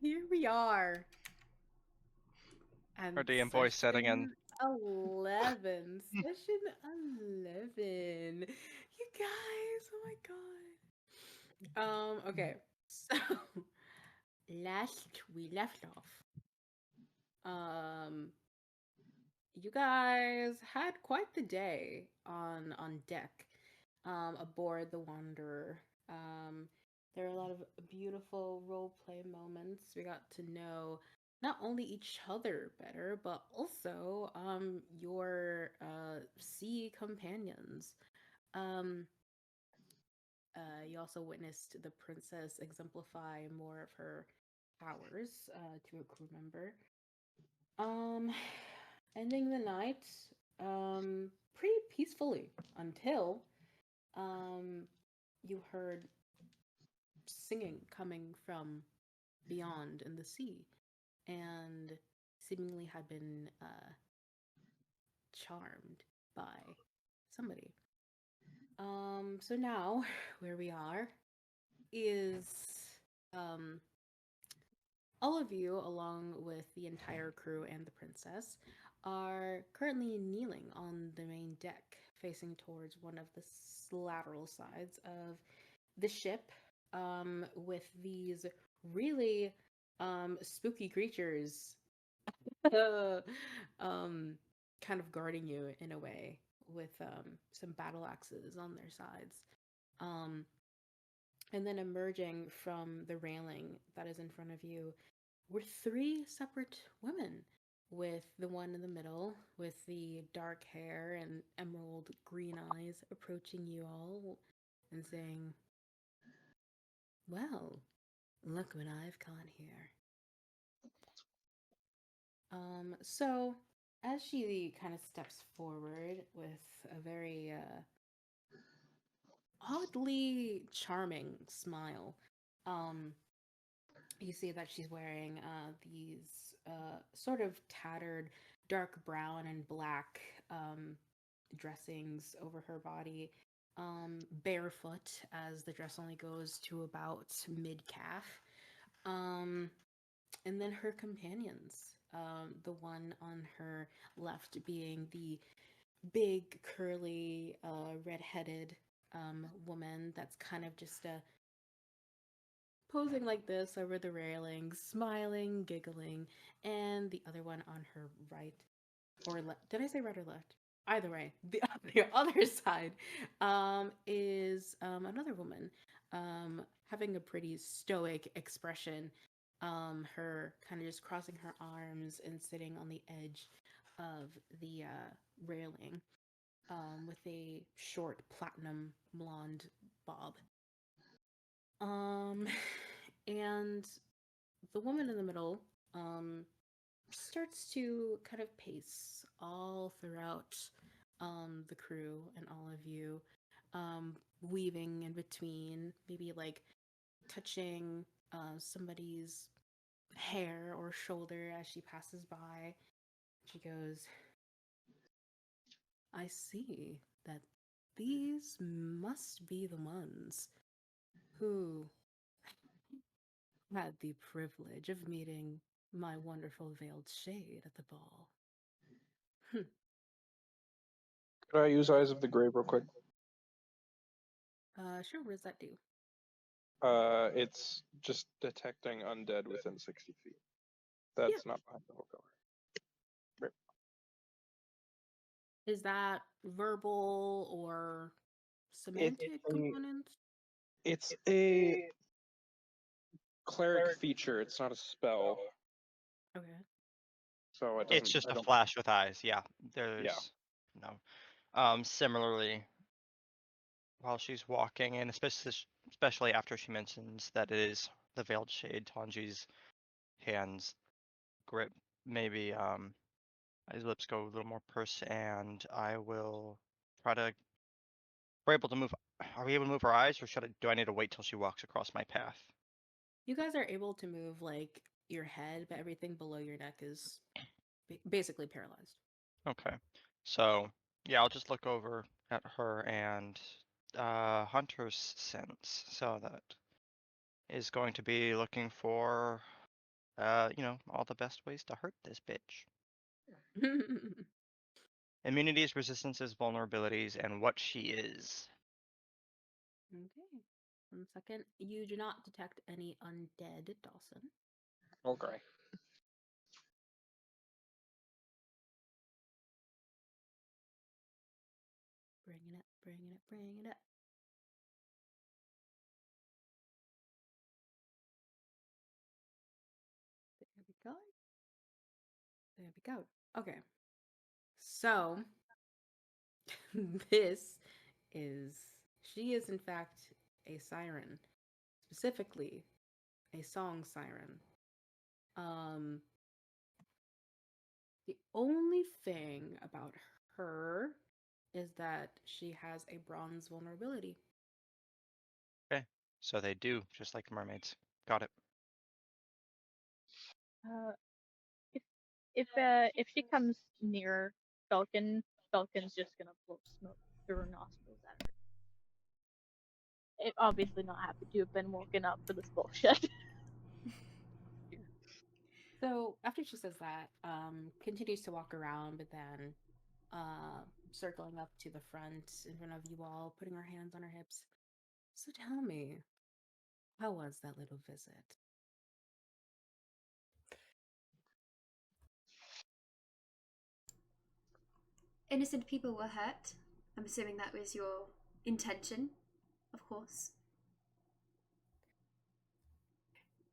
here we are. Our And DM voice setting in. session 11. Session 11. You guys, oh my god. Okay. So last we left off. Um you guys had quite the day on deck. Aboard the Wanderer. There are a lot of beautiful role play moments. We got to know not only each other better, but also your sea companions. Um, you also witnessed the princess exemplify more of her powers to a crew member. Um, Ending the night pretty peacefully until um you heard singing coming from beyond in the sea and seemingly had been charmed by somebody. So now where we are is um all of you, along with the entire crew and the princess, are currently kneeling on the main deck, facing towards one of the lateral sides of the ship, with these really spooky creatures um, kind of guarding you in a way with some battle axes on their sides. Um, and then emerging from the railing that is in front of you were three separate women, with the one in the middle with the dark hair and emerald green eyes approaching you all and saying, "Well, look what I've caught here." So as she kind of steps forward with a very oddly charming smile, um, you see that she's wearing these sort of tattered dark brown and black dressings over her body, barefoot, as the dress only goes to about mid calf. Um, and then her companions, the one on her left being the big, curly, red-headed woman that's kind of just posing like this over the railing, smiling, giggling, and the other one on her right or left. Did I say right or left? Either way, the other side is another woman having a pretty stoic expression. Her kind of just crossing her arms and sitting on the edge of the railing with a short platinum blonde bob. Um, and the woman in the middle starts to kind of pace all throughout the crew and all of you, weaving in between, maybe like touching somebody's hair or shoulder as she passes by. She goes, "I see that these must be the ones who had the privilege of meeting my wonderful veiled shade at the ball." Could I use Eyes of the Grave real quick? Sure, what does that do? It's just detecting undead within 60 feet. Yeah. That's not behind the whole color. Right. Is that verbal or semantic component? It's a cleric feature. It's not a spell, Okay. so it doesn't. It's just a flash with eyes. Yeah, there's no. Similarly, while she's walking, and especially after she mentions that it is the veiled shade, Tanji's hands grip. Maybe his lips go a little more pursed, and I will try to. We're able to move. Are we able to move our eyes, or do I need to wait till she walks across my path? You guys are able to move like your head, but everything below your neck is basically paralyzed. Okay, so yeah, I'll just look over at her and hunter's sense. So that is going to be looking for all the best ways to hurt this bitch. Immunities, resistances, vulnerabilities, and what she is. Okay. 1 second. You do not detect any undead, Dawson. Okay. Bringing it, bringing it, bringing it. There we go. There we go. Okay. So, she is in fact a siren, specifically a song siren. The only thing about her is that she has a bronze vulnerability. Okay. So they do, just like mermaids. Got it. If she comes near Fellken's just gonna blow smoke through her nostrils at her. It obviously not happy to have been woken up for this bullshit. So after she says that, continues to walk around, but then circling up to the front in front of you all, putting her hands on her hips. So tell me, how was that little visit? Innocent people were hurt. I'm assuming that was your intention, of course.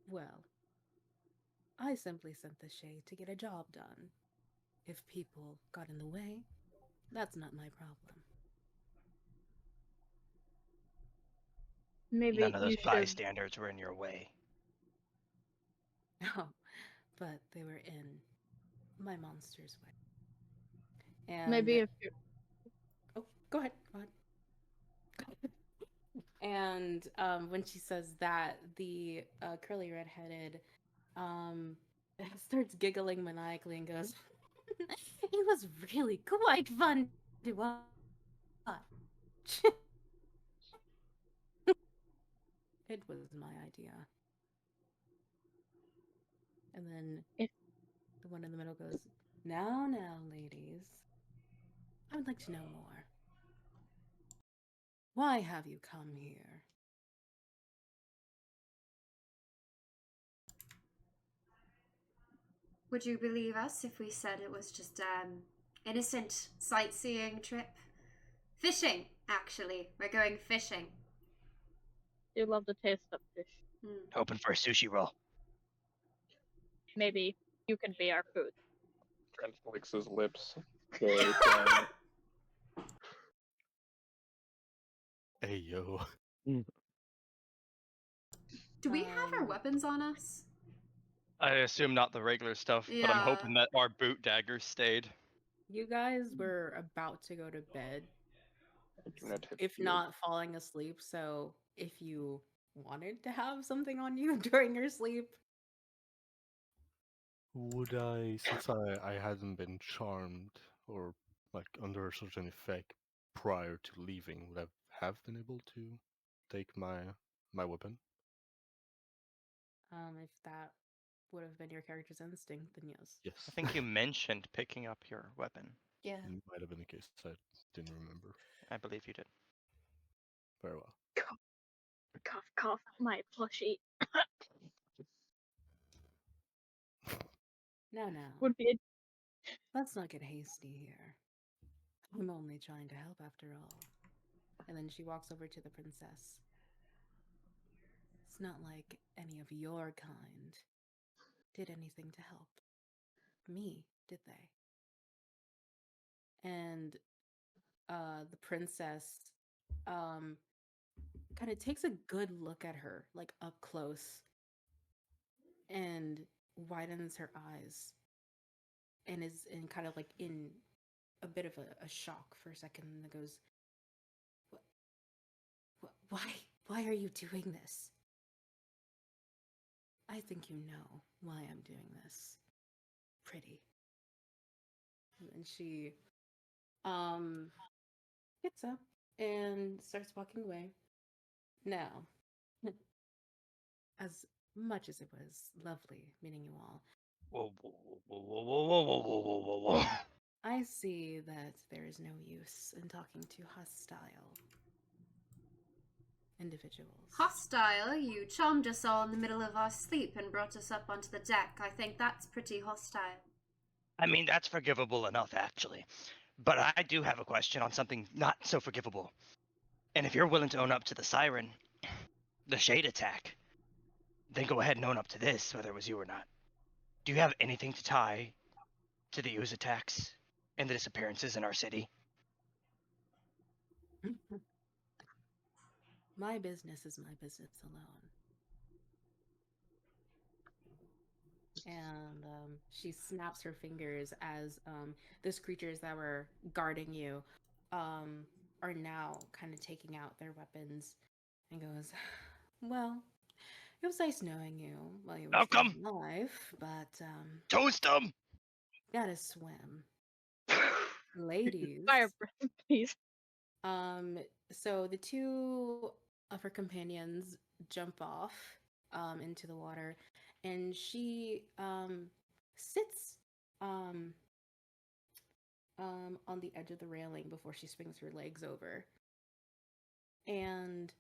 Well, I simply sent the Chey to get a job done. If people got in the way, that's not my problem. Maybe None of those you should. bystanders were in your way. No, but they were in my monster's way. And Maybe if you. Oh, go ahead. Go ahead. And when she says that, the curly redheaded starts giggling maniacally and goes, "It was really quite fun to watch." It was my idea. And then the one in the middle goes, now, ladies, I would like to know more. Why have you come here? Would you believe us if we said it was just innocent sightseeing trip? Fishing, actually. We're going fishing. You love the taste of fish. Hoping for a sushi roll. Maybe you can be our food. Drench licks his lips. Hey yo. Do we have our weapons on us? I assume not the regular stuff, but I'm hoping that our boot daggers stayed. You guys were about to go to bed, if not falling asleep, so if you wanted to have something on you during your sleep. Would I, since I hadn't been charmed or like under a certain effect prior to leaving, would I have been able to take my weapon? If that would have been your character's instinct, then yes. Yes. I think you mentioned picking up your weapon. Yeah. It might have been the case. I didn't remember. I believe you did. Very well. Cough, cough, my plushie. Now. Would be. Let's not get hasty here. I'm only trying to help after all. And then she walks over to the princess. It's not like any of your kind did anything to help me, did they? And the princess kind of takes a good look at her, like up close, and widens her eyes, and is in kind of like in a bit of a shock for a second, and goes, why are you doing this? I think you know why I'm doing this. Pretty. And she gets up and starts walking away. Now, as much as it was lovely meeting you all, Whoa, whoa, whoa, whoa, whoa, whoa, whoa, whoa, whoa, whoa, whoa. I see that there is no use in talking to hostile individuals. Hostile? You charmed us all in the middle of our sleep and brought us up onto the deck. I think that's pretty hostile. I mean, that's forgivable enough, actually. But I do have a question on something not so forgivable. And if you're willing to own up to the Siren, the Shade attack, then go ahead and own up to this, whether it was you or not. Do you have anything to tie to the Ooze attacks and the disappearances in our city? My business is my business alone. And she snaps her fingers as those creatures that were guarding you are now kind of taking out their weapons and goes, well, it was nice knowing you while you were still alive, but Toast them! gotta swim. Ladies. Fire breath, please. So the two of her companions jump off into the water, and she sits on the edge of the railing before she swings her legs over. And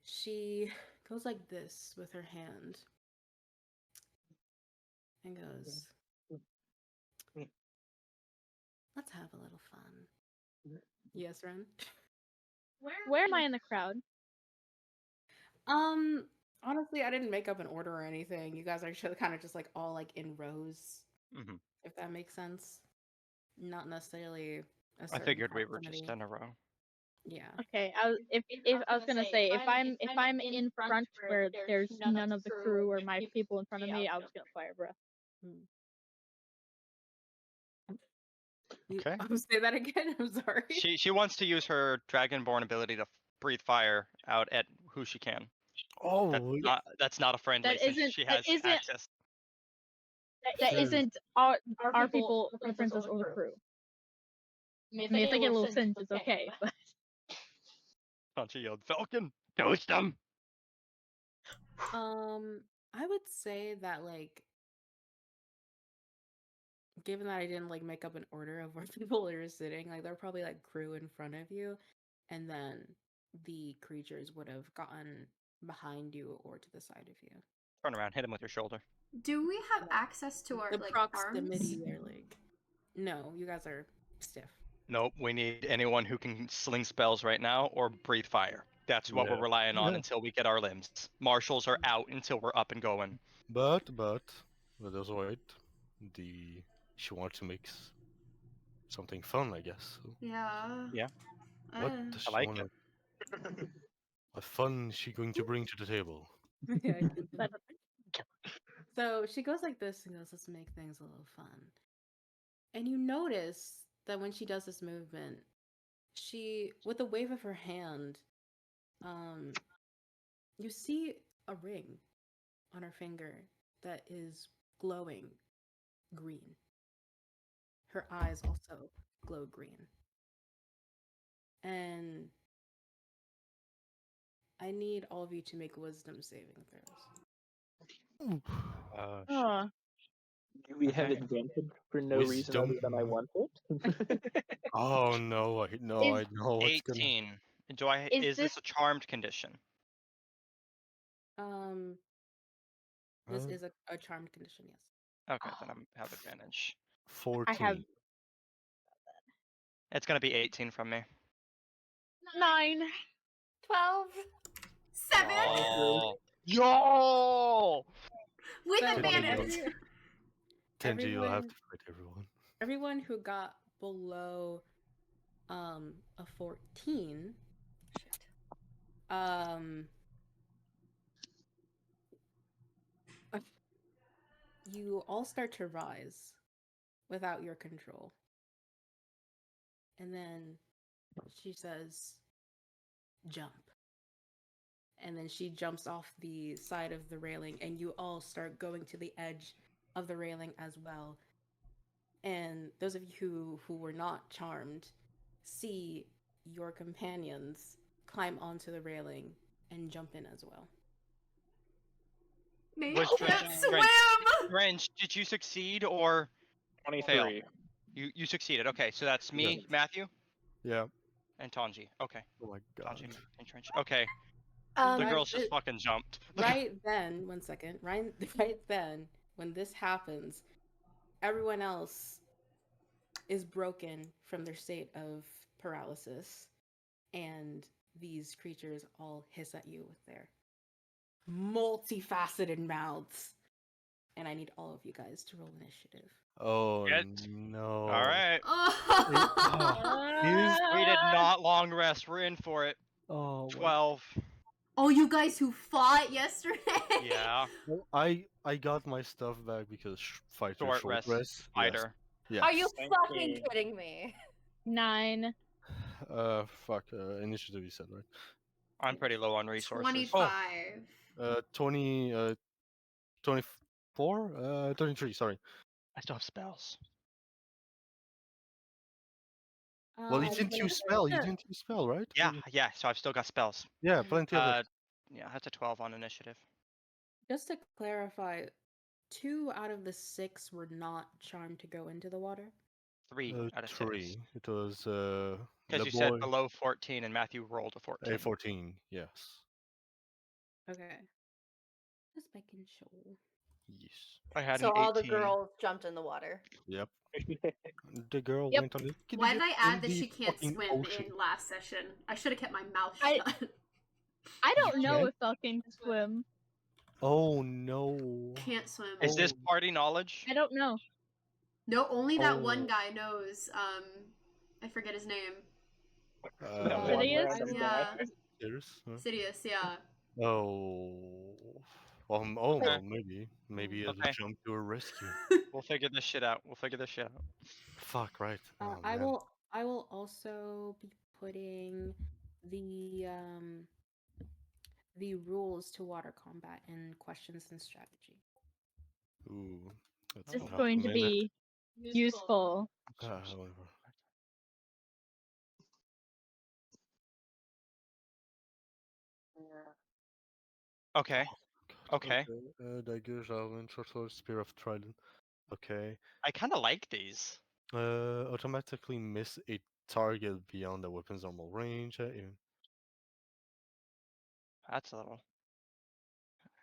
she goes like this with her hand and goes, let's have a little fun. Yes, Ren? Where am I in the crowd? Honestly, I didn't make up an order or anything. You guys are kind of just like all like in rows, if that makes sense. Not necessarily a certain I figured we were proximity. just in a row. Yeah. Okay, if I was gonna say if I'm in front where there's none of the crew or my people in front of me, I was gonna fire breath. Okay. I'll say that again. I'm sorry. She wants to use her Dragonborn ability to breathe fire out at who she can. Oh, That's not a friendly. That isn't- She has that isn't- access. That isn't our people, the princess or the crew. I mean, if they get a little singe, it's okay. But Tanji yelled, Fellken, toast them! I would say that like, given that I didn't like make up an order of where people are sitting, like they're probably like crew in front of you, and then the creatures would have gotten behind you or to the side of you. Turn around, hit him with your shoulder. Do we have access to our The like proximity arms? or like, no, you guys are stiff. Nope, we need anyone who can sling spells right now or breathe fire. That's what we're relying on until we get our limbs. Marshals are out until we're up and going. But let us wait. She wants to make something fun, I guess. So. Yeah. Yeah. What does she I like want? it. What fun is she going to bring to the table? Yeah, so she goes like this and goes, let's make things a little fun. And you notice that when she does this movement, she, with a wave of her hand, you see a ring on her finger that is glowing green. Her eyes also glow green. And I need all of you to make wisdom saving throws. oh, Do we have advantage for no reason other than I want it? Oh no! I know what's 18. gonna. Is this a charmed condition? This is a charmed condition, yes. Okay, then I have advantage. 14. I have It's gonna be 18 from me. 9. 12. 7 Oh. Yo! with So advantage. Tanji, you'll have to fight everyone. Everyone who got below a 14, you all start to rise without your control. And then she says, jump. And then she jumps off the side of the railing, and you all start going to the edge of the railing as well. And those of you who were not charmed see your companions climb onto the railing and jump in as well. Me Was can't Drench- swim! Drench, did you succeed or 23. you succeeded? Okay, so that's me, Yes. Matthew, Yeah. and Tanji. Okay, Oh my god. Tanji and Drench. Okay, the Right, girls just it- fucking jumped. Right then, one second. Right, right then, when this happens, everyone else is broken from their state of paralysis, and these creatures all hiss at you with their multifaceted mouths. And I need all of you guys to roll initiative. Oh Get- no. All right, He's we did not long rest. We're in for it. oh 12. Oh, you guys who fought yesterday? Yeah, Well, I got my stuff back because fighter short rest, Yes. fighter. Yes. Are you Thank fucking you. kidding me? 9. Fuck. Initiative you said, right? I'm pretty low on resources. 25. 20. 24. 23. Sorry. I still have spells. Well, you didn't use spell. You Sure. didn't use spell, right? Yeah. So I've still got spells. Yeah, plenty of it. Yeah, that's a 12 on initiative. Just to clarify, 2 out of the 6 were not charmed to go into the water. 3 out of 6. 3. It was Because you said below 14, and Matthew rolled a 14. a 14. Yes. Okay. Just making sure. Yes. I had So an 18. all the girls jumped in the water. Yep. The girl Yep. went on the. Why did I add in that the she can't fucking swim ocean. in last session? I should have kept my mouth I- shut. I don't know Yeah. if Fellken can swim. Oh no. Can't swim. Is this Oh. party knowledge? I don't know. No, only that Oh. one guy knows. I forget his name. That But one he is- random Yeah. guy. Serious? Huh? Sidious, yeah. Oh. Well, Okay. well, maybe it'll Okay. jump to a rescue. We'll figure this shit out. Fuck right. Oh, I man. will also be putting the rules to water combat in questions and strategy. Ooh, that's It's gonna going have to a minute. be useful. Whatever. Okay. Okay. Dagger, javelin, short sword, spear of trident. Okay. I kind of like these. Automatically miss a target beyond the weapon's normal range. That's a little.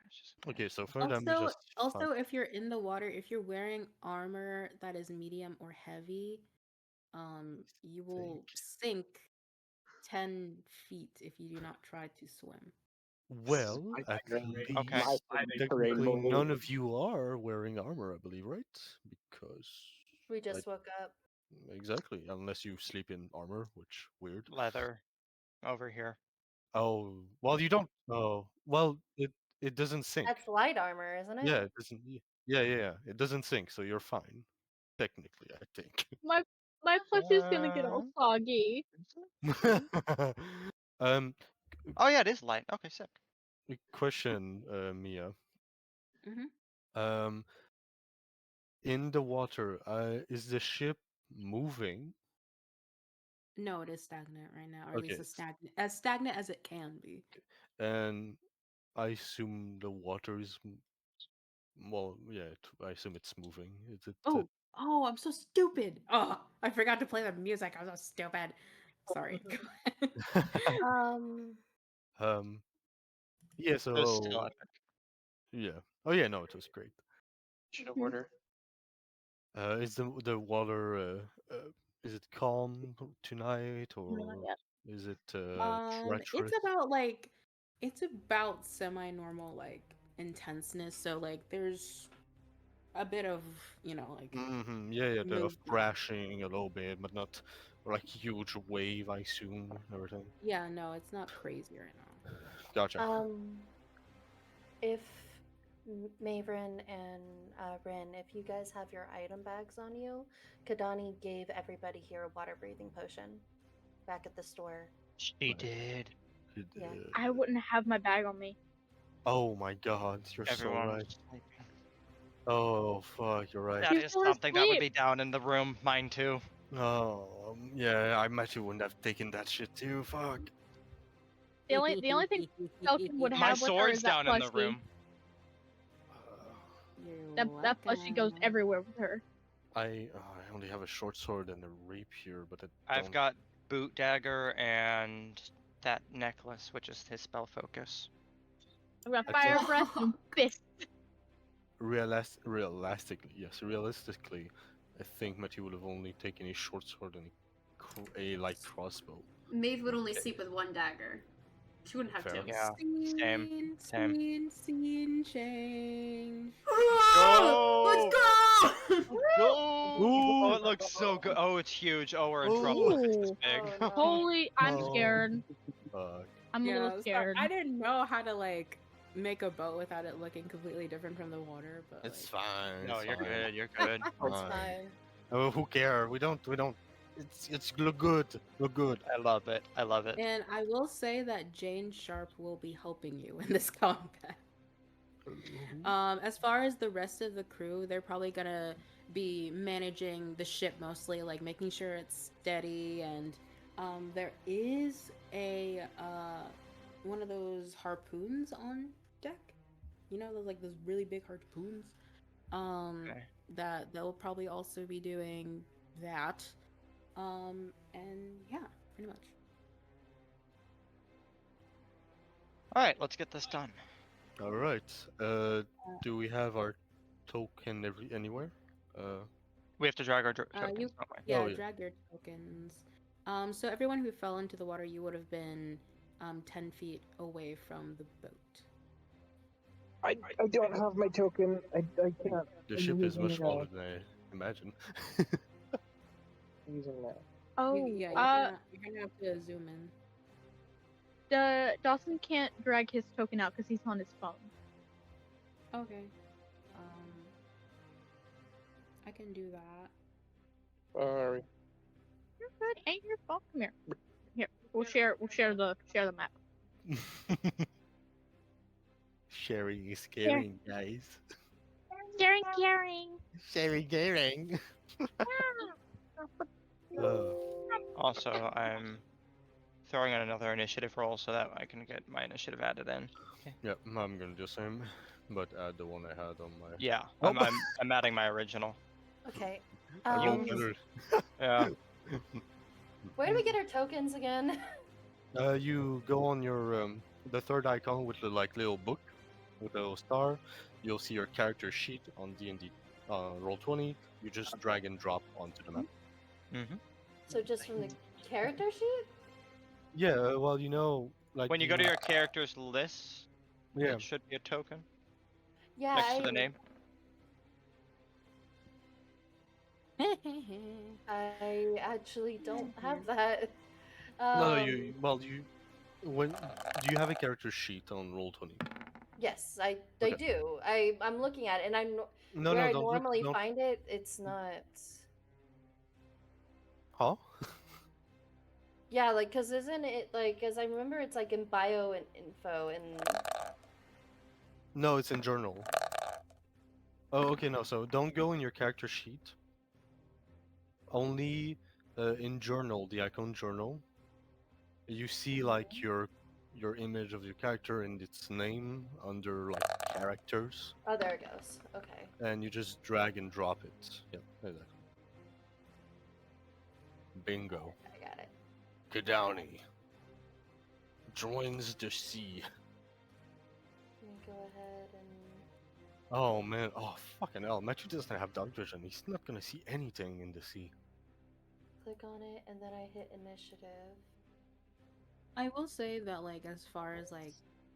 It's just- Okay, so fire damage is Also, if you're in the water, if you're wearing armor that is medium or heavy, you will sink 10 feet if you do not try to swim. well, I at agree. least Okay. technically none of you are wearing armor, I believe, right? Because We just woke up. exactly, unless you sleep in armor, which weird. Leather over here. Oh, well, you don't. Oh, well, it doesn't sink. That's light armor, isn't it? Yeah, it doesn't. Yeah. It doesn't sink, so you're fine. Technically, I think. My pussy is gonna get all soggy. um, Oh yeah, it is light. Okay, sick. question, Mia. Mhm. In the water, is the ship moving? No, it is stagnant right now, or at least Okay. as stagnant as it can be. And I assume the water is. Well, yeah, I assume it's moving. Is it? Oh, I'm so stupid. Oh, I forgot to play the music. I'm so stupid. Sorry. Go ahead. Yeah. It was So. still epic. Yeah. Oh yeah. No, it was great. Should have order. Is the water? Is it calm tonight, or Not yet. is it It's treacherous? about semi-normal intenseness. So there's a bit of Mm-hmm. Yeah. The movement. crashing a little bit, but not like huge wave. I assume everything. Yeah, no, it's not crazy right now. Gotcha. If Maeveryn and Rin, if you guys have your item bags on you, Kahdani gave everybody here a water breathing potion back at the store. She did. Yeah. I wouldn't have my bag on me. Oh my God, you're Everyone so was right. sleeping. Oh fuck, you're right. That People is were something that would be asleep. down in the room. Mine too. Oh yeah, I bet you wouldn't have taken that shit too. Fuck. The only thing Fellken would My have with her sword's is that down in the plushie. room. That plushie goes Welcome. everywhere with her. I only have a short sword and a rapier, but I I've don't. got boot dagger and that necklace, which is his spell focus. I've got That's fire a- breath and fist. Realistically, yes. Realistically, I think Matthew would have only taken a short sword and a light crossbow. Maeve would only Okay. sleep with one dagger. She wouldn't have Fair. two. Yeah, same. Scene change. Let's go! Oh, it looks so good. Oh, it's huge. Oh, we're in trouble. It's this Ooh. big. Oh, no. Holy, I'm Oh. scared. Fuck. I'm a little so scared. I didn't know how to like make a boat without it looking completely different from the water, but It's like, fine. No, it's you're fine. good. You're good. It's fine. Oh, who care? We don't. It's look good. Look good. I love it. I love it. And I will say that Jane Sharp will be helping you in this combat. As far as the rest of the crew, they're probably gonna be managing the ship mostly, like making sure it's steady. And there is a one of those harpoons on deck. You know, those really big harpoons. Okay. That they'll probably also be doing that. And yeah, pretty much. All right, let's get this done. All right. Do we have our token anywhere? We have to drag our tokens, You- don't we? Yeah, Oh, yeah. drag your tokens. So everyone who fell into the water, you would have been 10 feet away from the boat. I don't have my token. I can't. The I'm ship is using, much smaller than I imagine. I'm using that. Oh, Yeah, you're gonna have to zoom in. Dawson can't drag his token out because he's on his phone. Okay. I can do that. Sorry. You're good. Ain't your phone? Come here. Here, we'll share the map. Sharing is caring, guys. Sharing. Sharing, caring. Also, I'm throwing in another initiative roll so that I can get my initiative added in. Yeah, I'm gonna do the same, but add the one I had on my. Yeah, Oh. I'm adding my original. Okay. I rolled Um, better. Yeah. where do we get our tokens again? You go on your the third icon with the little book with a little star. You'll see your character sheet on D&D Roll20. You just drag and drop onto the map. Mm-hmm. So just from the character sheet? Yeah, well, you know, like When you go to your character's list, yeah, it should be a token Yeah, next to the name. I actually don't have that. no, you when do you have a character sheet on Roll20? Yes, I Okay. do. I'm looking at it, and No, where no, I don't normally don't. find it, it's not. Huh? Yeah, like, cause isn't it like? As I remember, it's like in bio and info and. No, it's in journal. Oh, okay, no. So don't go in your character sheet. Only in journal, the icon journal. You see like your image of your character and its name under like characters, Oh, there it goes. Okay. and you just drag and drop it. Yep, exactly. Bingo. I got it. Kahdani joins the sea. Let me go ahead and. Oh man, oh fucking hell. Matthew doesn't have dark vision. He's not gonna see anything in the sea. Click on it, and then I hit initiative. I will say that, like, as far as like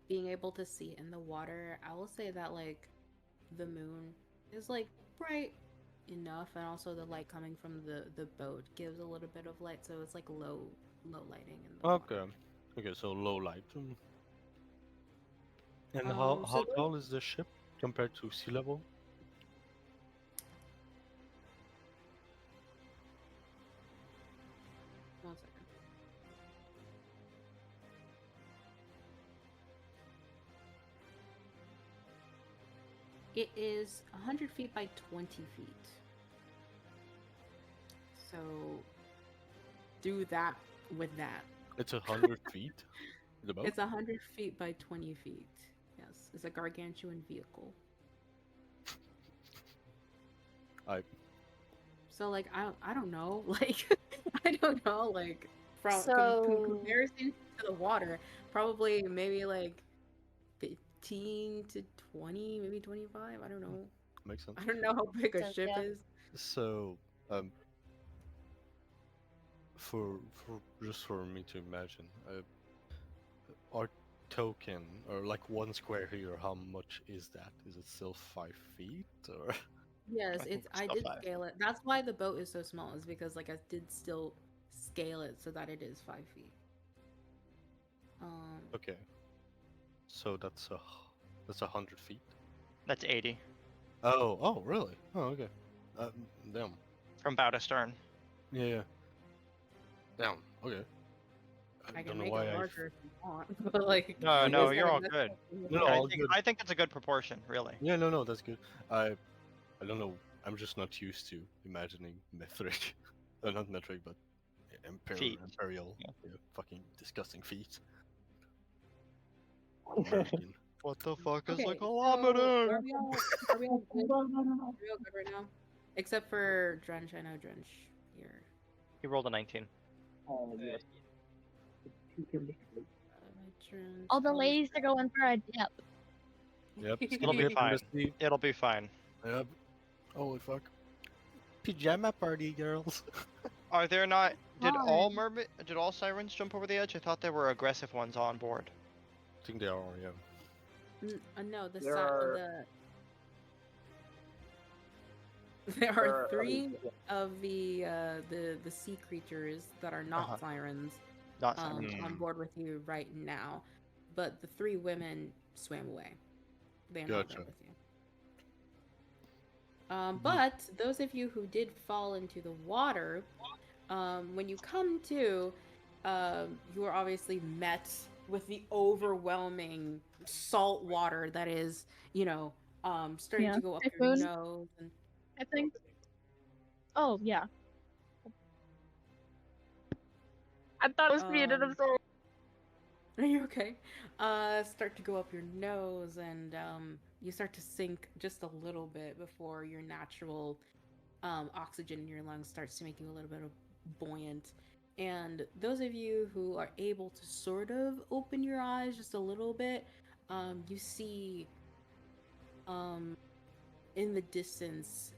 being able to see in the water, I will say that like the moon is like bright enough, and also the light coming from the boat gives a little bit of light, so it's like low lighting in the Okay. water. Okay, so low light. And So how tall is the ship compared to sea level? One second. It is 100 feet by 20 feet. So do that with that. It's 100 feet. The boat. It's 100 feet by 20 feet. Yes, it's a gargantuan vehicle. So like I don't know, like I don't know, like from So- comparison to the water, probably maybe like 15 to 20, maybe 25. I don't know. Makes sense. I don't know how big a Sense, ship yeah. is. So, for just for me to imagine, our token or like 1 square here, how much is that? Is it still 5 feet or? Yes, I think it's I still did 5. scale it. That's why the boat is so small, is because like I did still scale it so that it is 5 feet. Okay. So that's 100 feet. That's 80 Oh, really? Oh, okay. Damn. from bow to stern. Yeah. Damn. Okay. I don't can know make why it I. larger if you want, but like No, like I no, said, you're all that's good. what- No, I all think good. I think it's a good proportion, really. Yeah, no, that's good. I don't know. I'm just not used to imagining metric. Not metric, but Feet. imperial. Yeah. Yeah, fucking disgusting feet. American. What the fuck is Okay, a so kilometer? are we all good? Are we all good right now? Except for Drench. I know Drench. You're He rolled a 19. Drench. All the how is ladies are going for a dip. Yep. It'll be skip fine. in the sea. It'll be fine. Yep. Holy fuck. Pajama party, girls. Are there not? Did Fine. Did all sirens jump over the edge? I thought there were aggressive ones on board. I think they are. Yeah. No, the There are- there There are are 3 of the sea creatures that are not Uh-huh. sirens Not on sirens. board with you right now, but the 3 women swam away. They are not there Gotcha. with you. But those of you who did fall into the water, when you come to, you are obviously met with the overwhelming salt water that is, starting Yeah, to go up your typhoon. nose. And I think. Oh yeah. I thought it was muted. I'm sorry. are you okay? Start to go up your nose, and you start to sink just a little bit before your natural oxygen in your lungs starts to make you a little bit buoyant. And those of you who are able to sort of open your eyes just a little bit, you see in the distance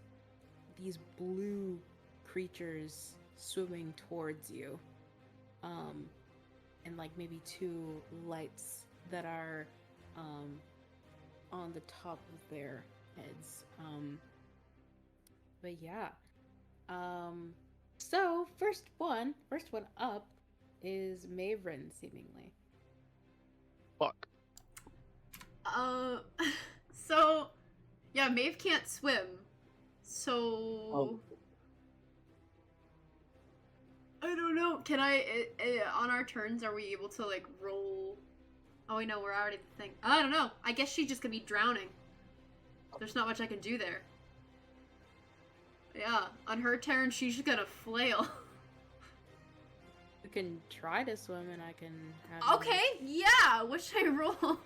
these blue creatures swimming towards you. And like maybe 2 lights that are on the top of their heads. But yeah. So first one up is Maeveryn, seemingly. Fuck. So, yeah, Maeve can't swim. So, Oh. I don't know. Can I, on our turns, are we able to, like, roll? Oh, wait, no, we're already the thing. I don't know. I guess she's just gonna be drowning. There's not much I can do there. Yeah, on her turn, she's just gonna flail. You can try to swim, and I can have. Okay, yeah. What should I roll?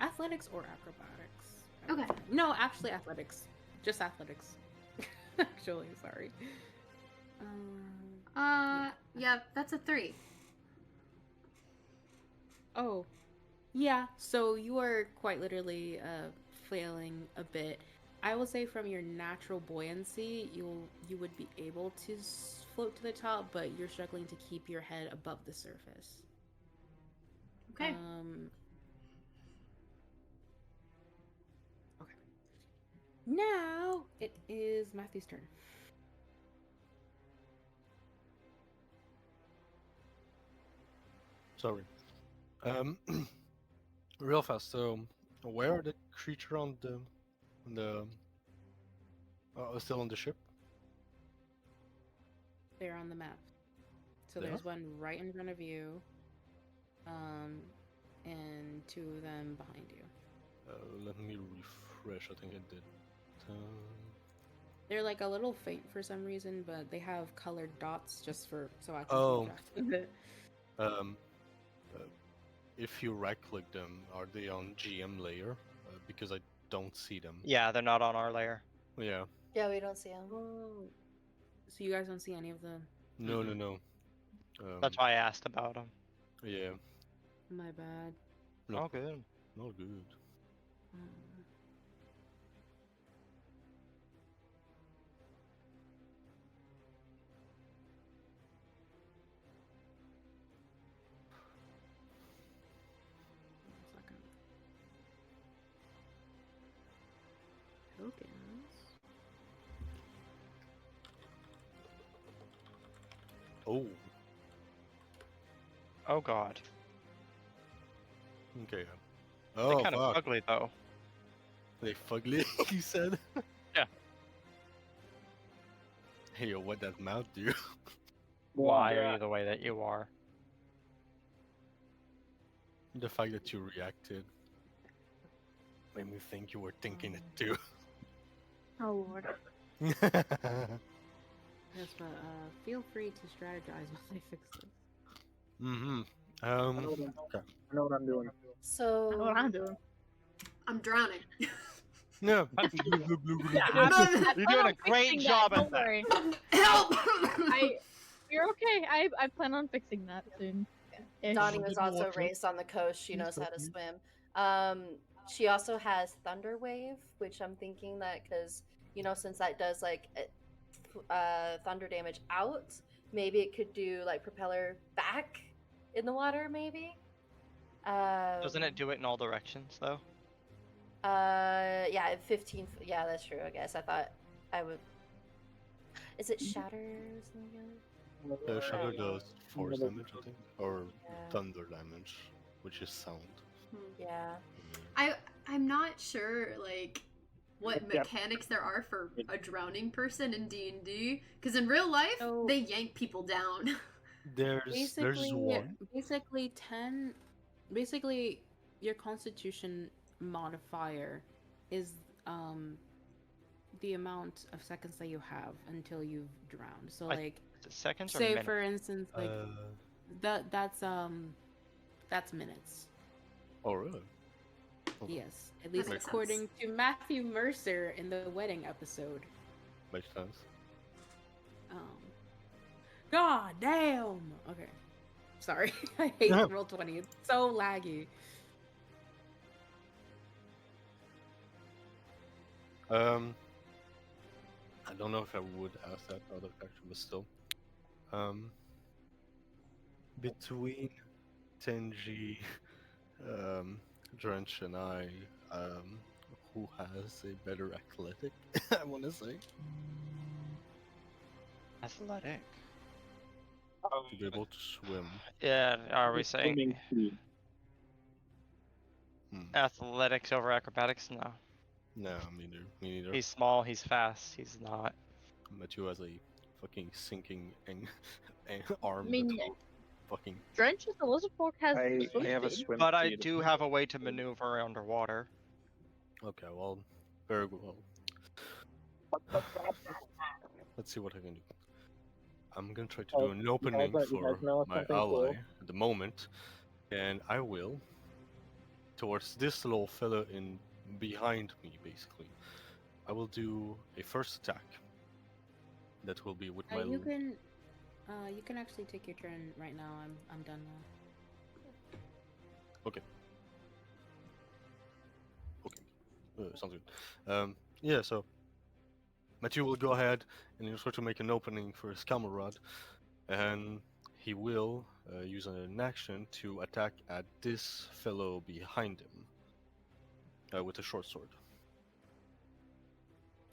Athletics or acrobatics? Okay. No, actually, athletics. Just athletics. Actually, sorry. Yeah, that's a 3. Oh, yeah. So you are quite literally flailing a bit. I will say, from your natural buoyancy, you would be able to float to the top, but you're struggling to keep your head above the surface. Okay. Okay. Now it is Matthew's turn. Sorry. Real fast. So, where are the creature on the still on the ship? They're on the map. So They there's one right in front of you, and 2 of them behind you. Let me refresh. I think I did. They're like a little faint for some reason, but they have colored dots just so I can Oh. keep track of it. If you right-click them, are they on GM layer? Because I don't see them. Yeah, they're not on our layer. Yeah. Yeah, we don't see him. Oh. So you guys don't see any of them? No, Mm-mm. no. That's why I asked about them. Yeah. My bad. No, All good. not good. Um, one second. Tokens. Oh. Oh god. Okay. They're Oh, kind of fuck. ugly though. They fugly, you said? Yeah. Hey, yo, what that mouth do? Why are you the way that you are? The fact that you reacted made me think you were thinking it too. Oh lord. Yes, but feel free to strategize while I fix this. Mm-hmm. I know what Okay. I know what I'm doing. So I know what I'm doing. I'm drowning. No. Yeah, You're doing a great fixing job that, at don't that. worry. Help! You're okay. I plan on fixing that soon. Ish. Donnie was Little also water. raised on the coast. She Please knows how help to me. swim. She also has Thunder Wave, which I'm thinking that because since that does like thunder damage out, maybe it could do like propeller back in the water. Maybe. Doesn't it do it in all directions though? Yeah, 15. Yeah, that's true. I guess I thought I would. Is it shatter or something? Shadow does force Another- damage, I think, or Yeah. thunder damage, which is sound. Yeah. I'm not sure like what Yeah. mechanics there are for a drowning person in D&D because in real life So- they yank people down. There's one. Basically your constitution modifier is the amount of seconds that you have until you've drowned. So I- like Is it seconds or say minutes? for instance like that's minutes. Oh really? Okay. Yes, at least makes according to Matthew Mercer in the wedding episode. Makes sense. God damn. Okay. Sorry. I hate roll 20. It's so laggy. I don't know if I would ask that other character, but still. Between Tanji, Drench, and I, who has a better athletic? I want to say Athletic. to be able to swim. Yeah, are we saying Swimming speed. athletics over acrobatics? No. No, me neither. He's small, he's fast, he's not. Matthew has a fucking sinking arm. I mean, that will fucking. Drench as the Lizardfolk has I swim have a speed. swim But I speed. do have a way to maneuver underwater. Okay, well, very well. Let's see what I can do. I'm gonna try to do an opening you guys for know my something ally cool? at the moment, and I will towards this little fella in behind me, basically. I will do a first attack. That will be with my. You can actually take your turn right now. I'm done now. Okay. Sounds good. Yeah, so Matthew will go ahead and he'll try to make an opening for his camel rod, and he will use an action to attack at this fellow behind him with a short sword,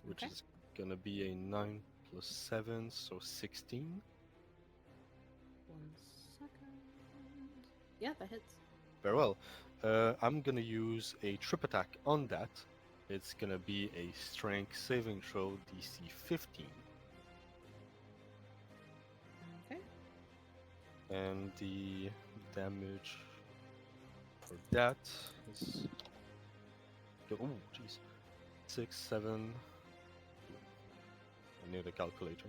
which Okay. is gonna be a 9 plus 7, so 16. 1 second. Yeah, that hits. Very well. I'm gonna use a trip attack on that. It's gonna be a strength saving throw, DC 15. Okay. And the damage for that is. Oh, jeez. 6, 7. I need a calculator.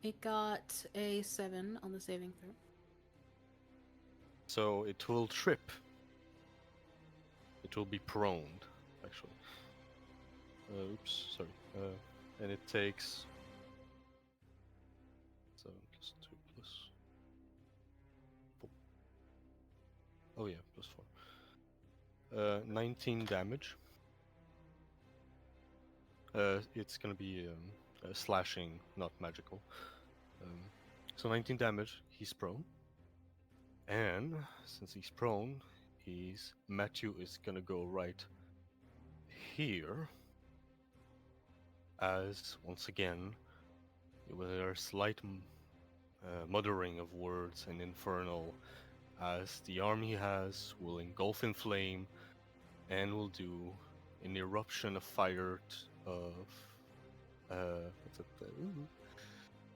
It got a 7 on the saving throw. So it will trip. it will be proned, actually. Oops, sorry. And it takes 7 plus 2 plus 4. Oh yeah, plus 4. 19 damage. It's gonna be slashing, not magical. So 19 damage. He's prone, and since he's prone, Matthew is gonna go right here. As once again, with a slight muttering of words and infernal, as the arm he has will engulf in flame, and will do an eruption of fire what's it?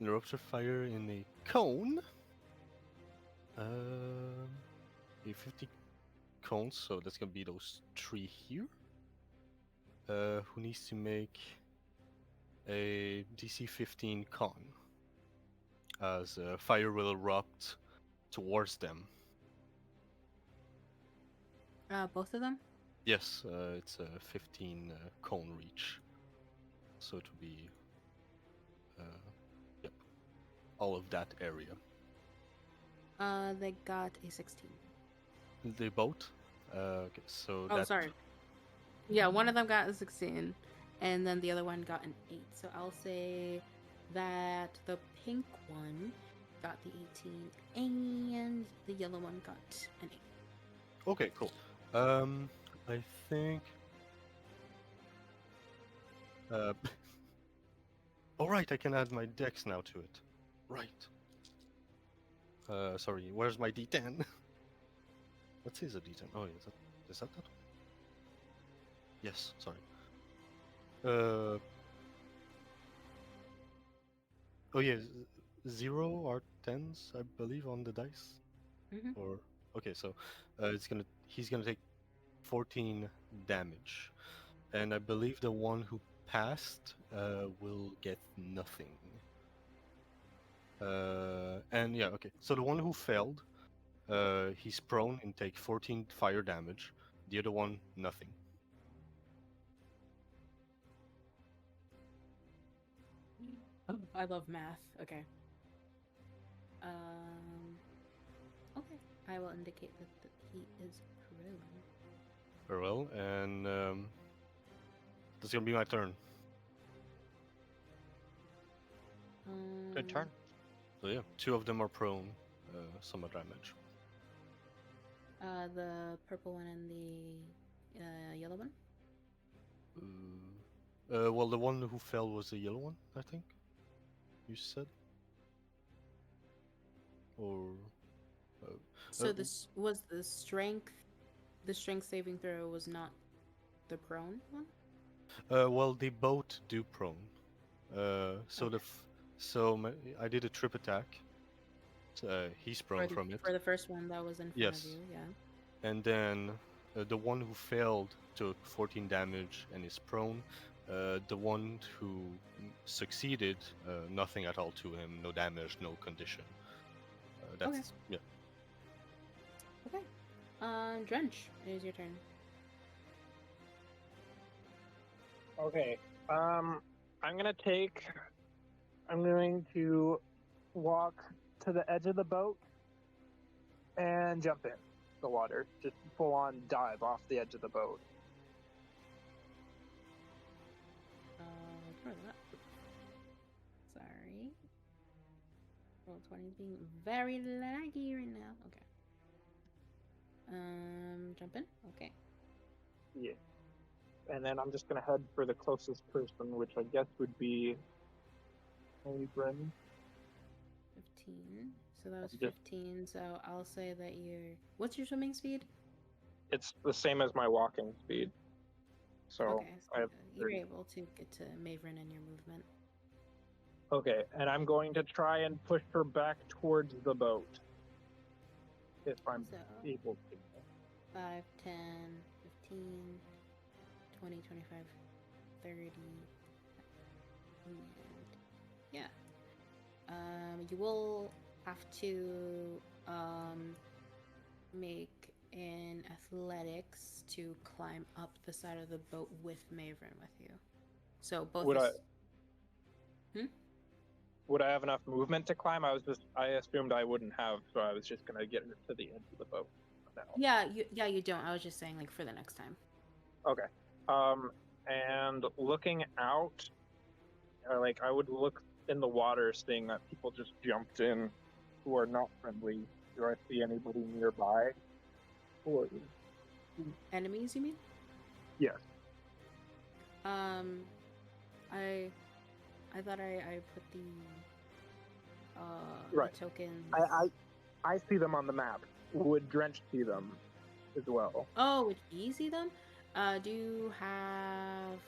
An eruption of fire in a cone. A 50 cones, so that's gonna be those 3 here. Who needs to make a DC 15 con, as fire will erupt towards them. Both of them? Yes, it's a 15 cone reach, so it will be yep, all of that area. They got a 16. They both? Okay, so Oh, that... sorry. Yeah, one of them got a 16, and then the other one got an 8. So I'll say that the pink one got the 18, and the yellow one got an 8. Okay, cool. I think... Alright, I can add my dex now to it. Right. Sorry, where's my D10? What is a D10? Oh, yeah, is that that one? Yes, sorry. Oh yeah, 0 are 10s, I believe, on the dice. Mhm. Or okay, so he's gonna take 14 damage, and I believe the one who passed will get nothing. And yeah, okay. So the one who failed, he's prone and take 14 fire damage. The other one, nothing. Oh, I love math. Okay. Okay. I will indicate that he is prone. Very well, and that's gonna be my turn. Good turn. So yeah, 2 of them are prone, some damage. The purple one and the yellow one? Well, the one who fell was the yellow one, I think. You said, or So this was the strength. The strength saving throw was not the prone one. well, they both do prone. So Okay. I did a trip attack. He's prone from it. For the first one that was in front Yes. of you, yeah. And then the one who failed took 14 damage and is prone. The one who succeeded, nothing at all to him, no damage, no condition. That's yeah. Okay. Drench, it is your turn. Okay. I'm going to walk to the edge of the boat and jump in the water. Just full on dive off the edge of the boat. Ignore that. Sorry. Roll 20 is being very laggy right now. Okay. Jump in? Okay. Yeah. And then I'm just going to head for the closest person, which I guess would be Maeveryn. 15. So that was 15. So I'll say that you're... What's your swimming speed? It's the same as my walking speed. So, Okay, I have you're 30. able to get to Maeveryn in your movement. Okay, and I'm going to try and push her back towards the boat. If I'm So, able to. 5, 10, 15, 20, 25, 30. And yeah. You will have to make an athletics to climb up the side of the boat with Maeveryn with you. So both. Would Hmm? Would I have enough movement to climb? I assumed I wouldn't have, so I was just gonna get to the edge of the boat now. Yeah, you don't. I was just saying, like, for the next time. Okay. And looking out, like I would look in the water, seeing that people just jumped in who are not friendly. Do I see anybody nearby? Or Enemies, you mean? yes. I thought I put the Right. the tokens. I see them on the map. Would Drench see them as well? Oh, would you see them? Do you have?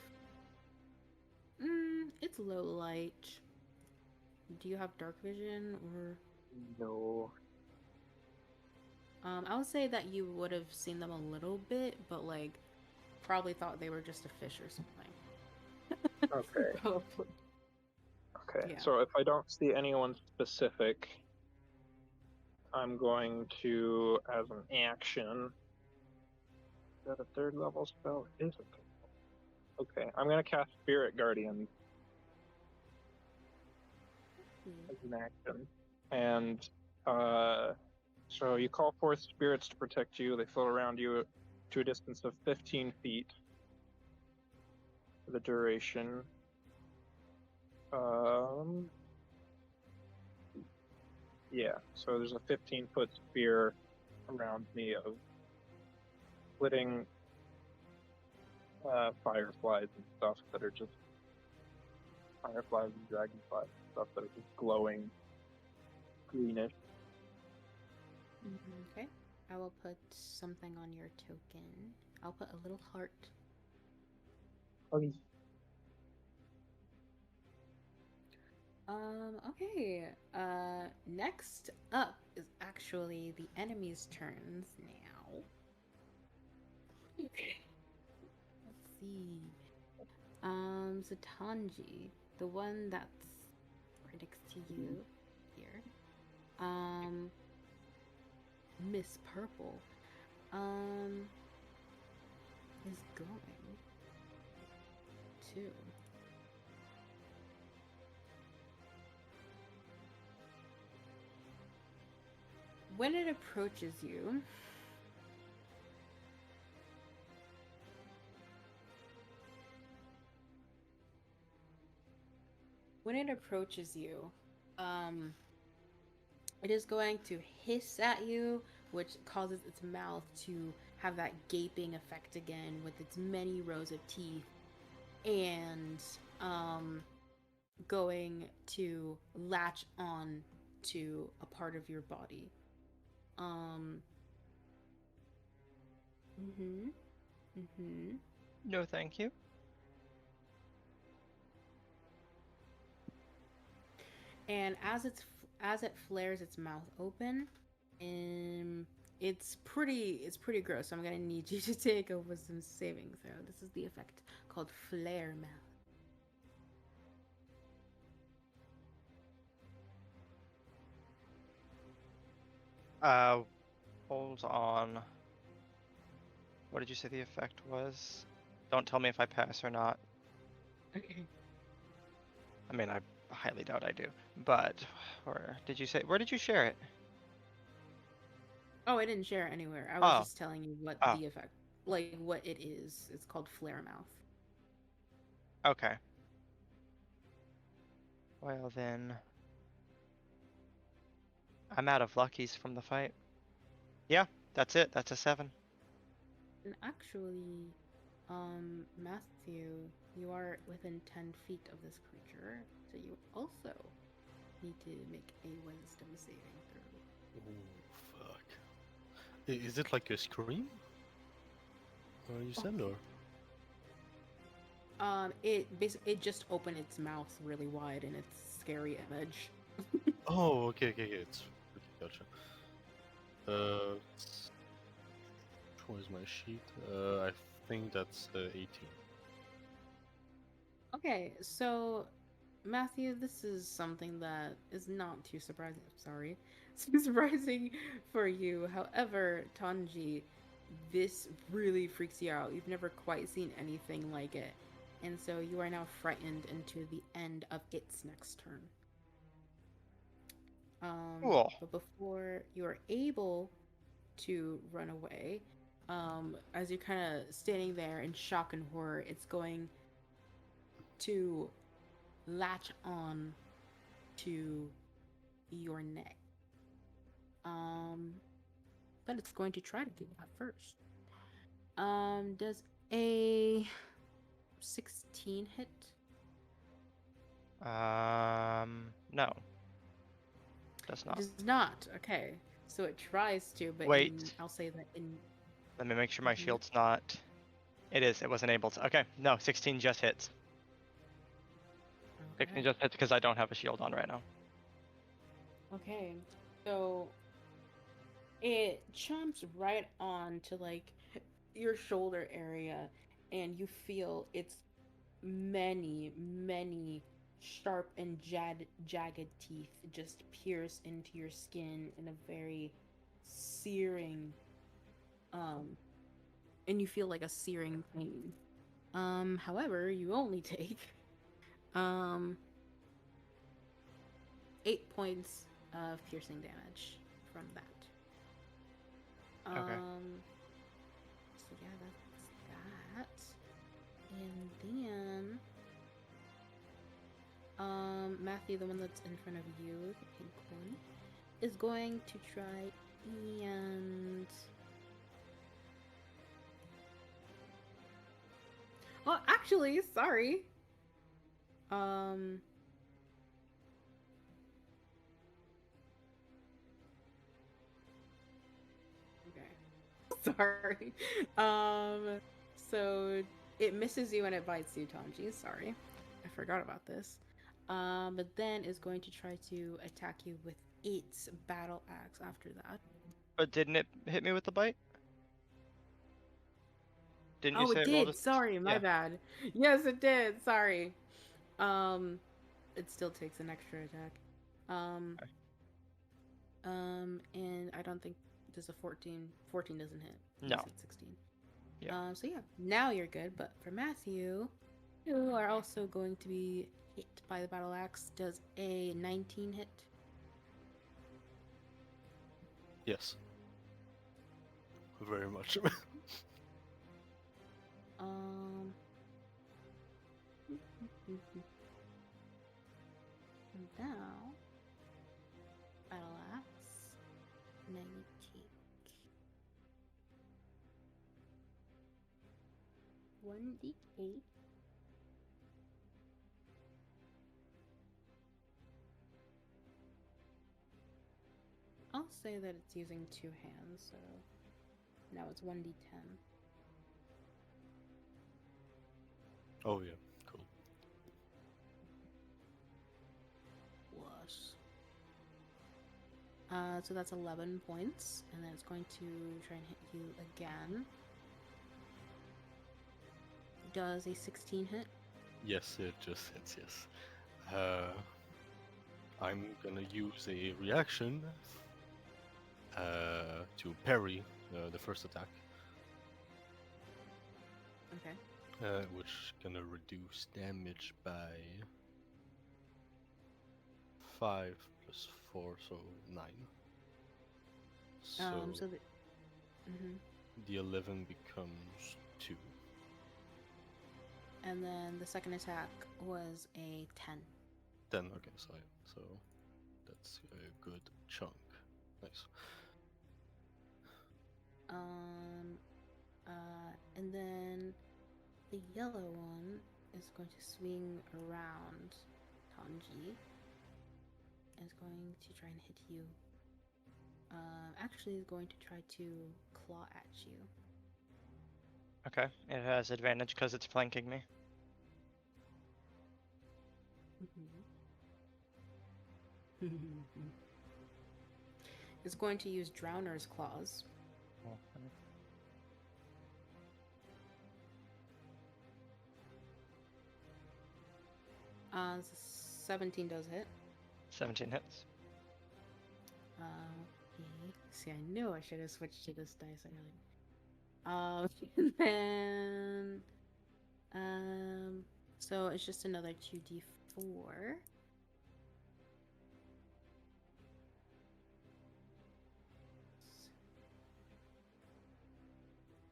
It's low light. Do you have dark vision or? No. I would say that you would have seen them a little bit, but like, probably thought they were just a fish or something. Okay. Probably. Okay. Yeah. So if I don't see anyone specific, I'm going to, as an action, is that a third level spell? It is a okay. I'm gonna cast Spirit Guardian as an action, and so you call forth spirits to protect you. They float around you to a distance of 15 feet for the duration. Yeah, so there's a 15-foot sphere around me of splitting fireflies and stuff that are just fireflies and dragonflies and stuff that are just glowing greenish. Okay. I will put something on your token. I'll put a little heart. Okay. Okay. Next up is actually the enemy's turns now. Okay. Let's see. So Tanji, the one that's right next to you here. Miss Purple, is going to when it approaches you, it is going to hiss at you, which causes its mouth to have that gaping effect again with its many rows of teeth, and going to latch on to a part of your body. No, thank you. And as it flares its mouth open, it's pretty gross. So I'm gonna need you to take a wisdom saving throw. This is the effect called flare mouth. Hold on. What did you say the effect was? Don't tell me if I pass or not. Okay. I mean, I highly doubt I do. But where did you share it? Oh, I didn't share it anywhere. I was just telling you what the effect, like what it is. It's called flare mouth. Okay. Well then, I'm out of luckies from the fight. Yeah, that's it. That's a 7. And actually, Matthew, you are within 10 feet of this creature, so you also need to make a wisdom saving throw. Oh, fuck. Is it like a scream? Or you said, or? It just opened its mouth really wide in its scary image. Oh, okay, it's okay, gotcha. Where's my sheet? I think that's 18. Okay, so Matthew, this is something that is not too surprising. Sorry, too surprising for you. However, Tanji, this really freaks you out. You've never quite seen anything like it. And so you are now frightened into the end of its next turn. Cool. But before you're able to run away, as you're kind of standing there in shock and horror, it's going to latch on to your neck. But it's going to try to do that first. Does a 16 hit? No. Does not. It does not. Okay. So it tries to, but Wait. I'll say that in... Let me make sure my Mhm. shield's not. It is. It wasn't able to. Okay. No, 16 just hits. 16 Okay. just hits because I don't have a shield on right now. Okay. So it chomps right on to like your shoulder area, and you feel its many, many sharp and jagged teeth just pierce into your skin in a very searing, and you feel like a searing pain. However, you only take 8 points of piercing damage from that. Okay. So yeah, that's that. And then Matthew, the one that's in front of you, the pink one, is going to try and... Oh, actually, sorry. Okay. Sorry. So it misses you and it bites you, Tanji. Sorry. I forgot about this. But then is going to try to attack you with its battle axe after that. But didn't it hit me with the bite? Didn't you Oh, say it rolled did. a... Sorry, my Yeah. bad. Yes, it did. Sorry. It still takes an extra attack. Okay. And I don't think there's a 14. 14 doesn't hit. You No. said 16. Yeah. So yeah, now you're good. But for Matthew, you are also going to be hit by the battle axe. Does a 19 hit? Yes. Very much. And now, battle axe. Now you take 1d8. I'll say that it's using 2 hands, so now it's 1d10. Oh yeah, cool. Plus. So that's 11 points, and then it's going to try and hit you again. Does a 16 hit? Yes, it just hits. Yes. I'm gonna use a reaction to parry the first attack, Okay. which gonna reduce damage by 5 plus 4, so 9. So, So the... Mhm. the 11 becomes 2. And then the second attack was a 10. 10. Okay, so that's a good chunk. Nice. And then the yellow one is going to swing around Tanji. And is going to try and hit you. Actually is going to try to claw at you. Okay. It has advantage because it's flanking me. It's going to use Drowner's Claws. Uh, 17 does hit. 17 hits. Okay. See, I knew I should have switched to this dice earlier. And then, so it's just another 2d4.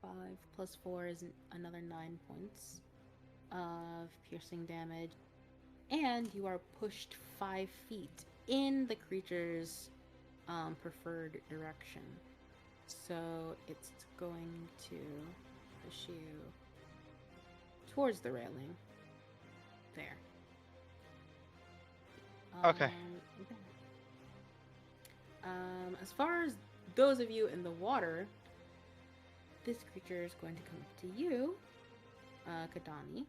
5 plus 4 is another 9 points of piercing damage. And you are pushed 5 feet in the creature's preferred direction. So it's going to push you towards the railing. There. Okay. As far as those of you in the water, this creature is going to come up to you, Kahdani.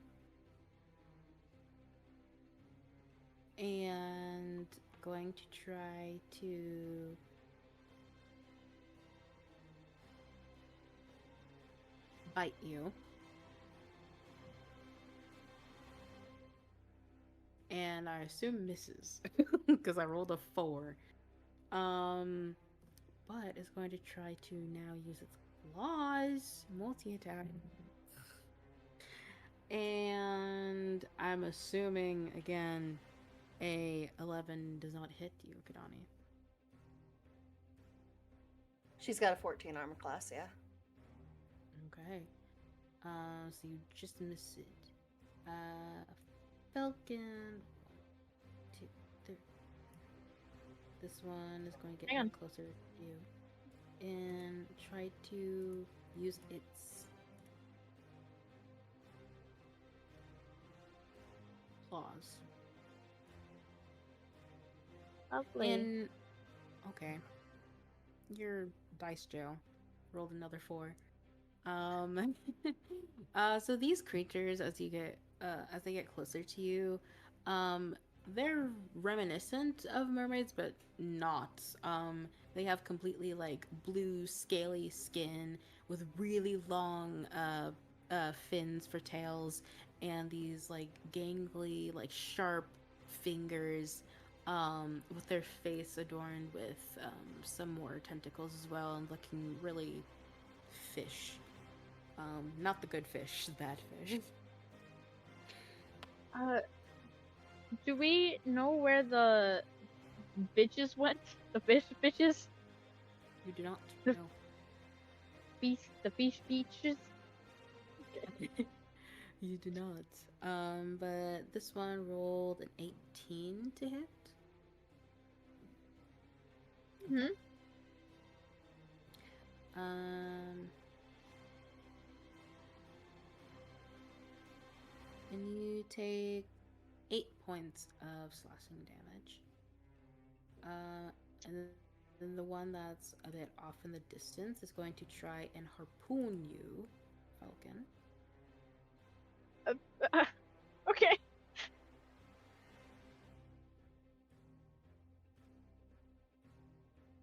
And going to try to bite you. And I assume misses because I rolled a 4. But it's going to try to now use its claws, multi-attack. And I'm assuming again a 11 does not hit you, Kahdani. She's got a 14 armor class, yeah. Okay. So you just miss it. Fellken. 2, 3. This one is going to Hang get on. closer to you and try to use its claws. Lovely. Okay. Your dice jail rolled another 4. So these creatures, as they get closer to you, they're reminiscent of mermaids, but not. They have completely like blue, scaly skin with really long fins for tails, and these like gangly, like sharp fingers. With their face adorned with some more tentacles as well, and looking really fish. Not the good fish, the bad fish. Do we know where the bitches went? The fishes? You do not The- know. The fish beaches? You do not. But this one rolled an 18 to hit. Hmm? And you take 8 points of slashing damage. And then the one that's a bit off in the distance is going to try and harpoon you, Fellken. Okay.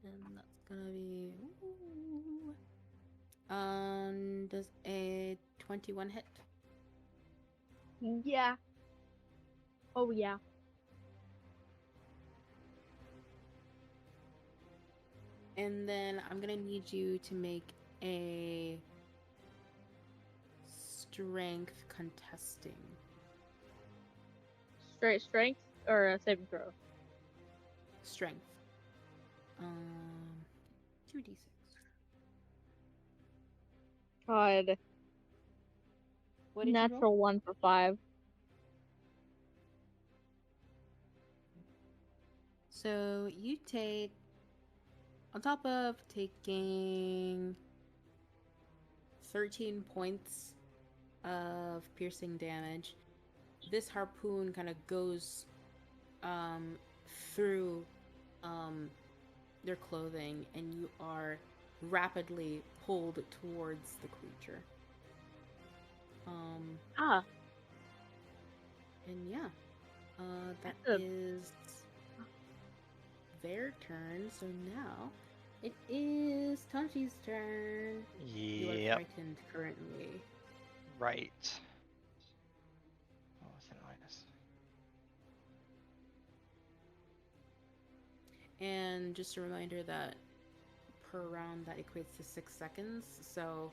And that's gonna be. Does a 21 hit? Yeah. Oh, yeah. And then I'm gonna need you to make a strength contesting. Straight strength or a saving throw? Strength. 2d6. God. What did you roll? Natural 1 for 5. So you take, on top of taking 13 points of piercing damage, this harpoon kind of goes through their clothing, and you are rapidly pulled towards the creature. And yeah, that is their turn. So now it is Tanji's turn. You are Yep. frightened currently. Right. Oh, it's an minus. And just a reminder that per round that equates to 6 seconds. So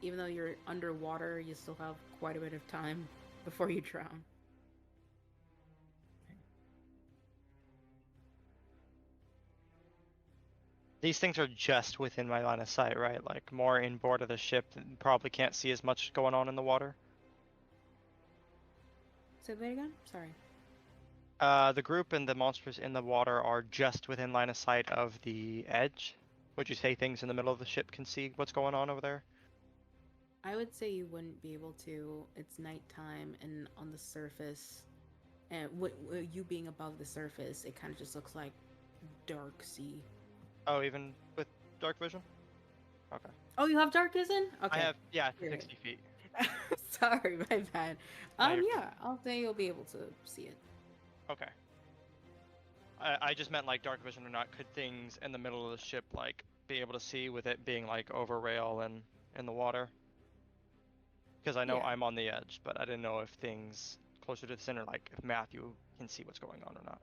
even though you're underwater, you still have quite a bit of time before you drown. These things are just within my line of sight, right? Like more inboard of the ship, probably can't see as much going on in the water. Say that again? Sorry. The group and the monsters in the water are just within line of sight of the edge. Would you say things in the middle of the ship can see what's going on over there? I would say you wouldn't be able to. It's nighttime, and on the surface, and you being above the surface, it kind of just looks like dark sea. Oh, even with dark vision? Okay. Oh, you have dark vision? Okay. I have, yeah, You're 60 feet. Sorry, my bad. No, you're Yeah, I'll say you'll be able to see it. Okay. I just meant like dark vision or not. Could things in the middle of the ship like be able to see with it being like over rail and in the water? Because I know Yeah. I'm on the edge, but I didn't know if things closer to the center, like if Matthew can see what's going on or not.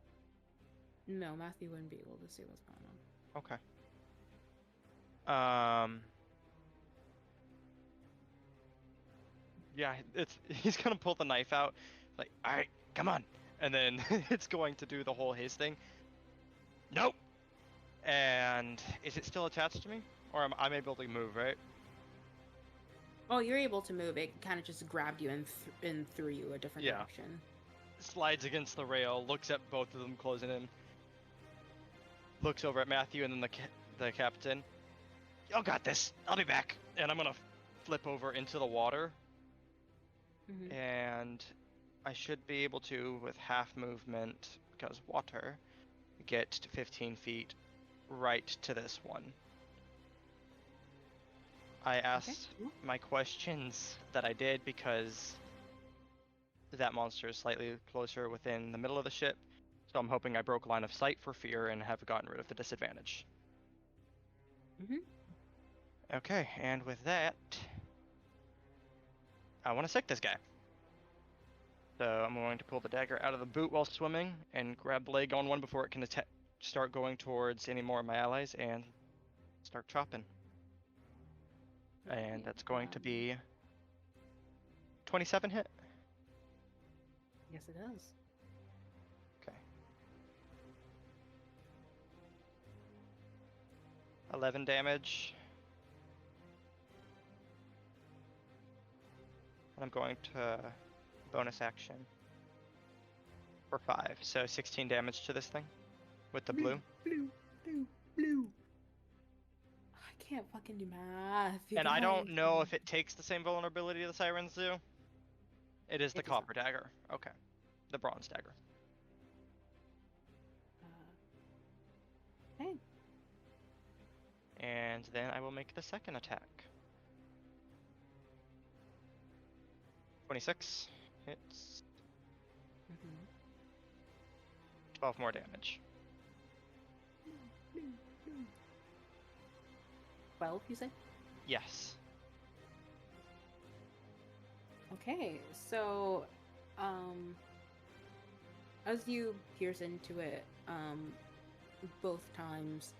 No, Matthew wouldn't be able to see what's going on. Okay. Yeah, he's gonna pull the knife out, like, all right, come on, and then it's going to do the whole haste thing. Nope. And is it still attached to me, or I'm able to move, right? Oh, you're able to move. It kind of just grabbed you and threw you a different Yeah. direction. Slides against the rail, looks at both of them closing in, looks over at Matthew and then the captain. Y'all got this. I'll be back. And I'm gonna flip over into the water. Mm-hmm. And I should be able to, with half movement, because water, get to 15 feet right to this one. I asked my questions that I did because that monster is slightly closer within the middle of the ship, so I'm hoping I broke line of sight for fear and have gotten rid of the disadvantage. Mm-hmm. Okay, and with that, I want to sick this guy. So I'm going to pull the dagger out of the boot while swimming and grab the leg on one before it can start going towards any more of my allies and start chopping. And that's going to be 27 hit. Yes, it does. Okay. 11 damage. And I'm going to bonus action for 5. So 16 damage to this thing with the blue. Blue. I can't fucking do math. And I don't know if it takes the same vulnerability the sirens do. It is the copper dagger. Okay. The bronze dagger. Hey. And then I will make the second attack. 26 hits. 12 more damage. 12, you say? Yes. Okay, so, as you pierce into it, both times,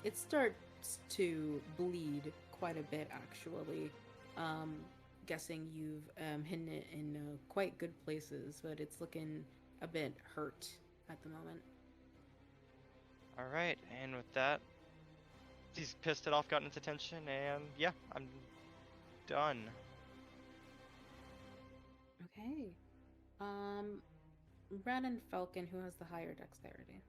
it starts to bleed quite a bit, actually. Guessing you've hidden it in quite good places, but it's looking a bit hurt at the moment. Alright, and with that, he's pissed it off, gotten its attention, and yeah, I'm done. Okay. Ren and Fellken, who has the higher dexterity?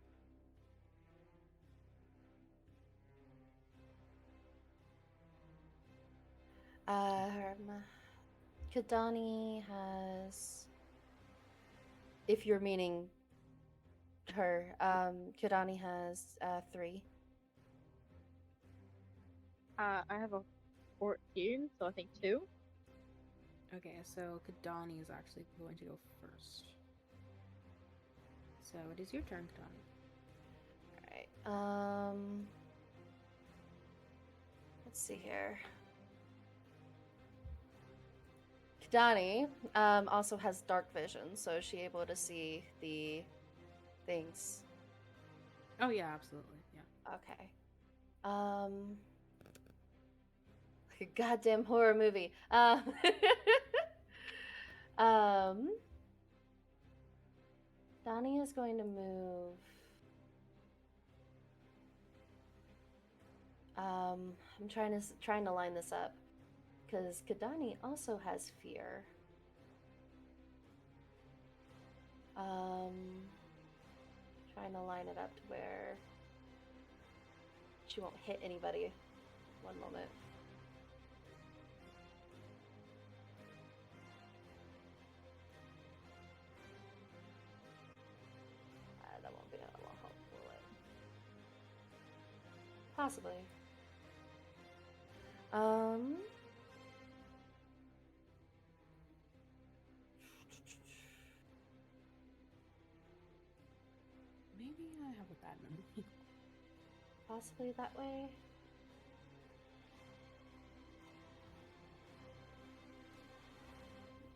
Kahdani has, if you're meaning her, Kahdani has 3. I have a 14, so I think 2. Okay, so Kahdani is actually going to go first. So it is your turn, Kahdani. Alright, let's see here. Kahdani also has dark vision, so is she able to see the things? Oh yeah, absolutely, yeah. Okay. Like a goddamn horror movie. Donnie is going to move. I'm trying to line this up because Kahdani also has fear. Trying to line it up to where she won't hit anybody. One moment. That won't help, will it? Possibly. Maybe I have a bad memory. Possibly that way.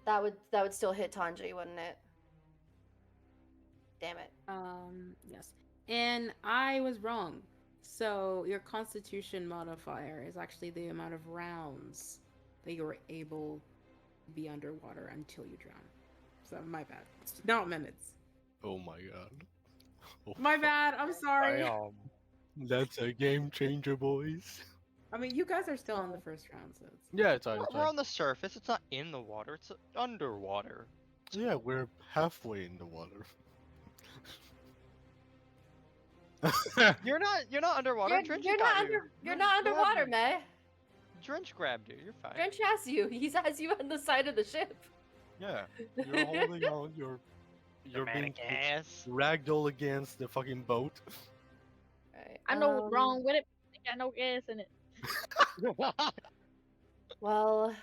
That would still hit Tanji, wouldn't it? Damn it. Yes. And I was wrong. So your constitution modifier is actually the amount of rounds that you were able to be underwater until you drown. So my bad. It's not minutes. Oh my god. Oh, My bad. I'm sorry. That's a game changer, boys. I mean, you guys are still on the first round, so it's... Yeah, it's fine. We're on the surface. It's not in the water. It's underwater. Yeah, we're halfway in the water. You're not underwater. Drench You're got not you. you're not underwater, May. Drench grabbed you. You're fine. Drench has you. He has you on the side of the ship. Yeah, you're holding on. You're being ragdoll against the fucking boat. Right. I know what's wrong with it. I got no gas in it. Well,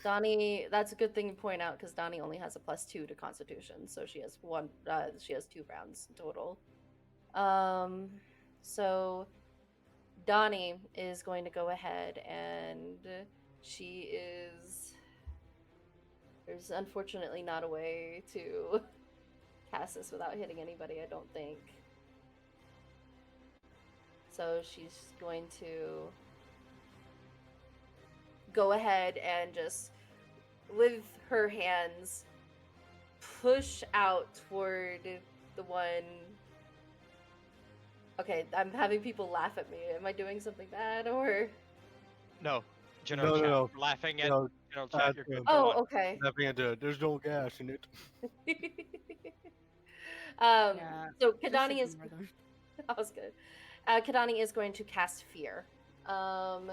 Donnie, that's a good thing to point out because Donnie only has a +2 to Constitution, so she has she has 2 rounds total. So Donnie is going to go ahead and there's unfortunately not a way to cast this without hitting anybody, I don't think. So she's going to go ahead and just, with her hands, push out toward the one... Okay, I'm having people laugh at me. Am I doing something bad, or...? No. General chat. No. Laughing at No, general chat. You're good. Oh, okay. Laughing at there's no gas in it. Yeah, So just Kahdani is... ignore them. That was good. Kahdani is going to cast Fear. On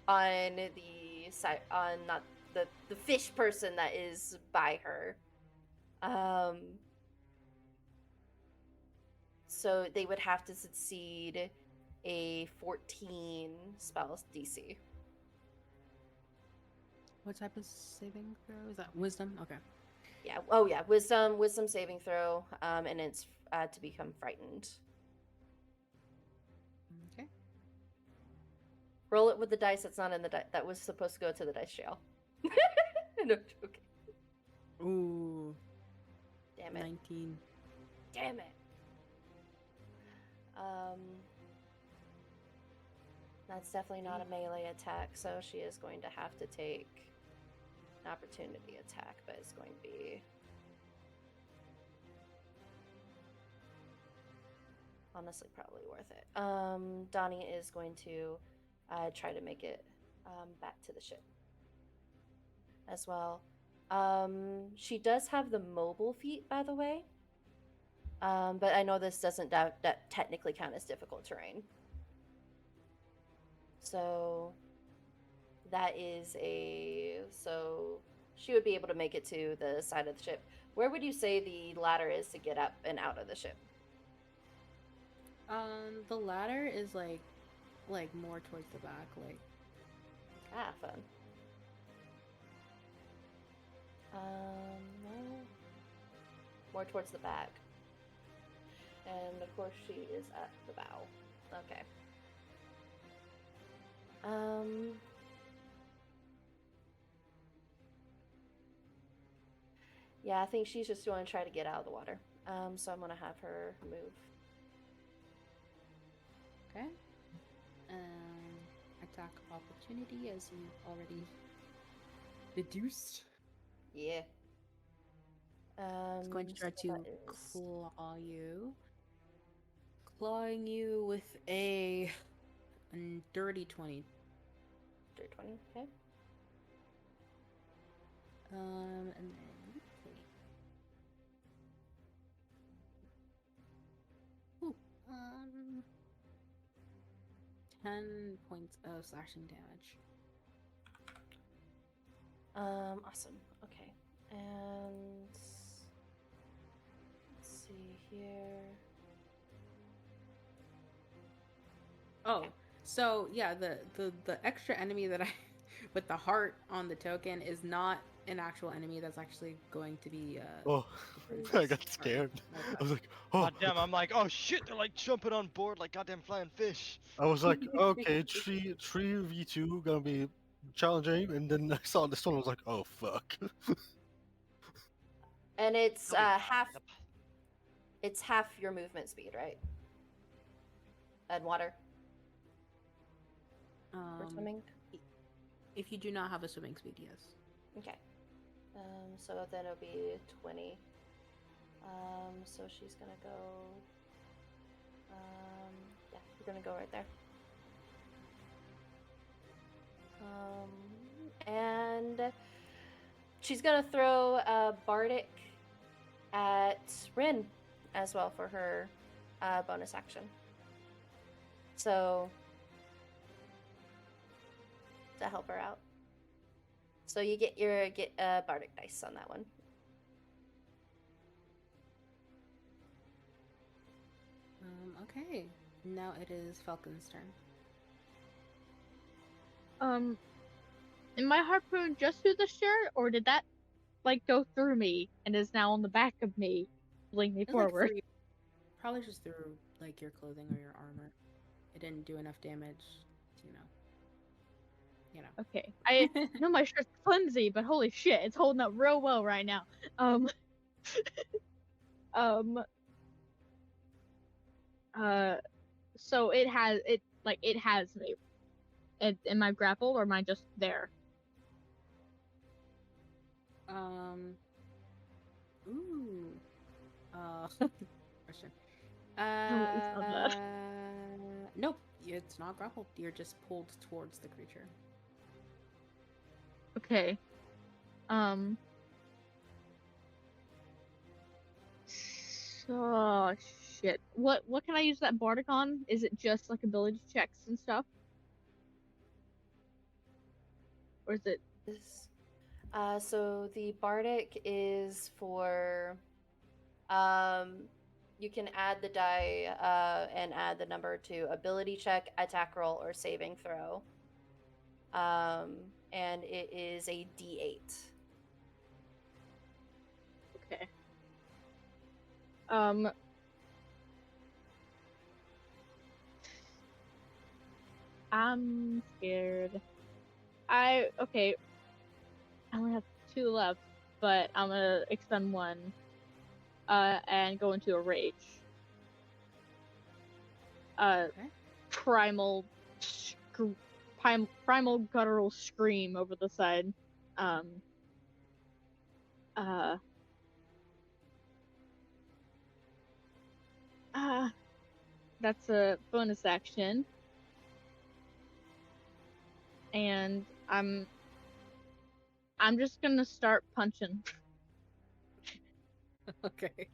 the side, on not the fish person that is by her. So they would have to succeed a 14 spell DC. What type of saving throw? Is that wisdom? Okay. Yeah. Oh yeah, wisdom saving throw. And it's to become frightened. Okay. Roll it with the dice that's not in the dice. That was supposed to go to the dice jail. No joking. Ooh. Damn it. 19. Damn it. That's definitely not a melee attack, so she is going to have to take an opportunity attack, but it's going to be honestly probably worth it. Donnie is going to try to make it back to the ship as well. She does have the mobile feat, by the way, but I know this doesn't that technically count as difficult terrain. So that is so she would be able to make it to the side of the ship. Where would you say the ladder is to get up and out of the ship? The ladder is like more towards the back, like. Ah, fun. No. More towards the back. And of course she is at the bow. Okay. Yeah, I think she's just going to try to get out of the water. So I'm going to have her move. Okay. attack of opportunity, as you already deduced. Yeah. It's going to try So to that is claw you. Clawing you with a dirty 20. 320. Okay. And then wait. Ooh, 10 points of slashing damage. Awesome. Okay. And let's see here. Oh, so yeah, the extra enemy that I with the heart on the token is not an actual enemy. That's actually going to be Oh, I got scared. I was like, oh. God damn, I'm like, oh shit, they're like jumping on board like goddamn flying fish. I was like, okay, 3v2 gonna be challenging, and then I saw this one. I was like, oh fuck. And it's They'll be half. fine. It's half your movement speed, right? And water for swimming. If you do not have a swimming speed, yes. Okay. So then it'll be 20. So she's gonna go. Yeah, we're gonna go right there. And she's gonna throw a bardic at Rin as well for her bonus action. So to help her out. So you get bardic dice on that one. Okay. Now it is Fellken's turn. Am my harpoon just through the shirt, or did that like go through me and is now on the back of me, pulling me It's like forward? probably just through like your clothing or your armor. It didn't do enough damage, you know. Okay, I know my shirt's flimsy, but holy shit, it's holding up real well right now. So it has me. Am I grappled or am I just there? Ooh. Question. It's not that. Nope. It's not grappled. You're just pulled towards the creature. Okay. Oh shit. What can I use that bardic on? Is it just like ability checks and stuff? Or is it So the bardic is for you can add the die and add the number to ability check, attack roll, or saving throw. And it is a D8. okay? I'm scared. Okay. I only have 2 left, but I'm gonna expend 1. And go into a rage. Okay. Primal guttural scream over the side. That's a bonus action. And I'm just gonna start punching. Okay.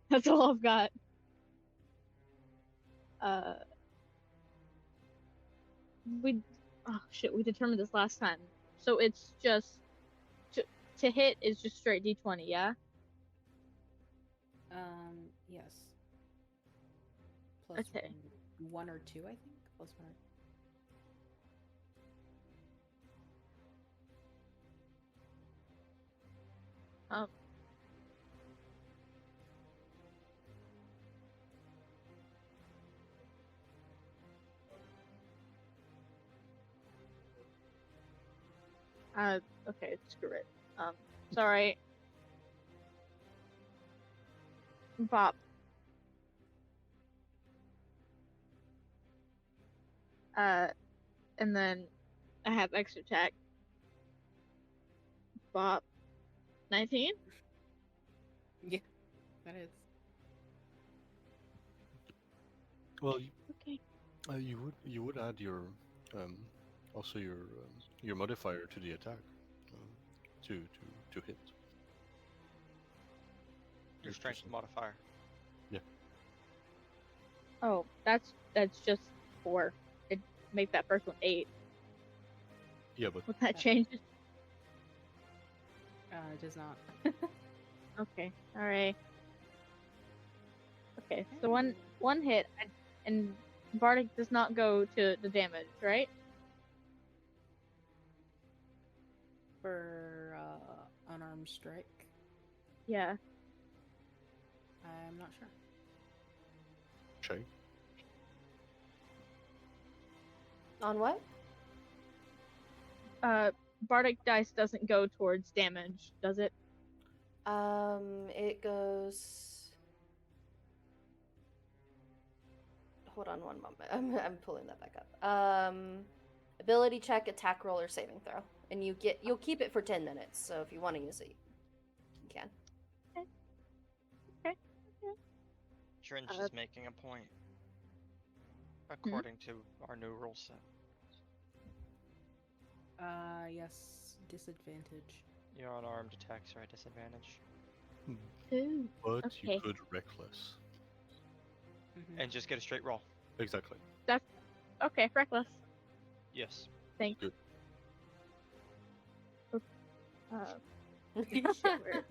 That's all I've got. We determined this last time. So it's just to hit is just straight D20, yeah? Yes. Plus Okay. 1 or 2, I think. Plus 1 or Okay, screw it. Sorry. Bop. and then I have extra attack. Bop. 19? Yeah, that is. Well, Okay. you would add your also your modifier to the attack to hit. Your Which strength is- modifier. Oh, that's just 4. It make that first one 8. Yeah, but What that changes? It does not. Okay. All right. Okay. So one hit, and Bardic does not go to the damage, right? For unarmed strike, Yeah. I'm not sure. Chey. On what? Bardic dice doesn't go towards damage, does it? It goes. Hold on one moment. I'm pulling that back up. Ability check, attack roll, or saving throw, and you'll keep it for 10 minutes. So if you want to use it, you can. Drench Uh, is making a point. According to our new rule set. Yes, disadvantage. Your unarmed attacks are at disadvantage. Ooh. But Okay. you could reckless. Mhm. And just get a straight roll. Exactly. Okay, reckless. Yes. Thanks. Good. Sure.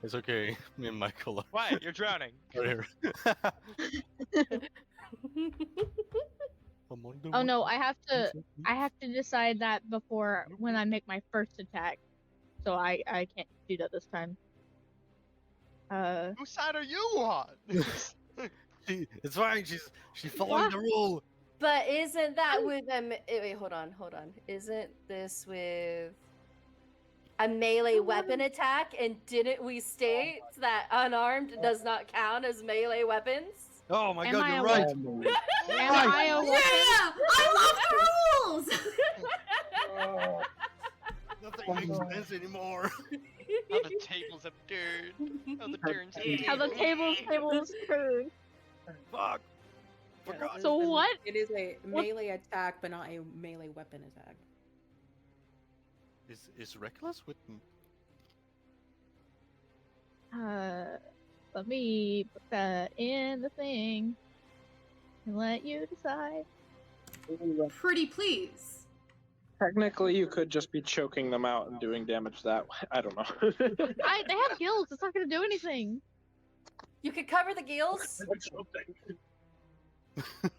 It's okay. Me and Michael are Why? You're drowning. here. Oh no, I have to decide that before when I make my first attack. So I can't do that this time. Whose side are you on? It's fine. She's following the rule. But isn't that with wait, hold on. Isn't this with a melee weapon attack? And didn't we state that unarmed does not count as melee weapons? Oh my Am god, I you're a right. Am I a weapon? Yeah, I love the rules. Nothing makes sense anymore. How the tables have turned. How the turns have How the tables turn. Fuck. Yeah, Forgot. So listen, what? It is a What- melee attack, but not a melee weapon attack. Is reckless with Let me put that in the thing and let you decide. Pretty please. Technically, you could just be choking them out and doing damage that way. I don't know. They have gills. It's not gonna do anything. You could cover the gills.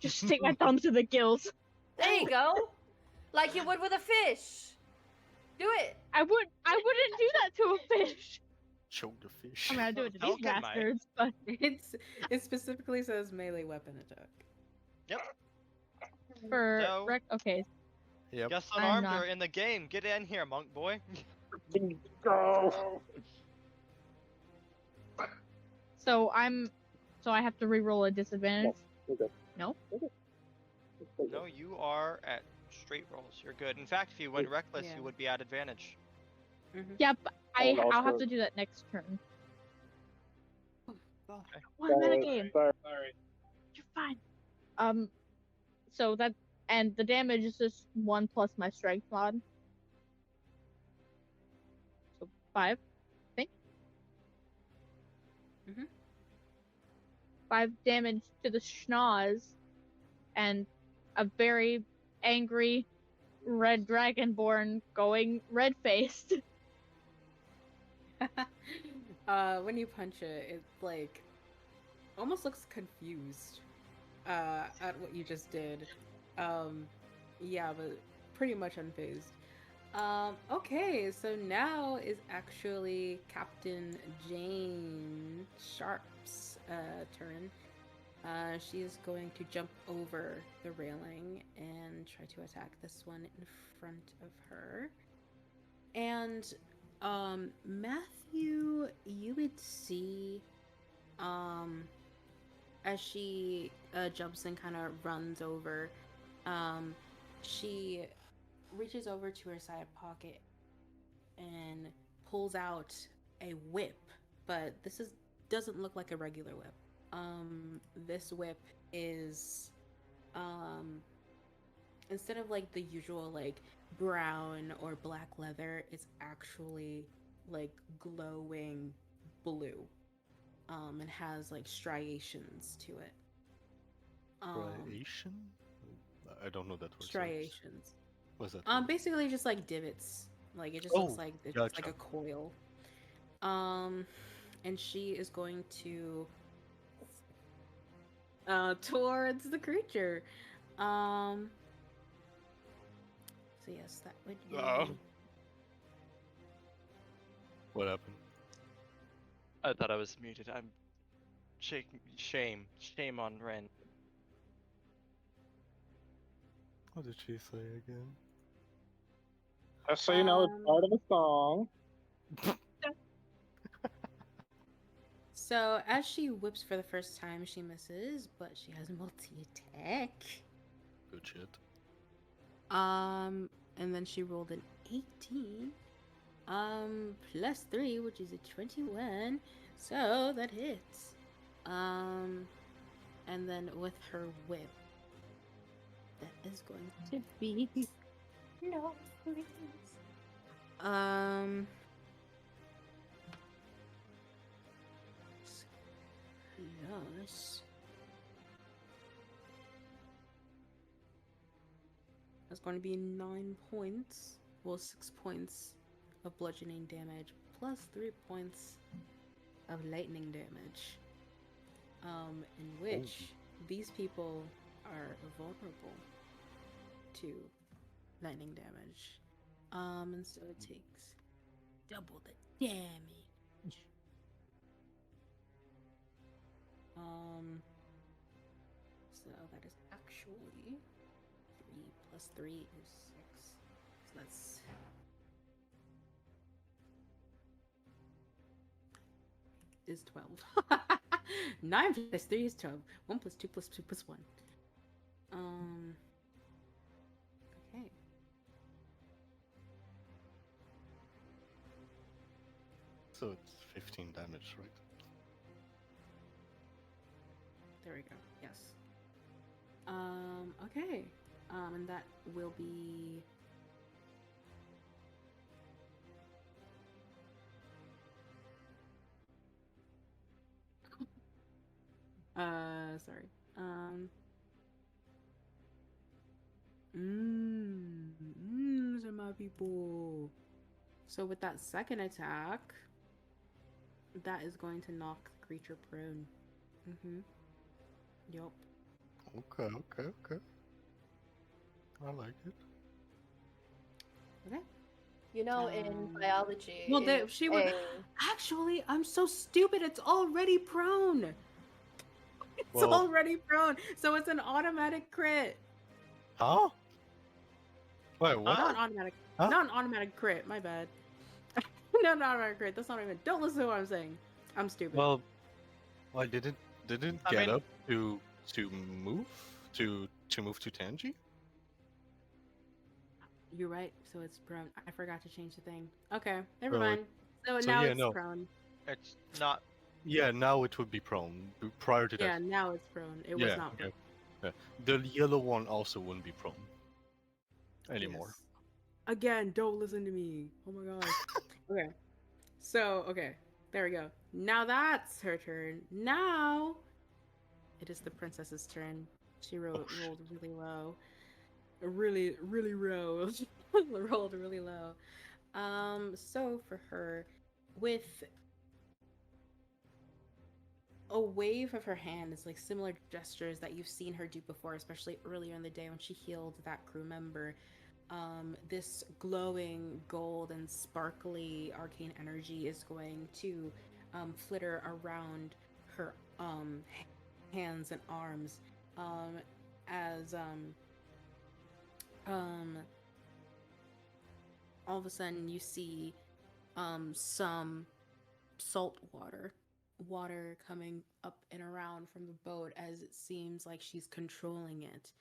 Just stick my thumb to the gills. There you go. Like you would with a fish. Do it. I wouldn't do that to a fish. choke the fish? I mean, I do it to these Fellken might. bastards, but It specifically says melee weapon attack. Yep. for So- okay. Yep. Guess I'm unarmed not- are in the game. Get in here, monk boy. Go. So I have to re-roll a disadvantage. Okay. No. No, you are at straight rolls. You're good. In fact, if you went reckless, Yeah. you would be at advantage. Yeah, but And I'll have also- to do that next turn. Oh, One metagame. Sorry. You're fine. So that and the damage is just 1 plus my strength mod. So 5, I think. Mhm. 5 damage to the schnoz, and a very angry red dragonborn going red-faced. When you punch it, it like almost looks confused at what you just did. Yeah, but pretty much unfazed. Okay, so now is actually Captain Jane Sharp's turn. She is going to jump over the railing and try to attack this one in front of her. And Matthew, you would see as she jumps and kind of runs over, She reaches over to her side pocket and pulls out a whip, but doesn't look like a regular whip. This whip is instead of like the usual like brown or black leather, it's actually like glowing blue. And has like striations to it. Striation? I don't know that word. Striations. What's that? Basically just like divots. Like it just looks like it's like a coil. And she is going to towards the creature. So yes, that would be. What happened? I thought I was muted. I'm shaking. Shame on Ren. What did she say again? Just so you know, it's part of the song. So as she whips for the first time, she misses, but she has multi-attack. Good shit. And then she rolled an 18. Plus 3, which is a 21. So that hits. And then with her whip, that is going to be No, please. Plus. That's going to be 9 points. Well, 6 points of bludgeoning damage, plus 3 points of lightning damage. In which these people are vulnerable to lightning damage. And so it takes double the damage. So that is actually 3 plus 3 is 6. So that's 12. 9 plus 3 is 12. 1 plus 2 plus 2 plus 1. Okay. So it's 15 damage, right? There we go. Yes. Okay. And that will be sorry. So my people. So with that second attack, that is going to knock the creature prone. Yup. Okay. I like it. Okay. You know, in biology. Well, she would. Actually, I'm so stupid. It's already prone. It's already prone. So it's an automatic crit. Huh? Wait, what? Not automatic. Huh? Not an automatic crit. My bad. Not an automatic crit. That's not even. Don't listen to what I'm saying. I'm stupid. Well, I didn't get up to move to Tanji. You're right. So it's prone. I forgot to change the thing. Okay, never mind. So now yeah, it's no. prone. It's not. Yeah, now it would be prone. Prior to that. Yeah, now it's prone. It was not prone. Yeah. The yellow one also wouldn't be prone anymore. Yes. Again, don't listen to me. Oh my god. Okay. So, okay. There we go. Now that's her turn. Now it is the princess's turn. She rolled really low. Really low. Rolled really low. So for her, with a wave of her hand is like similar gestures that you've seen her do before, especially earlier in the day when she healed that crew member. This glowing gold and sparkly arcane energy is going to flitter around her hands and arms as all of a sudden you see some salt water coming up and around from the boat as it seems like she's controlling it.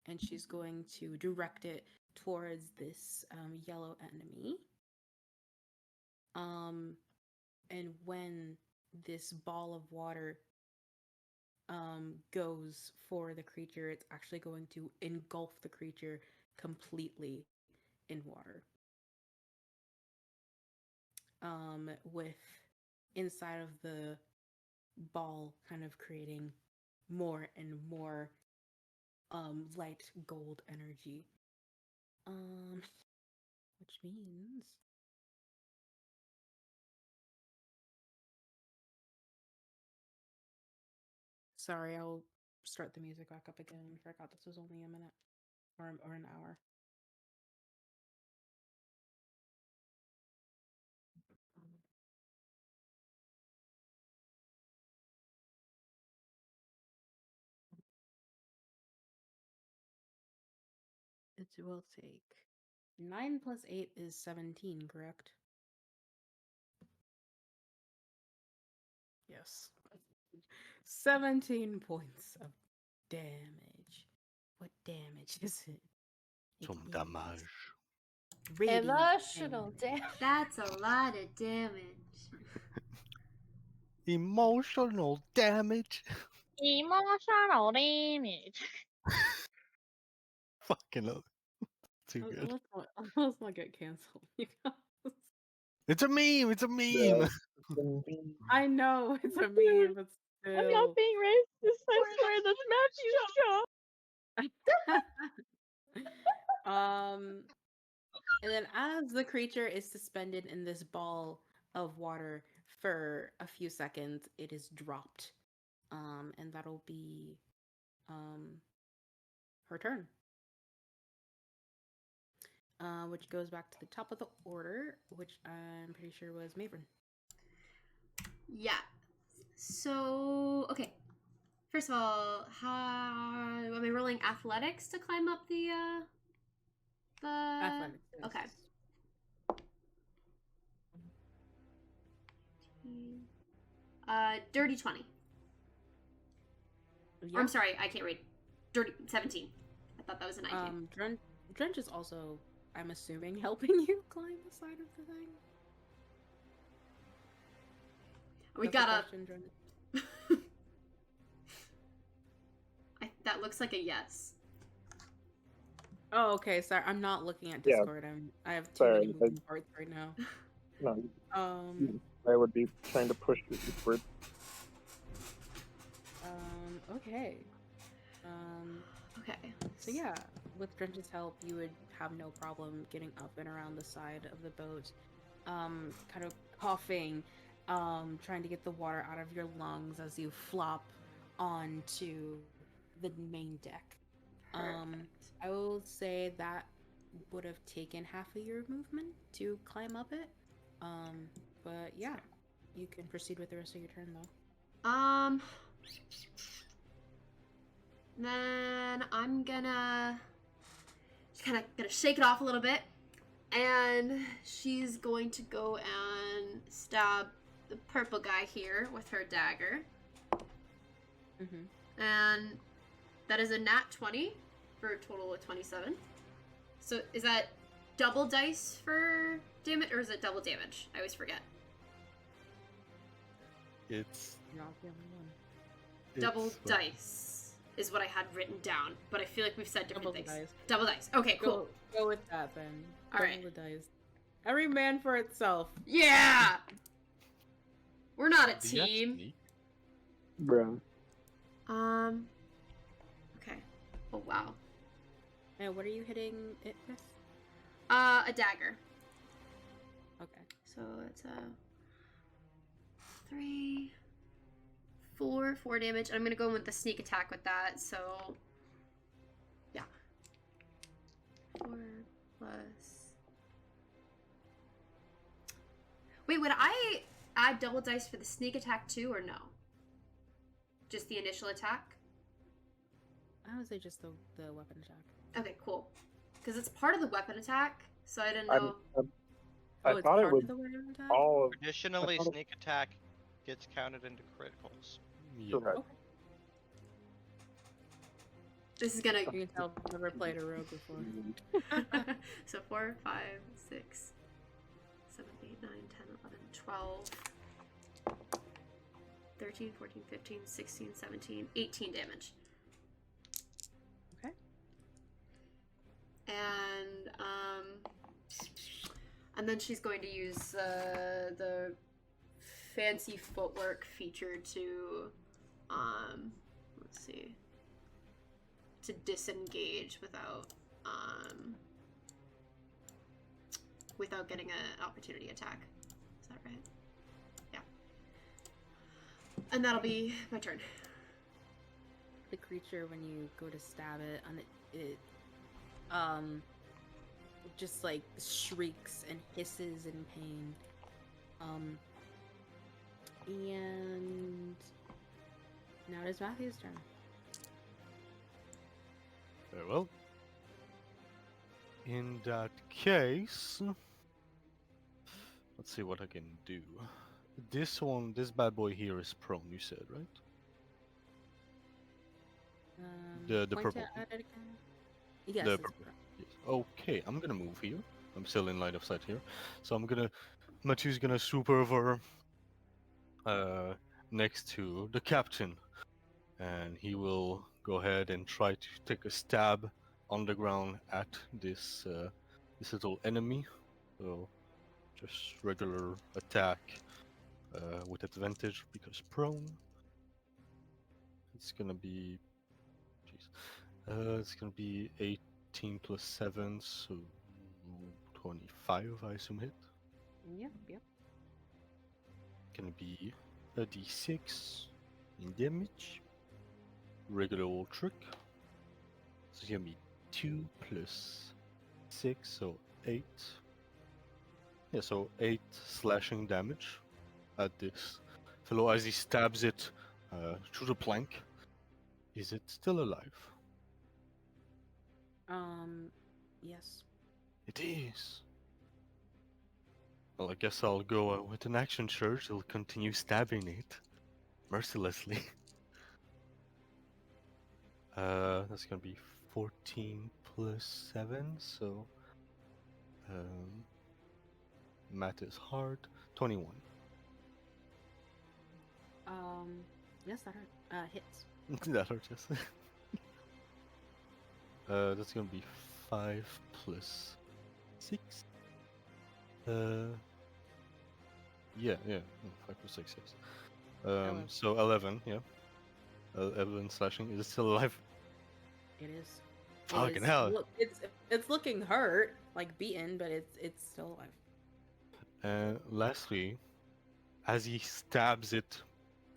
and she's going to direct it towards this yellow enemy. And when this ball of water goes for the creature, it's actually going to engulf the creature completely in water. With inside of the ball kind of creating more and more light gold energy. Which means sorry, I'll start the music back up again. I forgot this was only a minute or an hour. It will take 9 plus 8 is 17, correct? Yes. 17 points of damage. What damage is it? Some It is damage. radiant Emotional damage. That's a lot of damage. Emotional damage. Emotional damage. Fucking hell. Too good. Let's not get canceled. You guys. It's a meme. It's a meme. Yeah. I know it's a meme, but still. I'm not being racist. I swear that's Matthew's job. And then as the creature is suspended in this ball of water for a few seconds, it is dropped. And that'll be her turn. Which goes back to the top of the order, which I'm pretty sure was Maeveryn. Yeah. So, okay. First of all, how am I rolling athletics to climb up the Athletics. Yes. Okay. Dirty 20. Yeah. Or, I'm sorry, I can't read. Dirty 17. I thought that was a 19. Drench is also, I'm assuming, helping you climb the side of the thing. We That's the gotta. question, Drench. That looks like a yes. Oh, okay. Sorry, I'm not looking at Yeah. Discord. I have too many moving parts right now. No, I would be trying to push you eastward. Okay. Okay. So yeah, with Drench's help, you would have no problem getting up and around the side of the boat, kind of coughing, trying to get the water out of your lungs as you flop onto the main deck. I will say that would have taken half of your movement to climb up it. But yeah, you can proceed with the rest of your turn though. Then I'm gonna just kind of gonna shake it off a little bit, and she's going to go and stab the purple guy here with her dagger. And that is a nat 20 for a total of 27. So is that double dice for damage, or is it double damage? I always forget. It's You're not the only one. Double dice is what I had written down, but I feel like we've said different Double things. dice. Double dice. Okay, cool. Go with that then. All Double right. the dice. Every man for itself. Yeah! We're not a Do you have team. sneak? Bruh. Okay. Oh, wow. And what are you hitting it with? A dagger. Okay. So it's a 3, 4 damage. I'm gonna go in with the sneak attack with that, so yeah. 4 plus. Wait, would I add double dice for the sneak attack too, or no? Just the initial attack? I would say just the weapon attack. Okay, cool. Because it's part of the weapon attack, so I didn't know. I it's thought it part would of the weapon attack? all of Traditionally, I thought it- sneak attack gets counted into criticals. Yeah. Correct. Okay. This is gonna. You can tell I've never played a rogue before. So 4, 5, 6, 7, 8, 9, 10, 11, 12, 13, 14, 15, 16, 17, 18 damage. Okay. And then she's going to use the fancy footwork feature to, let's see, to disengage without getting an opportunity attack. Is that right? Yeah. And that'll be my turn. The creature, when you go to stab it, and it just like shrieks and hisses in pain. And now it is Matthew's turn. Very well. In that case, let's see what I can do. This bad boy here is prone, you said, right? The Point purple. at it again. Yes, The it's purple. prone. Yes. Okay, I'm gonna move here. I'm still in line of sight here, so Matthew's gonna swoop over next to the captain, and he will go ahead and try to take a stab on the ground at this little enemy. So just regular attack with advantage because prone. It's gonna be, it's gonna be 18 plus 7, so 25, I assume hit. Yep. Gonna be a d6 in damage. Regular old trick. So it's gonna be 2 plus 6, so 8. Yeah, so 8 slashing damage at this fellow as he stabs it through the plank. Is it still alive? Yes. It is. Well, I guess I'll go with an action surge. I'll continue stabbing it mercilessly. That's gonna be 14 plus 7, so math is hard. 21. Yes, that hurt. Hits. That hurts, yes. That's gonna be 5 plus 6. Yeah, 5 plus 6, yes. 11. So 11, yeah. 11 slashing. Is it still alive? It is. Fucking hell. Look, it's looking hurt, like beaten, but it's still alive. And lastly, as he stabs it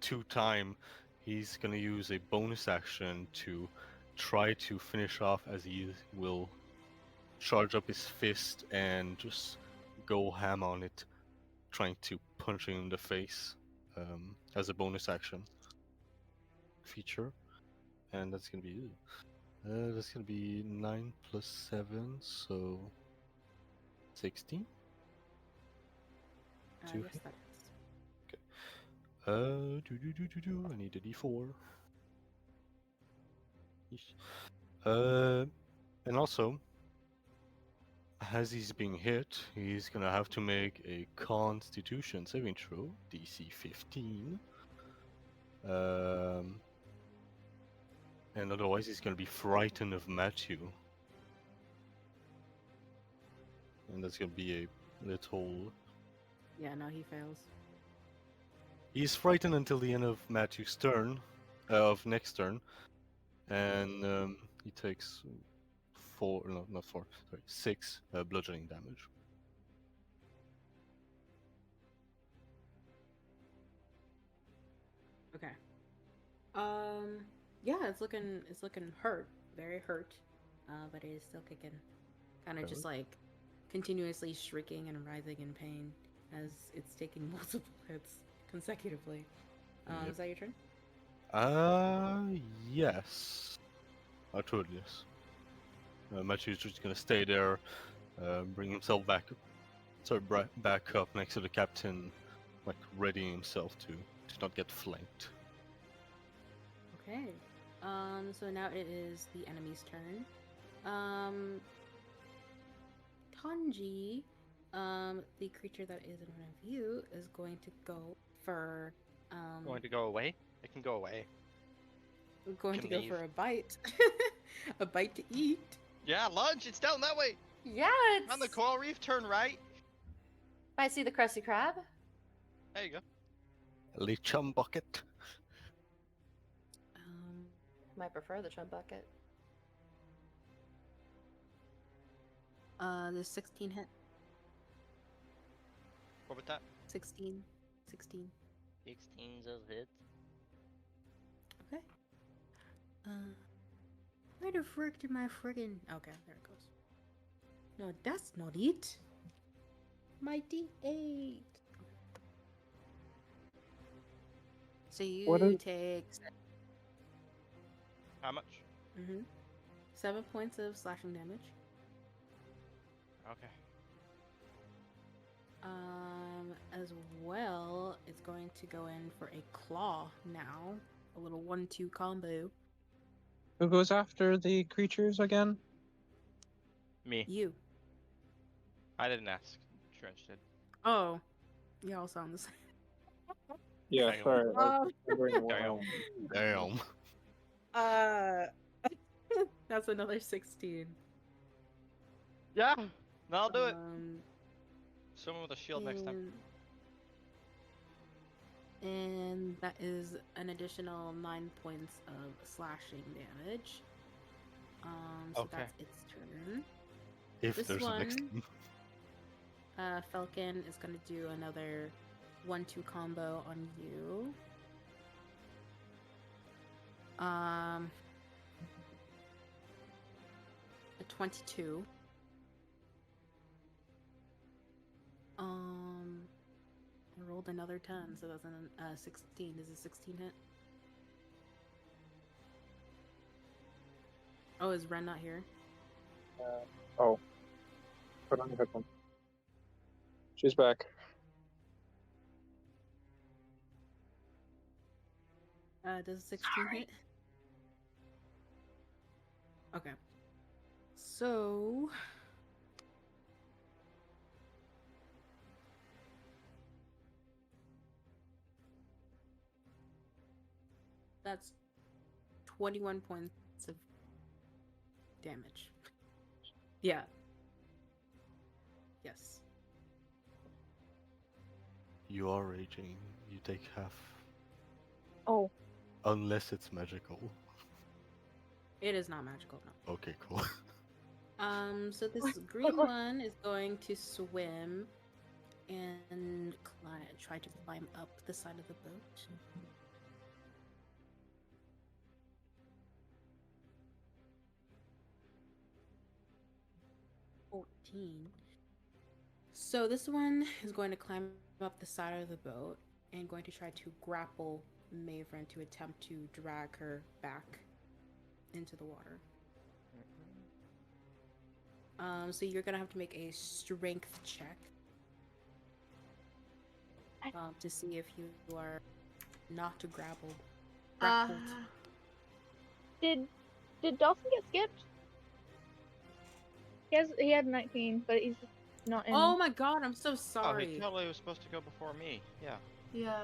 2 times, he's gonna use a bonus action to try to finish off, as he will charge up his fist and just go ham on it, trying to punch him in the face as a bonus action feature. And that's gonna be 9 plus 7, so 16. Yes, Two that hit. is. I need a d4. And also, as he's being hit, he's gonna have to make a Constitution saving throw, DC 15. And otherwise, he's gonna be frightened of Matthew. And that's gonna be a little. Yeah, no, he fails. He's frightened until the end of Matthew's turn, of next turn, and he takes 6 bludgeoning damage. Okay. Yeah, it's looking hurt, very hurt, but it is still kicking. Kind of Okay. just like continuously shrieking and writhing in pain as it's taking multiple hits consecutively. Yep. Is that your turn? Yes. Yes. Matthew's just gonna stay there, bring himself back up next to the captain, like readying himself to not get flanked. Okay. So now it is the enemy's turn. Tanji, the creature that is in front of you, is going to go for Going to go away? It can go away. going Can to go leave. for a bite. A bite to eat. Yeah, lunge! It's down that way! Yeah, it's. On the coral reef, turn right. I see the Krusty Krab. There you go. Lichum bucket. Might prefer the chum bucket. The 16 hit. What about that? 16. 16. 16's of hits. Okay. Where the frick did my friggin... Okay, there it goes. No, that's not it. My D8. So What you is- take How much? 7 points of slashing damage. Okay. As well, it's going to go in for a claw now. A little 1-2 combo. Who goes after the creatures again? Me. You. I didn't ask. Drench did. Oh. Y'all sound the same. Yeah, Hang on. sorry. Oh. Damn. That's another 16. Yeah! No, I'll do it. Um, Someone with a shield next time. And that is an additional 9 points of slashing damage. So Okay. that's its turn. If This there's a next one- Fellken is going to do another 1-2 combo on you. A 22. I rolled another 10, so that's a 16. Is a 16 hit? Oh, is Ren not here? Oh. Put on the headphone. She's back. Does a 16 hit? Okay. So... That's 21 points of damage. Yeah. Yes. You are raging. You take half. Oh, Unless it's magical. It is not magical, no. Okay, cool. So this green one is going to swim and try to climb up the side of the boat. So this one is going to climb up the side of the boat and going to try to grapple Maeveryn to attempt to drag her back into the water. So you're gonna have to make a strength check to see if you are not to grappled. did Dawson get skipped? He had 19, but he's not in. Oh my god, I'm so Oh, sorry. he totally was supposed to go before me. Yeah. Yeah.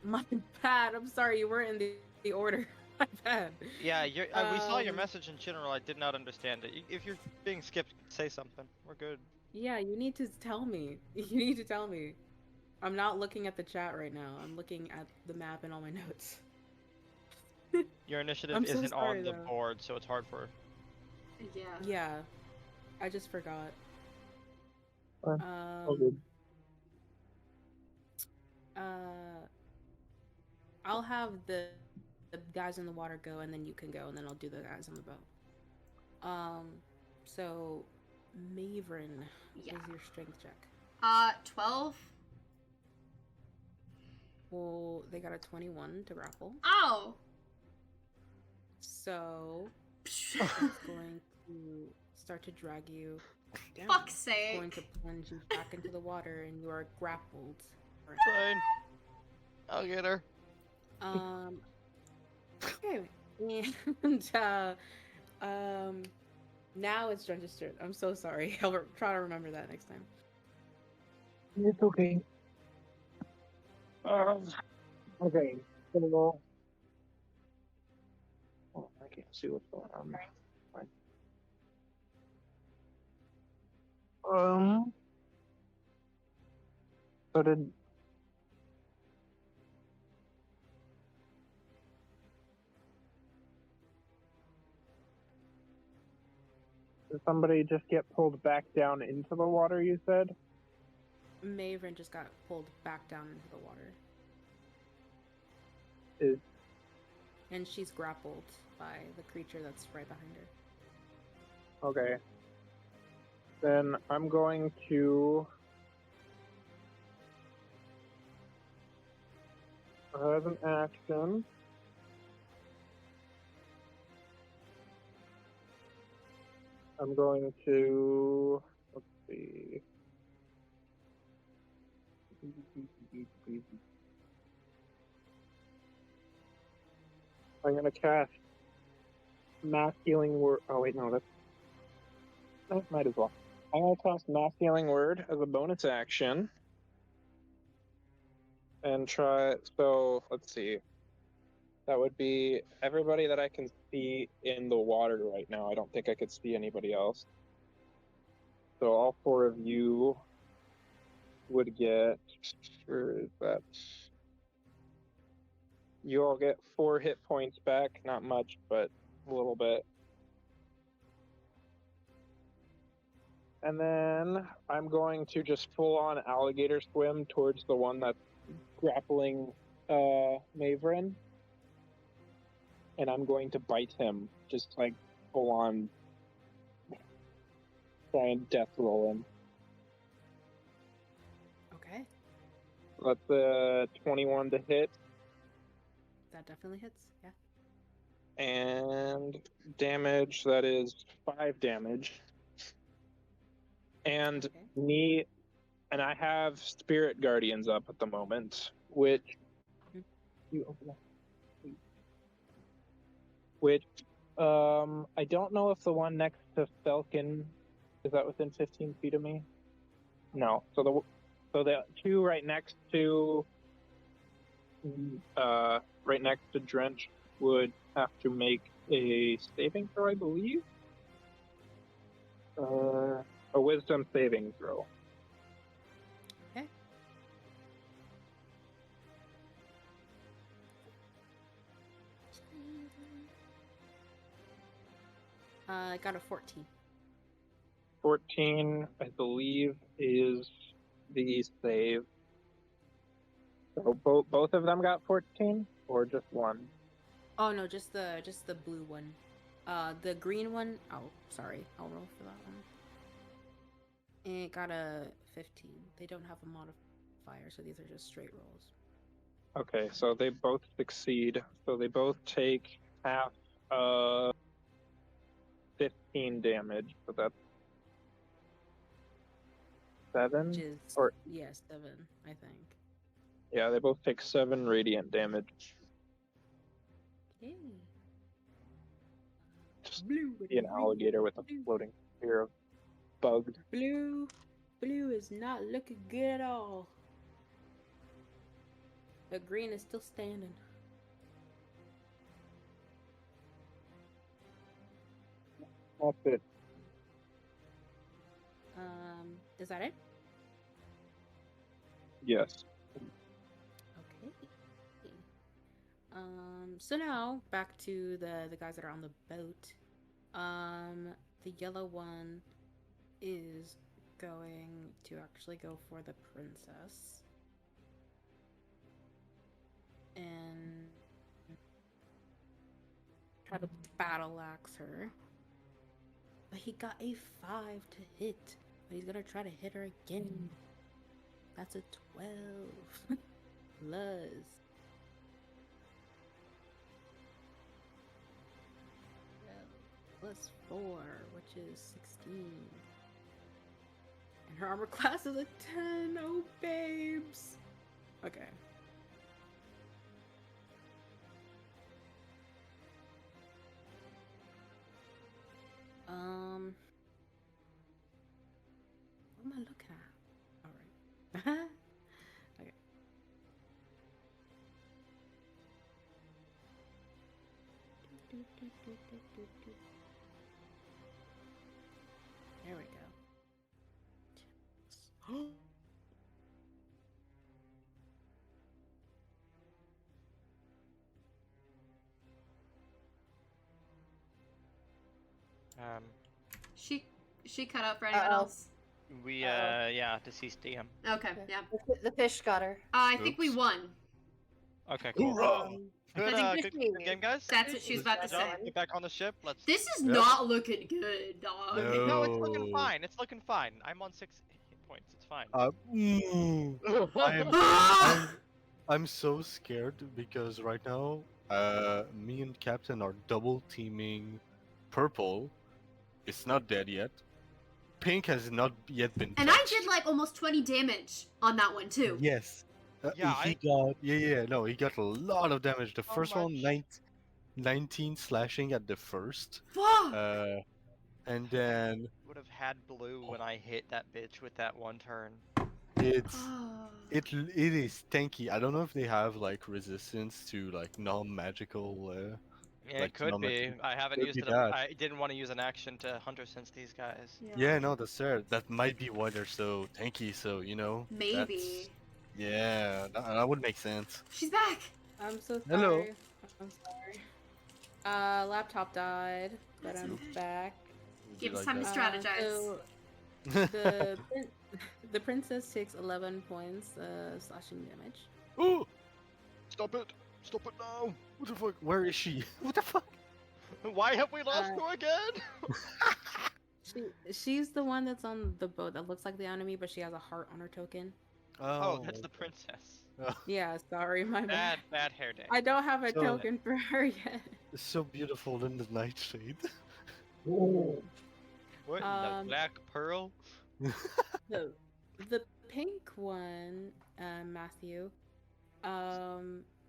My bad. I'm sorry. You weren't in the order. My bad. Yeah, we saw your Um, message in general. I did not understand it. If you're being skipped, say something. We're good. Yeah, you need to tell me. You need to tell me. I'm not looking at the chat right now. I'm looking at the map and all my notes. Your initiative I'm so isn't sorry, on the though. board, so it's hard for. Yeah. Yeah. I just forgot. All good. I'll have the guys in the water go, and then you can go, and then I'll do the guys on the boat. So Maeveryn, Yeah. what is your strength check? 12. Well, they got a 21 to grapple, Oh. so it's going to start to drag you down. Fuck's It's going sake. to plunge you back into the water, and you are grappled. Fine. I'll get her. Okay. And now it's Drench's turn. I'm so sorry. I'll try to remember that next time. It's okay. Okay. So, oh, I can't see what's going on. Fine. So did somebody just get pulled back down into the water, you said? Maeveryn just got pulled back down into the water. Is And she's grappled by the creature that's right behind her. okay. Then I'm going to as an action. I'm going to let's see. I'm gonna cast Mass Healing Word. Oh wait, no, that might as well. I'm gonna cast Mass Healing Word as a bonus action, and try. So let's see. That would be everybody that I can see in the water right now. I don't think I could see anybody else. So all four of you would get. Where is that? You all get 4 hit points back. Not much, but a little bit. And then I'm going to just full on alligator swim towards the one that's grappling Maeveryn. And I'm going to bite him. Just like full on try and death roll him. Okay. That's a 21 to hit. That definitely hits. Yeah. And damage, that is 5 damage. And Okay. and I have Spirit Guardians up at the moment, which Mhm. you open up, please. Which I don't know if the one next to Fellken is that within 15 feet of me. No, so the two right next to Drench would have to make a saving throw, I believe. A Wisdom saving throw. Okay. I got a 14. 14, I believe, is the save. So both of them got 14, or just one? Oh no, just the blue one. The green one. Oh, sorry. I'll roll for that one. It got a 15. They don't have a modifier, so these are just straight rolls. Okay, so they both succeed. So they both take half 15 damage. So that's 7? Which is, Or 7, I think. yeah, they both take 7 radiant damage. Okay. Just Blue. be an alligator with a floating spear of bugs. Blue is not looking good at all. But green is still standing. That's it. Is that it? Yes. Okay. So now back to the guys that are on the boat. The yellow one is going to actually go for the princess. And try to battle axe her. But he got a 5 to hit. But he's gonna try to hit her again. That's a 12. Luz. Plus 4, which is 16. And her armor class is a 10. Oh, babes. Okay. Okay. There we go. She cut out for anyone Uh-oh. else. We Uh-oh. yeah, deceased DM. Okay, yeah. The fish got her. I think we Oops. won. Okay, cool. Hoorah! Good, I think good game, guys. That's what she was about to Good job. say. Get back on the ship. Let's. This is Yep. not looking good, dog. No. No, it's looking fine. It's looking fine. I'm on 6 hit points. It's fine. I'm so scared because right now, me and Captain are double teaming Purple. It's not dead yet. Pink has not yet been And I touched. did like almost 20 damage on that one too. Yes. Yeah, he got a lot of damage. The How first one, much? 19 slashing at the first. Fuck! And then Would have had blue when I hit that bitch with that one turn. it is tanky. I don't know if they have like resistance to like non-magical. Yeah, Like, it could not much- be. I haven't could used be it. that. I didn't want to use an action to hunter sense these guys. Yeah, no, that's fair. That might be why they're so tanky. So you know. Maybe. Yeah, that would make sense. She's back! I'm so sorry. Hello. I'm sorry. Laptop died, but That's I'm okay. back. Would Give you us like time to that? strategize. The princess takes 11 points slashing damage. Oh, Stop it! Stop it now! what the fuck? Where is she? What the fuck? Why have we lost her again? She's the one that's on the boat that looks like the enemy, but she has a heart on her token. Oh, that's the princess. Yeah, sorry, my bad. Bad hair day. I don't have a So- token for her yet. It's so beautiful in the nightshade. What? The Um, black pearl? The pink one, Matthew,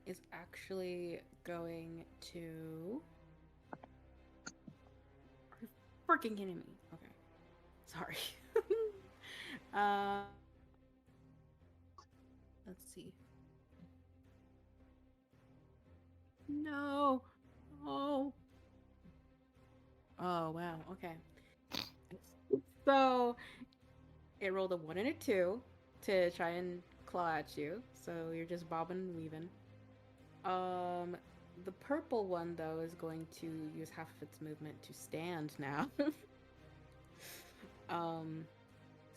is actually going to. Are you freaking kidding me? Okay, sorry. Let's see. No. Oh. Oh wow. Okay. So it rolled a 1 and a 2 to try and claw at you. So you're just bobbing and weaving. The purple one though is going to use half of its movement to stand now.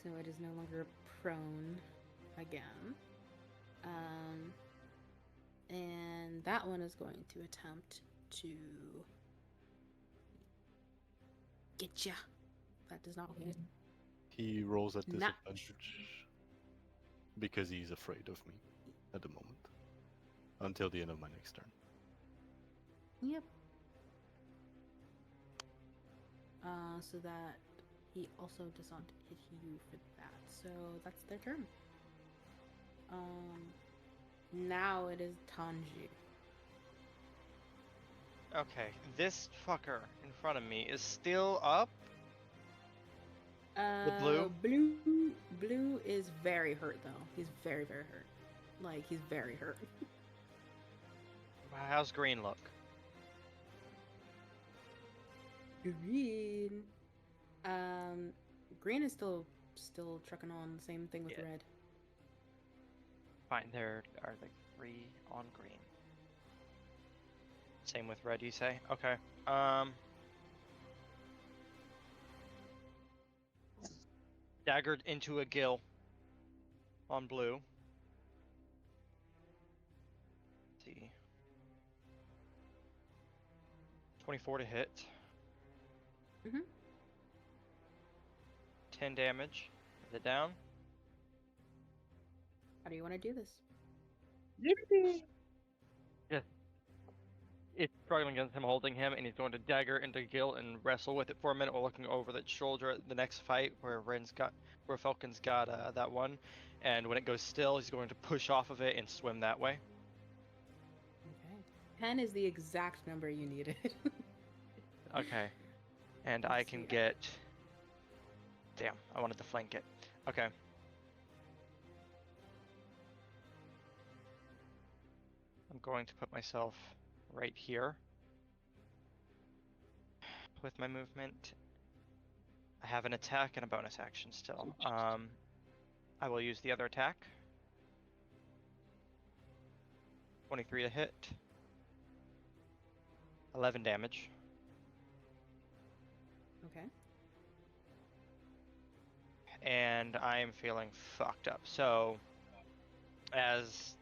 So it is no longer prone again. And that one is going to attempt to get ya. That does not hit. He rolls at Nah. disadvantage because he's afraid of me at the moment. Until the end of my next turn. Yep. So that he also does not hit you for that. So that's their turn. Now it is Tanji. Okay, this fucker in front of me is still up. blue? Blue is very hurt though. He's very, very hurt. Like he's very hurt. How's green look? Green. Green is still trucking on. Same thing with Yeah. red. Fine, there are like 3 on green. Same with red, you say? Okay. Daggered into a gill on blue. Let's see. 24 to hit. Mhm. 10 damage. Is it down? How do you want to do this? It's struggling against him, holding him, and he's going to dagger into Gil and wrestle with it for a minute while looking over that shoulder at the next fight where Fellken's got that one. And when it goes still, he's going to push off of it and swim that way. Okay. 10 is the exact number you needed. Okay. And Let's I can see. get... Damn, I wanted to flank it. Okay. going to put myself right here with my movement. I have an attack and a bonus action still. I will use the other attack. 23 to hit. 11 damage. Okay. And I am feeling fucked up. So, as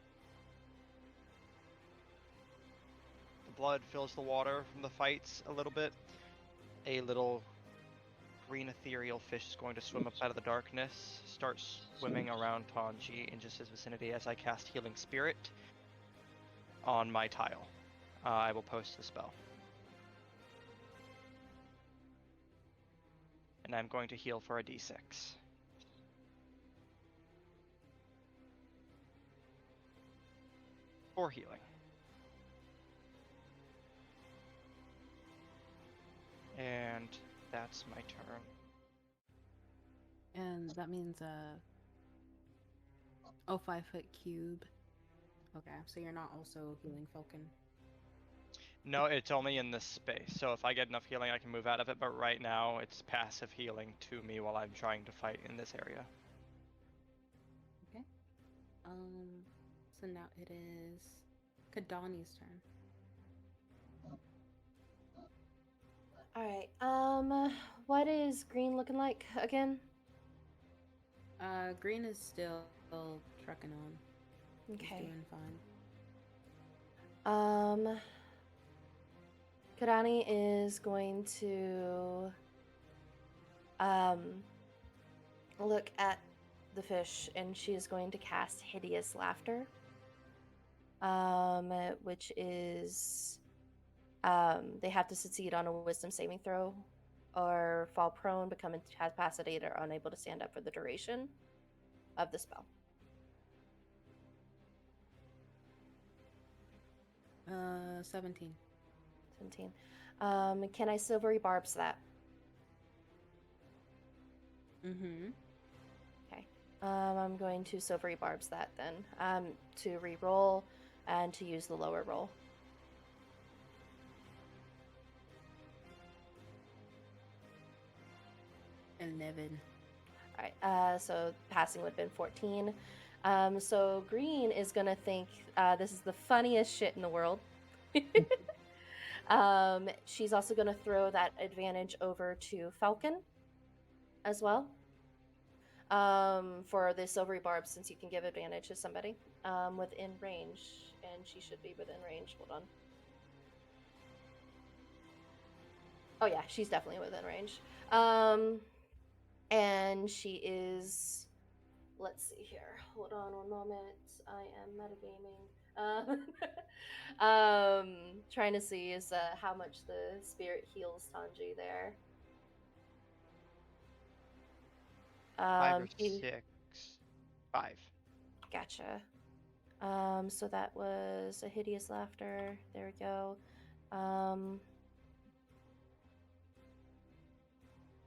the blood fills the water from the fights a little bit, a little green ethereal fish is going to swim up out of the darkness, start swimming around Tanji in just his vicinity as I cast Healing Spirit on my tile. I will post the spell. And I'm going to heal for a d6. For healing. And that's my turn. And that means 5-foot cube. Okay, so you're not also healing Fellken. No, it's only in this space. So if I get enough healing, I can move out of it. But right now, it's passive healing to me while I'm trying to fight in this area. Okay. So now it is Kahdani's turn. Alright, what is green looking like again? Green is still trucking on. He's Okay. doing fine. Kahdani is going to look at the fish and she is going to cast Hideous Laughter. Which is they have to succeed on a wisdom saving throw or fall prone, become incapacitated, or unable to stand up for the duration of the spell. 17. 17. Can I silvery barbs that? Mm-hmm. Okay. I'm going to silvery barbs that then. To re-roll and to use the lower roll. $11. Alright, so passing would have been 14. So green is gonna think this is the funniest shit in the world. She's also gonna throw that advantage over to Fellken as well. For the silvery barbs, since you can give advantage to somebody within range, and she should be within range. Hold on. Oh yeah, she's definitely within range. And she is. Let's see here. Hold on one moment. I am metagaming. Trying to see is how much the spirit heals Tanji there. 5 or 6. 5. Gotcha. So that was a hideous laughter. There we go.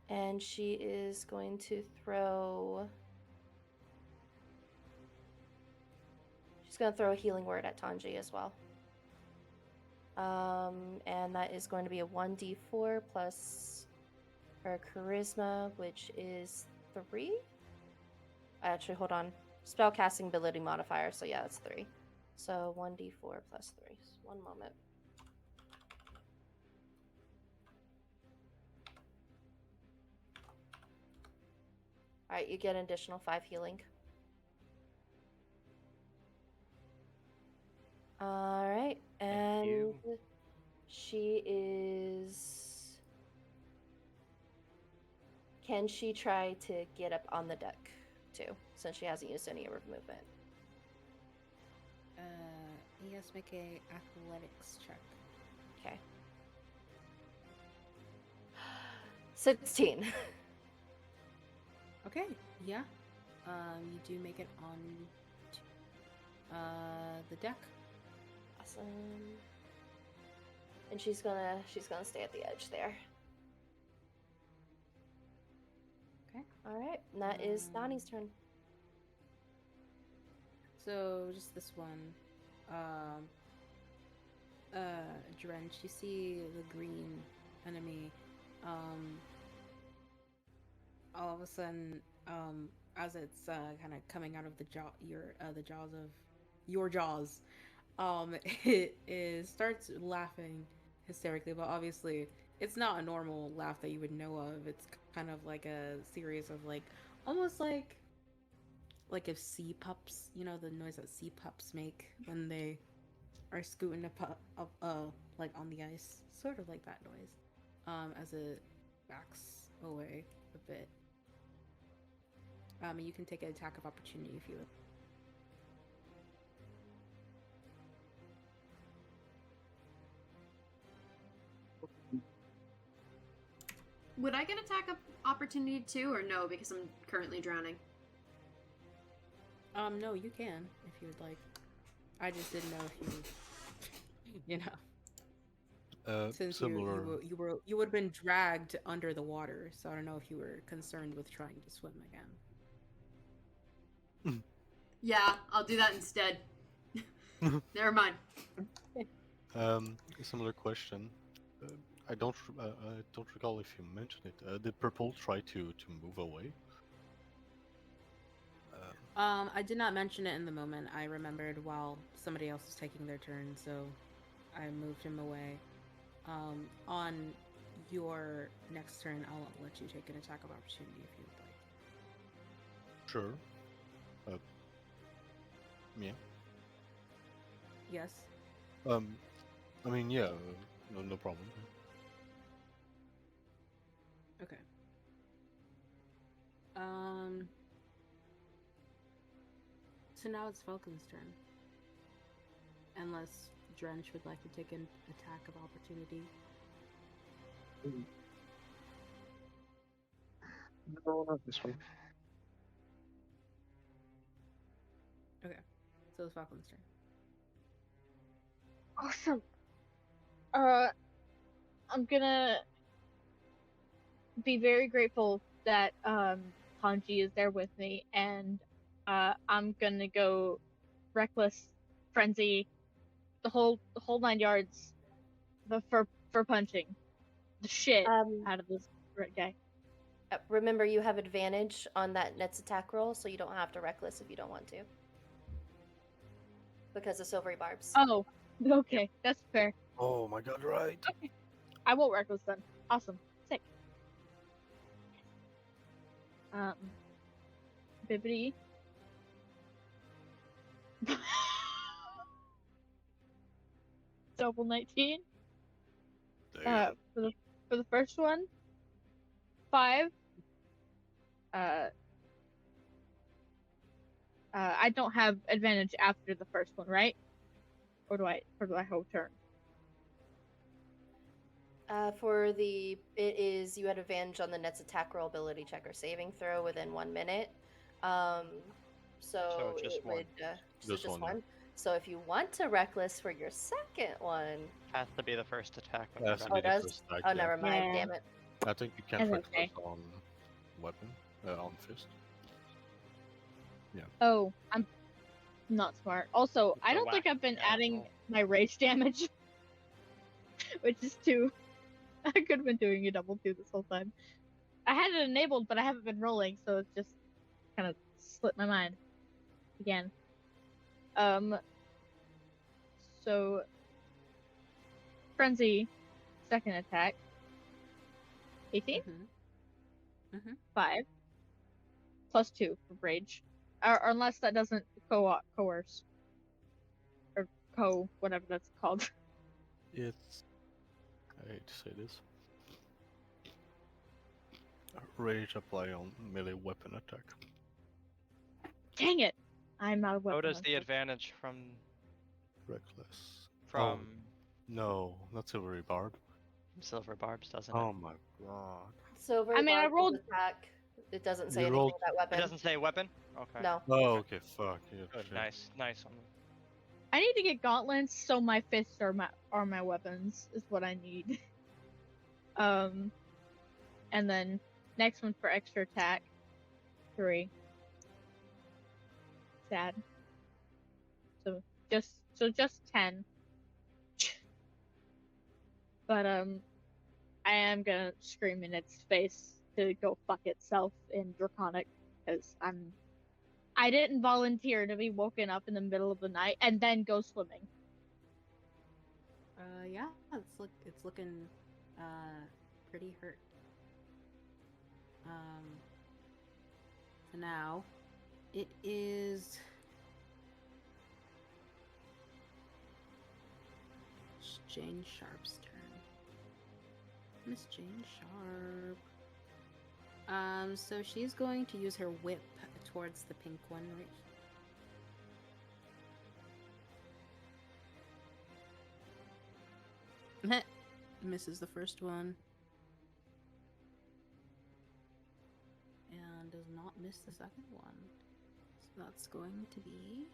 And she is going to throw. She's going to throw a healing word at Tanji as well. And that is going to be a 1d4 plus her charisma, which is 3. Actually, hold on. Spellcasting ability modifier, so yeah, that's 3. So 1d4 plus 3. One moment. Alright, you get an additional 5 healing. Alright, and she is... Can she try to get up on the deck, too, since she hasn't used any of her movement? Yes, make a athletics check. Okay. 16. Okay, yeah. You do make it on the deck. Awesome. And she's gonna stay at the edge there. Okay. Alright, and that is Donnie's turn. So just this one. Drench, you see the green enemy, all of a sudden, as it's kind of coming out of the jaws of your jaws, it starts laughing hysterically, but obviously it's not a normal laugh that you would know of. It's kind of like a series of like almost like if sea pups, you know the noise that sea pups make when they are scooting up like on the ice, sort of like that noise, as it backs away a bit. You can take an attack of opportunity if you would. Would I get attack opportunity too, or no? Because I'm currently drowning. No, you can if you would like. I just didn't know if you know. Since Similar. you would have been dragged under the water, so I don't know if you were concerned with trying to swim again. Yeah, I'll do that instead. Never mind. Similar question. I don't recall if you mentioned it. Did Purple try to move away? I did not mention it in the moment. I remembered while somebody else was taking their turn, so I moved him away. On your next turn, I'll let you take an attack of opportunity if you would like. Sure. Yeah. Yes. I mean, yeah. No problem. Okay. So now it's Fellken's turn. Unless Drench would like to take an attack of opportunity. No, not this one. Okay. So it's Fellken's turn. Awesome. I'm gonna be very grateful that Tanji is there with me, and I'm gonna go reckless, frenzy, the whole 9 yards, for punching the shit out of this guy. Remember, you have advantage on that net's attack roll, so you don't have to reckless if you don't want to. Because of silvery barbs. Oh, okay, that's fair. Oh my god, right. Okay. I won't reckless then. Awesome. Sick. Bibbidi. Double 19. Damn. For the first one, 5. I don't have advantage after the first one, right? Or do I hold turn? You had advantage on the net's attack roll, ability check, or saving throw within 1 minute. So just it one. would Just one. one. So if you want to reckless for your second one, Has to be the first attack. When Has you're to done. be oh, the does? first attack, Oh, yeah. never mind. Yeah. Damn it. I think you can't That's reckless okay. on weapon, on fist. Yeah. Oh, I'm not smart. Also, It's I a don't think I've been whack adding roll. my rage damage, which is 2. I could have been doing a double 2 this whole time. I had it enabled, but I haven't been rolling, so it's just kind of slipped my mind again. So frenzy, second attack, 18, Mm-hmm. 5, plus 2 for rage, or unless that doesn't coerce, or whatever that's called. It's. I hate to say this. Rage apply on melee weapon attack. Dang it! I'm out of How weapon. does the advantage from Reckless. from No, not silvery barb. silver barbs, doesn't it? Oh my god. Silvery I mean, I barbs rolled- attack. It doesn't say You anything rolled- about It weapon. doesn't say weapon. Okay. No. Oh, okay, fuck. Yeah, Good. shit. Nice one. I need to get gauntlets so my fists are my weapons is what I need. And then next one for extra attack, 3. Sad. So just 10. But I am gonna scream in its face to go fuck itself in Draconic, because I didn't volunteer to be woken up in the middle of the night and then go swimming. Yeah, it's looking pretty hurt. So now it is Jane Sharp's turn. Miss Jane Sharp. So she's going to use her whip towards the pink one right. Misses the first one. And does not miss the second one. So that's going to be...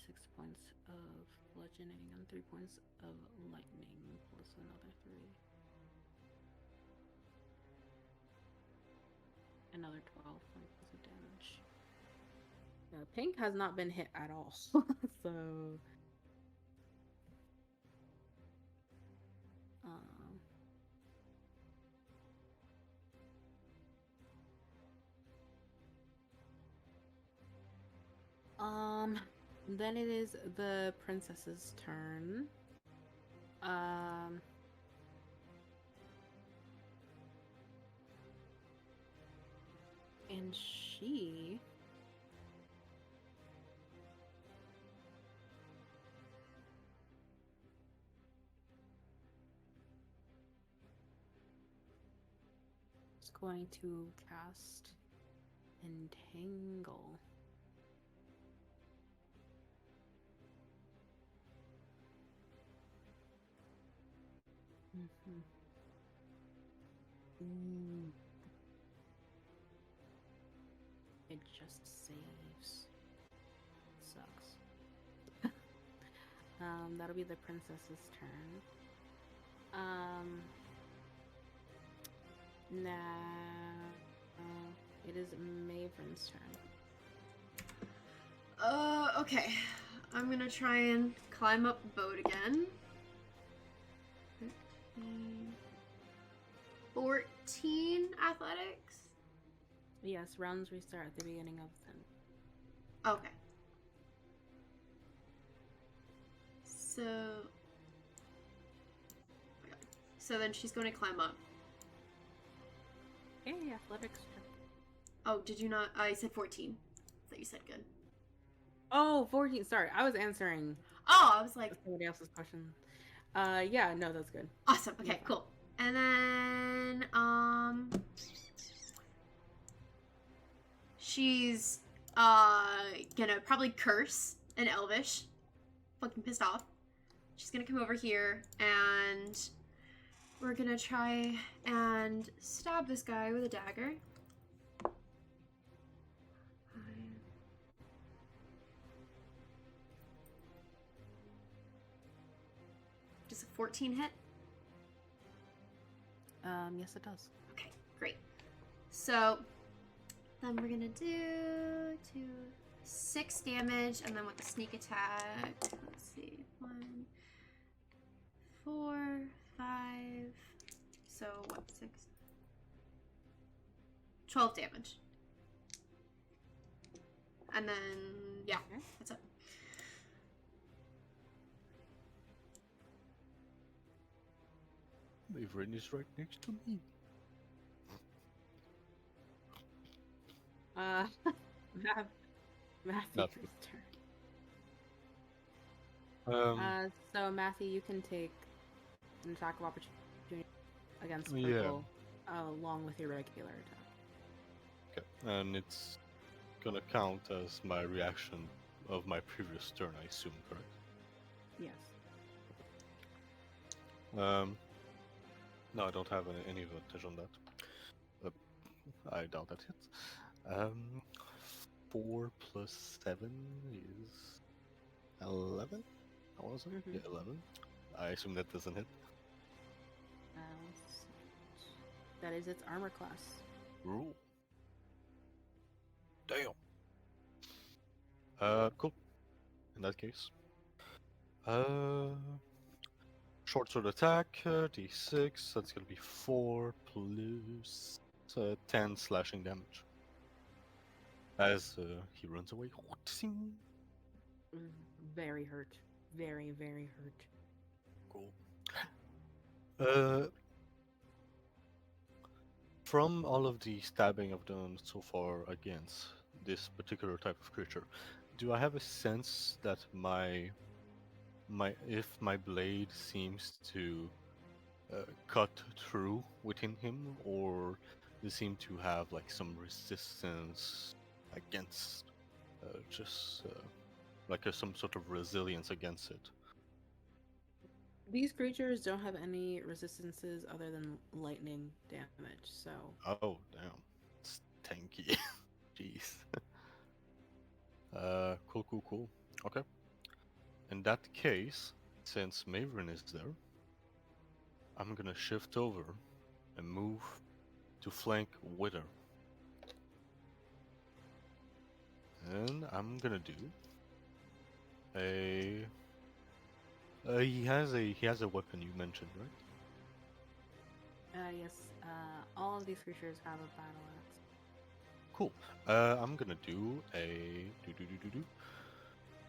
Six points of bludgeoning and 3 points of lightning, plus another 3. Another 12 points of damage. Pink has not been hit at all, so... Then it is the princess's turn. And she... is going to cast Entangle. It just saves. Sucks. That'll be the princess's turn. Now it is Maeveryn's turn. Okay. I'm gonna try and climb up the boat again. 14 athletics? Yes, rounds restart at the beginning of them. Okay. So then she's going to climb up. Hey, athletics. Oh, did you not? I said 14. I thought you said good. Oh, 14. Sorry, I was answering. Oh, I was like... somebody else's question. Yeah, no, that's good. Awesome. Okay, cool. And then, she's, gonna probably curse in Elvish. Fucking pissed off. She's gonna come over here, and we're gonna try and stab this guy with a dagger. Does a 14 hit? Yes, it does. Okay, great. So then we're gonna do 6 damage, and then with the sneak attack, let's see, 1, 4, 5. So what? 6, 12 damage, and then yeah, that's it. Maeveryn is right next to me. Matthew's turn. So Matthew, you can take an attack of opportunity against purple, along with your regular attack. Okay, and it's gonna count as my reaction of my previous turn, I assume, correct? Yes. No, I don't have any advantage on that. I doubt that hits. 4 plus 7 is 11? I want to say? Yeah, 11. I assume that doesn't hit. That is its armor class. Rule. Damn. Cool. In that case. Short sword attack, d6, that's gonna be 4 plus 10 slashing damage. As he runs away. Very hurt. Very, very hurt. Cool. From all of the stabbing I've done so far against this particular type of creature, do I have a sense that if my blade seems to cut through within him, or they seem to have like some resistance against, some sort of resilience against it? These creatures don't have any resistances other than lightning damage, so... Oh, damn. It's tanky. Jeez. Cool. Okay. In that case, since Maeveryn is there, I'm gonna shift over and move to flank with her. And I'm gonna do a... he has a weapon you mentioned, right? Yes, all of these creatures have a battle axe. Cool. I'm gonna do a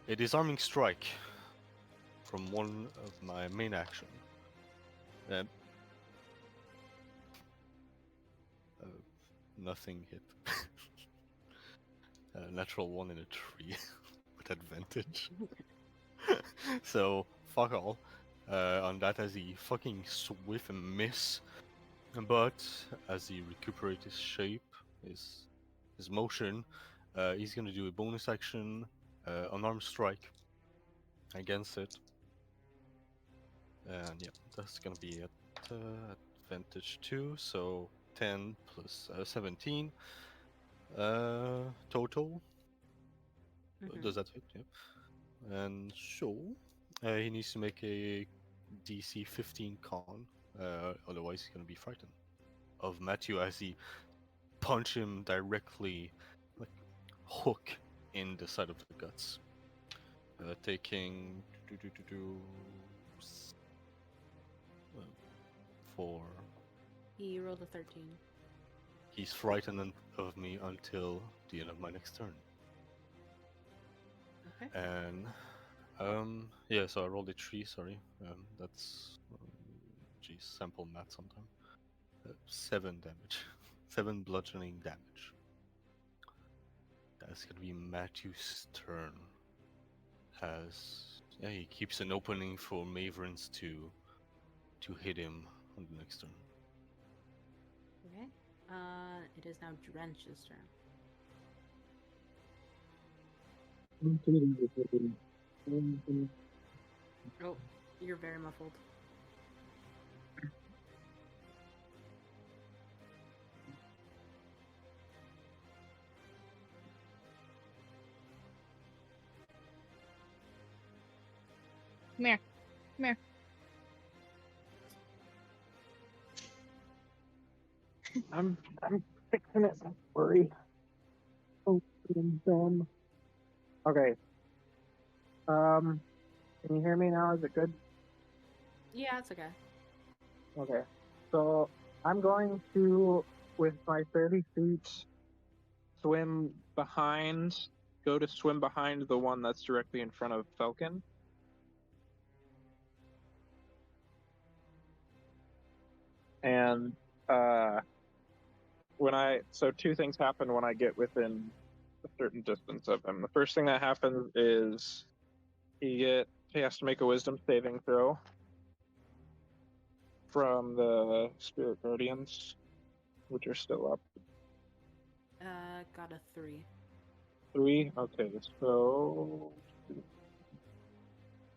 a disarming strike from one of my main action. Nothing hit. Natural 1 in a 3 with advantage. So fuck all on that, as he fucking swift and miss. But as he recuperates his shape, his motion, he's gonna do a bonus action, unarmed strike against it. And yeah, that's gonna be at advantage 2, so 10 plus 17 total. Does that hit? Yeah. And so he needs to make a DC 15 con, otherwise he's gonna be frightened of Matthew as he punch him directly, like hook in the side of the guts, taking 4. He rolled a 13. He's frightened of me until the end of my next turn. Okay. And yeah, so I rolled a 3. Sorry, that's geez, sample math sometime. 7 damage, 7 bludgeoning damage. That's gonna be Matthew's turn. He keeps an opening for Maeveryn's to hit him on the next turn. Okay. It is now Drench's turn. Oh, you're very muffled. Come here. Come here. I'm fixing it. Don't worry. Oh, I'm dumb. Okay. Can you hear me now? Is it good? Yeah, it's okay. Okay. So I'm going to, with my 30 feet, go to swim behind the one that's directly in front of Fellken. And so 2 things happen when I get within a certain distance of him. The first thing that happens is he has to make a wisdom saving throw from the spirit guardians, which are still up. Got a 3. 3? Okay, so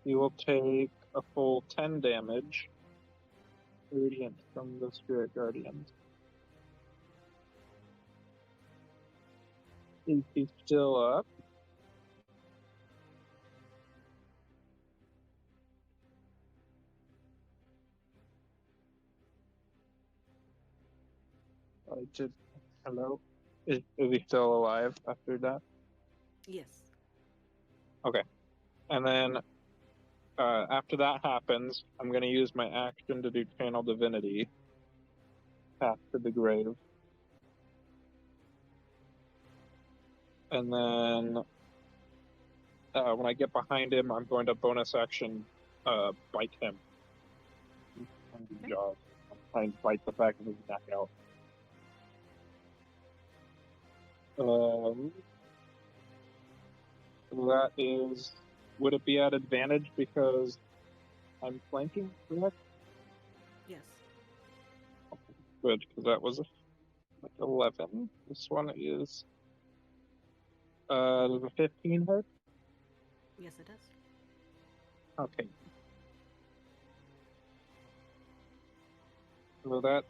he will take a full 10 damage radiant from the spirit guardians. He's still up. Hello? Is he still alive after that? Yes. Okay. And then after that happens, I'm going to use my action to do Channel Divinity. Path to the Grave. And then when I get behind him, I'm going to bonus action bite him. Okay. Jaws. I'm trying to bite the back of his neck out. That is... Would it be at advantage because I'm flanking, correct? Yes. Good, because that was 11. This one is... does a 15 hurt? Yes, it does. Okay. So that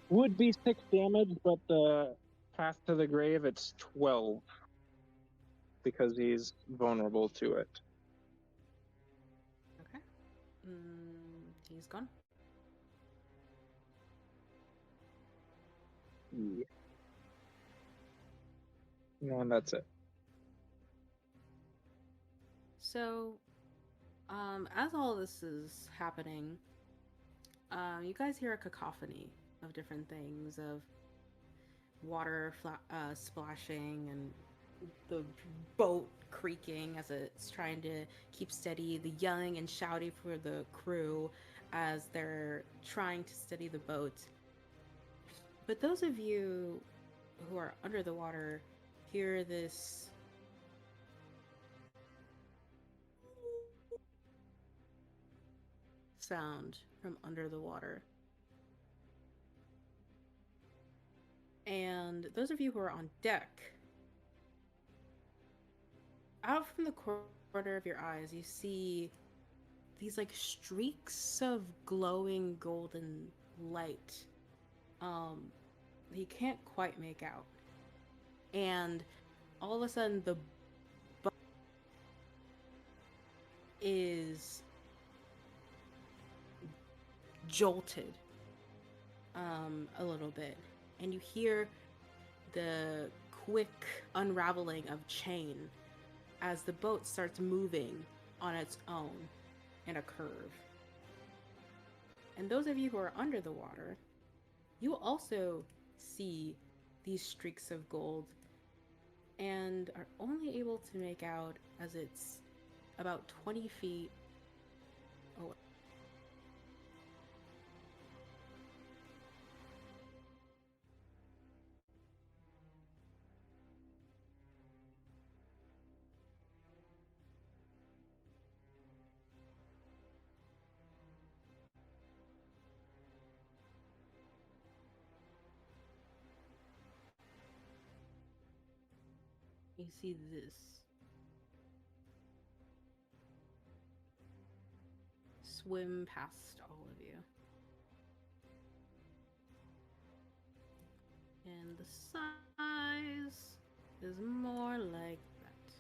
would be 6 damage, but the path to the grave, it's 12. Because he's vulnerable to it. Okay. He's gone. Yeah. And that's it. So, as all this is happening, you guys hear a cacophony of different things, of water splashing and the boat creaking as it's trying to keep steady, the yelling and shouting for the crew as they're trying to steady the boat. But those of you who are under the water hear this sound from under the water. And those of you who are on deck, out from the corner of your eyes, you see these like streaks of glowing golden light. You can't quite make out. And all of a sudden the boat is jolted a little bit, and you hear the quick unraveling of chain as the boat starts moving on its own in a curve. And those of you who are under the water, you also see these streaks of gold and are only able to make out as it's about 20 feet away. You see this. Swim past all of you. And the size is more like that.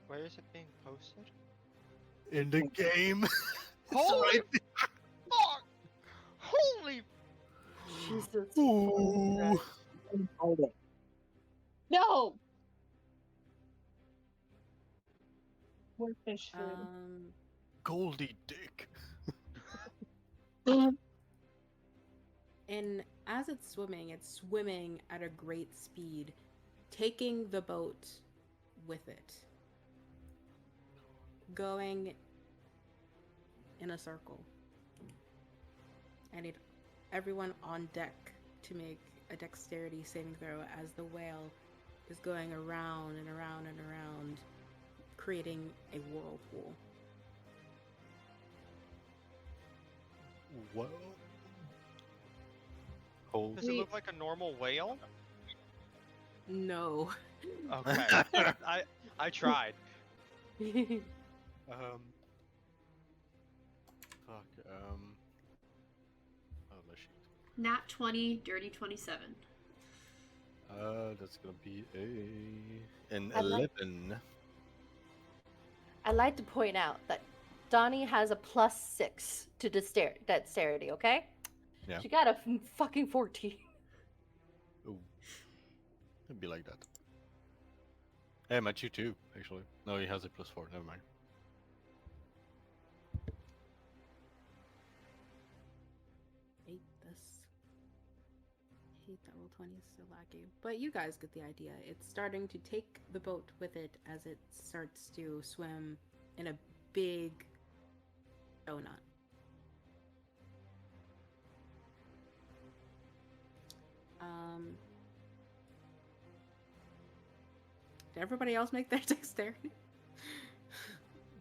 Where is it being posted? In the game. Holy fuck! Holy Jesus. Ooh. No! More fish food. Goldie dick. And as it's swimming at a great speed, taking the boat with it, going in a circle. I need everyone on deck to make a dexterity saving throw as the whale is going around and around and around, creating a whirlpool. What? Does it look like a normal whale? No. Okay. I tried. Fuck. Oh my sheet. Nat 20, dirty 27. That's gonna be an I like- 11. I'd like to point out that Donnie has a +6 to dexterity, okay? Yeah. She got a fucking 14. Ooh. It'd be like that. Hey, Matt, you too, actually. No, he has a +4. Never mind. Hate this. Hate that roll 20 is so laggy. But you guys get the idea. It's starting to take the boat with it as it starts to swim in a big donut. Did everybody else make their dexterity?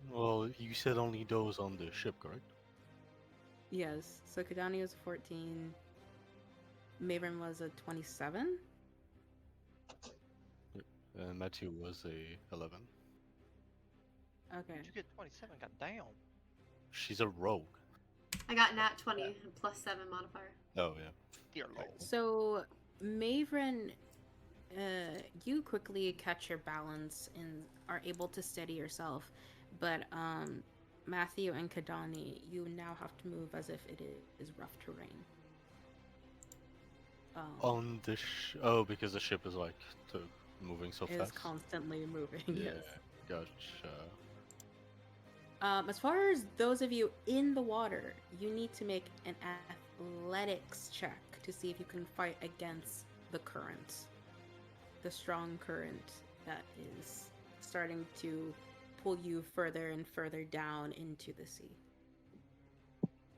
Well, you said only those on the ship, correct? Yes. So Kahdani was a 14. Maeveryn was a 27. Matthew was a 11. Okay. Did you get 27? God damn. She's a rogue. I got nat 20 and +7 modifier. Oh, yeah. Dear lord. So Maeveryn, you quickly catch your balance and are able to steady yourself, but Matthew and Kahdani, you now have to move as if it is rough terrain. On the because the ship is like moving so It is fast. constantly moving. Yeah, Yes. gotcha. As far as those of you in the water, you need to make an athletics check to see if you can fight against the current. The strong current that is starting to pull you further and further down into the sea.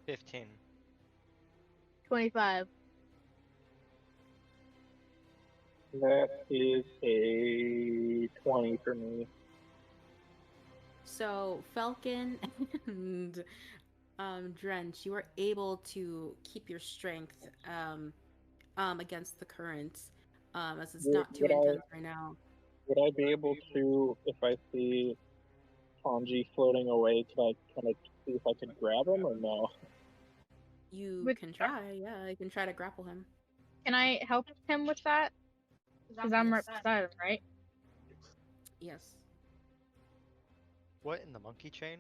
15. 25. That is a 20 for me. So Fellken and Drench, you are able to keep your strength against the currents, as it's not too intense right now. Would I be able to, if I see Tanji floating away, can I kind of see if I can grab him or no? You can try, yeah. You can try to grapple him. Can I help him with that? Because I'm right beside him, right? Yes. What in the monkey chain?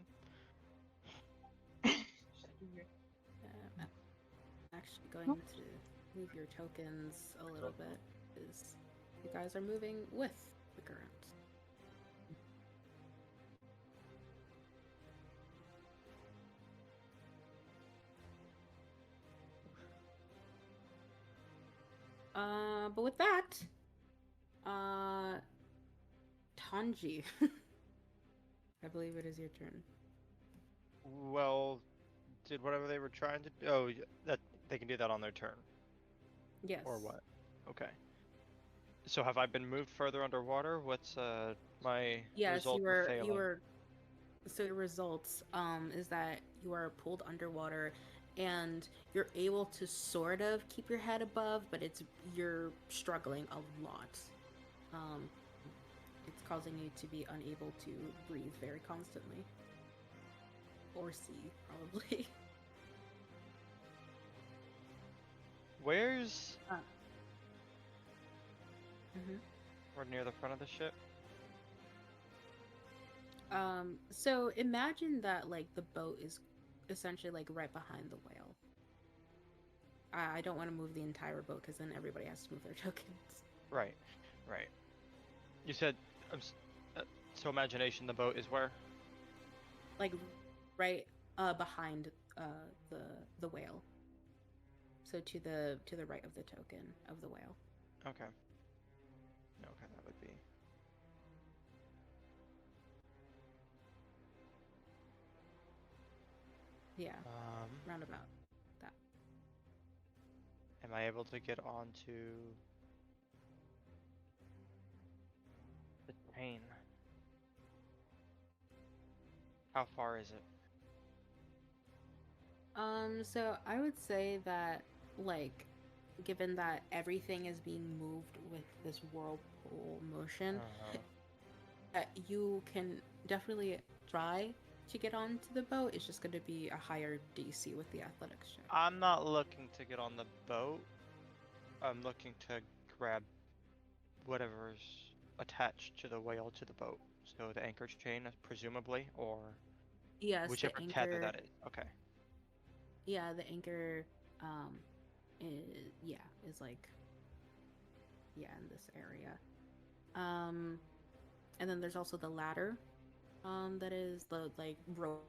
I'm actually going to move your tokens a little bit, because you guys are moving with the current. But with that, Tanji, I believe it is your turn. Well, did whatever they were trying to do. Oh, that they can do that on their turn. Yes. Or what? Okay. So have I been moved further underwater? What's my result for failing? You were. So your results is that you are pulled underwater, and you're able to sort of keep your head above, but you're struggling a lot. It's causing you to be unable to breathe very constantly, or see probably. Where's? Mm-hmm. We're near the front of the ship. So imagine that like the boat is essentially like right behind the whale. I don't want to move the entire boat because then everybody has to move their tokens. Right. You said, so imagination, the boat is where? Like right behind the whale. So to the right of the token of the whale. Okay. Okay, that would be. Yeah. Roundabout. That. Am I able to get onto the train? How far is it? So I would say that, like, given that everything is being moved with this whirlpool motion, that you can definitely try to get onto the boat. It's just going to be a higher DC with the athletics check. I'm not looking to get on the boat. I'm looking to grab whatever's attached to the whale to the boat. So the anchor chain, presumably, or... Yes, Whichever the tether anchor. that is. Okay. Yeah, the anchor. Is like. Yeah, in this area. And then there's also the ladder. That is the like rope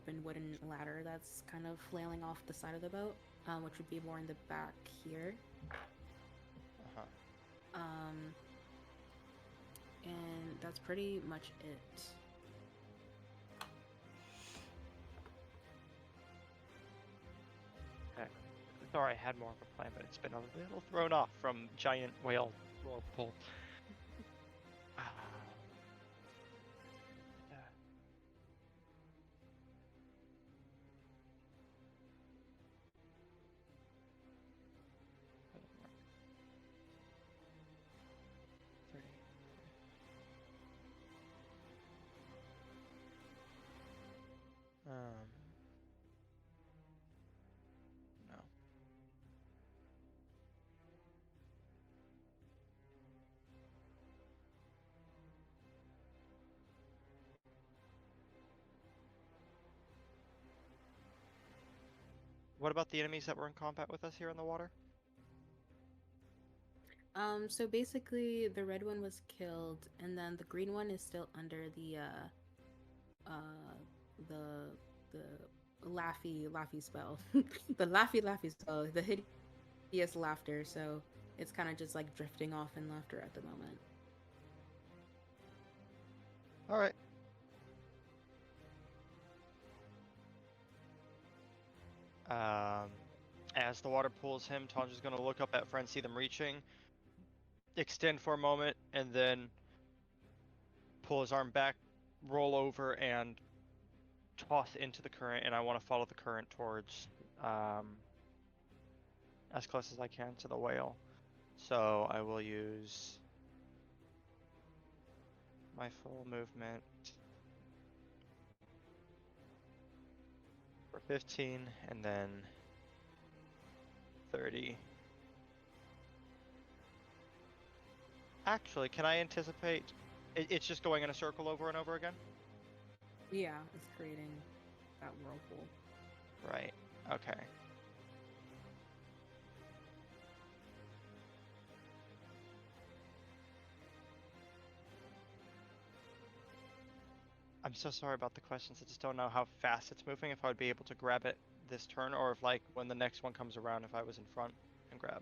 and wooden ladder that's kind of flailing off the side of the boat. Which would be more in the back here. And that's pretty much it. Okay. Sorry, I had more of a plan, but it's been a little thrown off from giant whale whirlpool. No. What about the enemies that were in combat with us here in the water? So basically the red one was killed, and then the green one is still under the laughy spell. The laughy spell, the hideous laughter, so it's kind of just like drifting off in laughter at the moment. Alright. As the water pulls him, Tanja's gonna look up at friends, see them reaching, extend for a moment, and then pull his arm back, roll over, and toss into the current, and I want to follow the current towards as close as I can to the whale. So I will use my full movement for 15, and then 30. Actually, can I anticipate? It's just going in a circle over and over again? Yeah, it's creating that whirlpool. Right. Okay. I'm so sorry about the questions. I just don't know how fast it's moving, if I would be able to grab it this turn, or if, like, when the next one comes around, if I was in front and grab.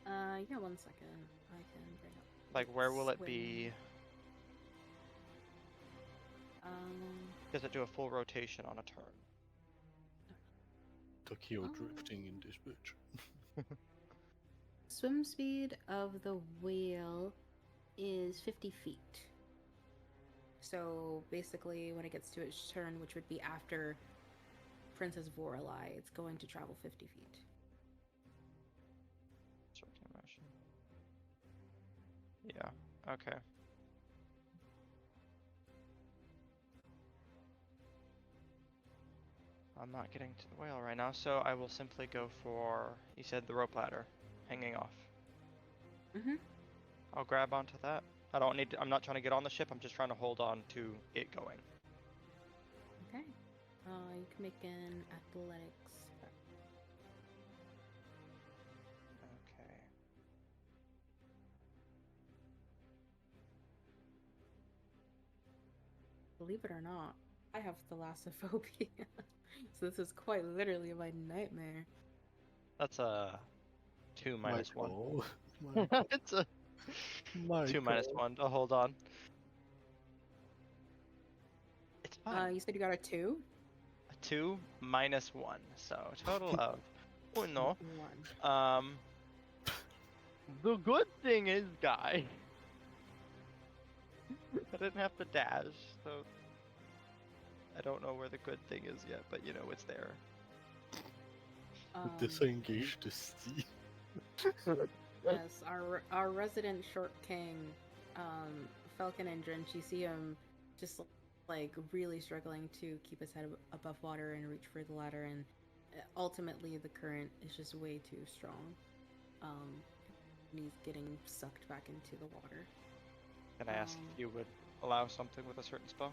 Yeah, 1 second. I can bring up. Like, where will it swim. be? Does it do a full rotation on a turn? Tokyo drifting in this bitch. Swim speed of the whale is 50 feet. So basically, when it gets to its turn, which would be after Princess Voralai, it's going to travel 50 feet. Circular motion. Yeah, okay. I'm not getting to the whale right now, so I will simply go for, you said the rope ladder, hanging off. Mm-hmm. I'll grab onto that. I don't need to, I'm not trying to get on the ship, I'm just trying to hold on to it going. Okay. You can make an athletics check. Okay. Believe it or not, I have thalassophobia. So this is quite literally my nightmare. That's a 2 minus 1. Michael. It's a 2 minus 1 to hold on. It's fine. You said you got a 2? A 2 minus 1, so total of 1. 1. The good thing is, guy, I didn't have to dash, so I don't know where the good thing is yet, but you know it's there. Disengage the sea. Yes, our resident short king, Fellken and Drench, you see him just like really struggling to keep his head above water and reach for the ladder, and ultimately the current is just way too strong. And he's getting sucked back into the water. Can I ask if you would allow something with a certain spell?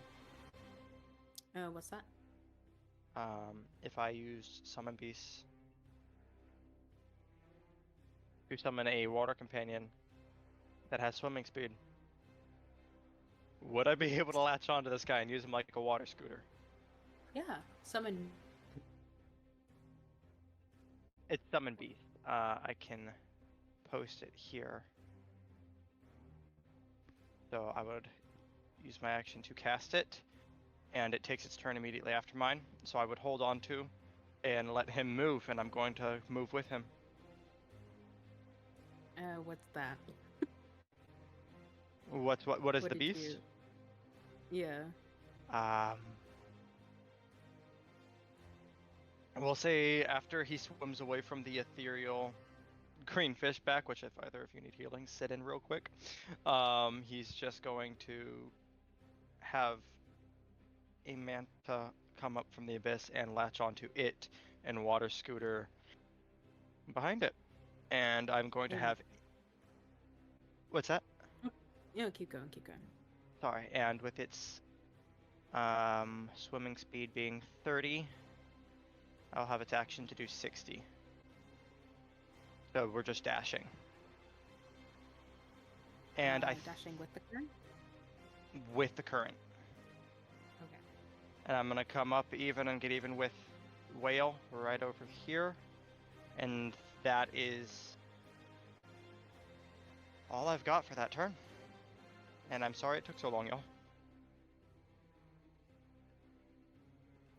What's that? if I used Summon Beast to summon a water companion that has swimming speed, would I be able to latch onto this guy and use him like a water scooter? Yeah, summon. It's Summon Beast. I can post it here. So I would use my action to cast it, and it takes its turn immediately after mine. So I would hold on to and let him move, and I'm going to move with him. What's that? What is What the did beast? Yeah. We'll say after he swims away from the ethereal green fish back, which if either of you need healing, sit in real quick. He's just going to have a manta come up from the abyss and latch onto it and water scooter behind it. And I'm going to have... What's that? Yeah, keep going, keep going. Sorry, and with its swimming speed being 30, I'll have its action to do 60. So we're just dashing. And dashing with the current? With the current. Okay. And I'm gonna come up even and get even with Whale right over here. And that is all I've got for that turn. And I'm sorry it took so long, y'all.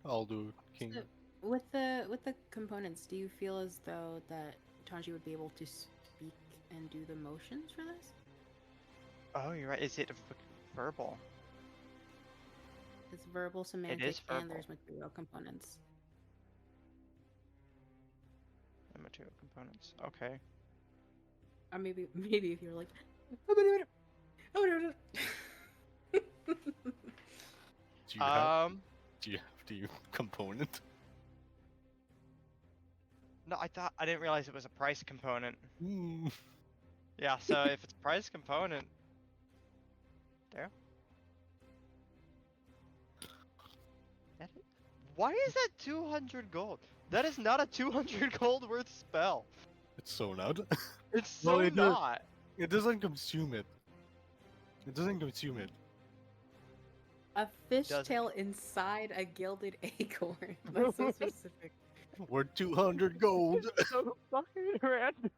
I'll do King. So, with the components, do you feel as though that Tanji would be able to speak and do the motions for this? Oh, you're right. Is it verbal? It's verbal, semantic, is verbal. and there's material components. The material components. Okay. Or maybe if you're like, Do you have the component? No, I didn't realize it was a price component. Mm. Yeah, so if it's a price component, there. Why is that 200 gold? That is not a 200 gold worth spell. It's so not. It's so not. It doesn't consume it. It doesn't consume it. a fishtail inside a gilded acorn. That's so specific. We're 200 gold. So fucking random.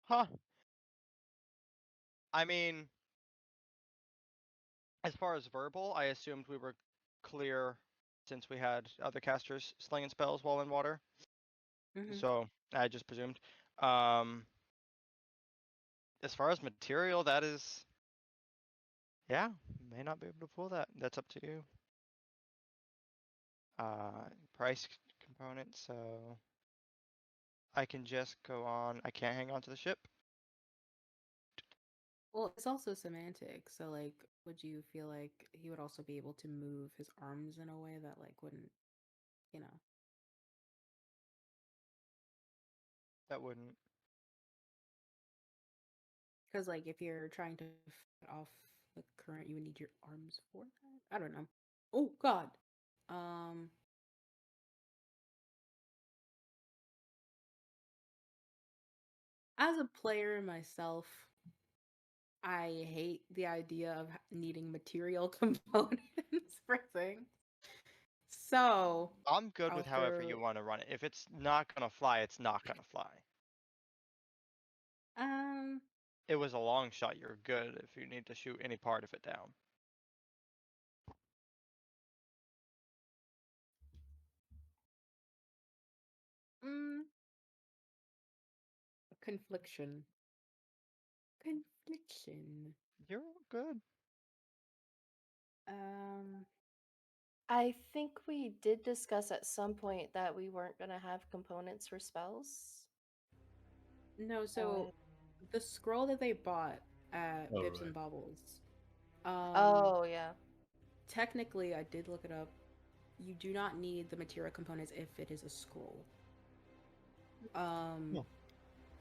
Huh. I mean, as far as verbal, I assumed we were clear since we had other casters slinging spells while in water. So I just presumed. As far as material, that is... Yeah, may not be able to pull that. That's up to you. Price component, so... I can just go on... I can't hang on to the ship. Well, it's also semantic, so like, would you feel like he would also be able to move his arms in a way that like wouldn't, you know? That wouldn't. Because like, if you're trying to fight off the current, you would need your arms for that. I don't know. Oh God. As a player myself, I hate the idea of needing material components for things. So I'm good with however you want to run it. If it's not gonna fly, it's not gonna fly. It was a long shot. You're good if you need to shoot any part of it down. Confliction. You're good. I think we did discuss at some point that we weren't going to have components for spells. No, so the scroll that they bought at Bibs and Bobbles. Oh, yeah. Technically, I did look it up. You do not need the material components if it is a scroll.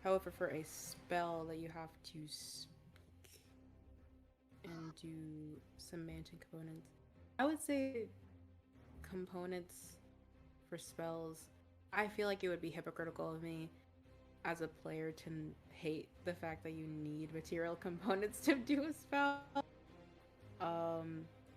However, for a spell that you have to speak and do some mansion components. I would say components for spells. I feel like it would be hypocritical of me as a player to hate the fact that you need material components to do a spell.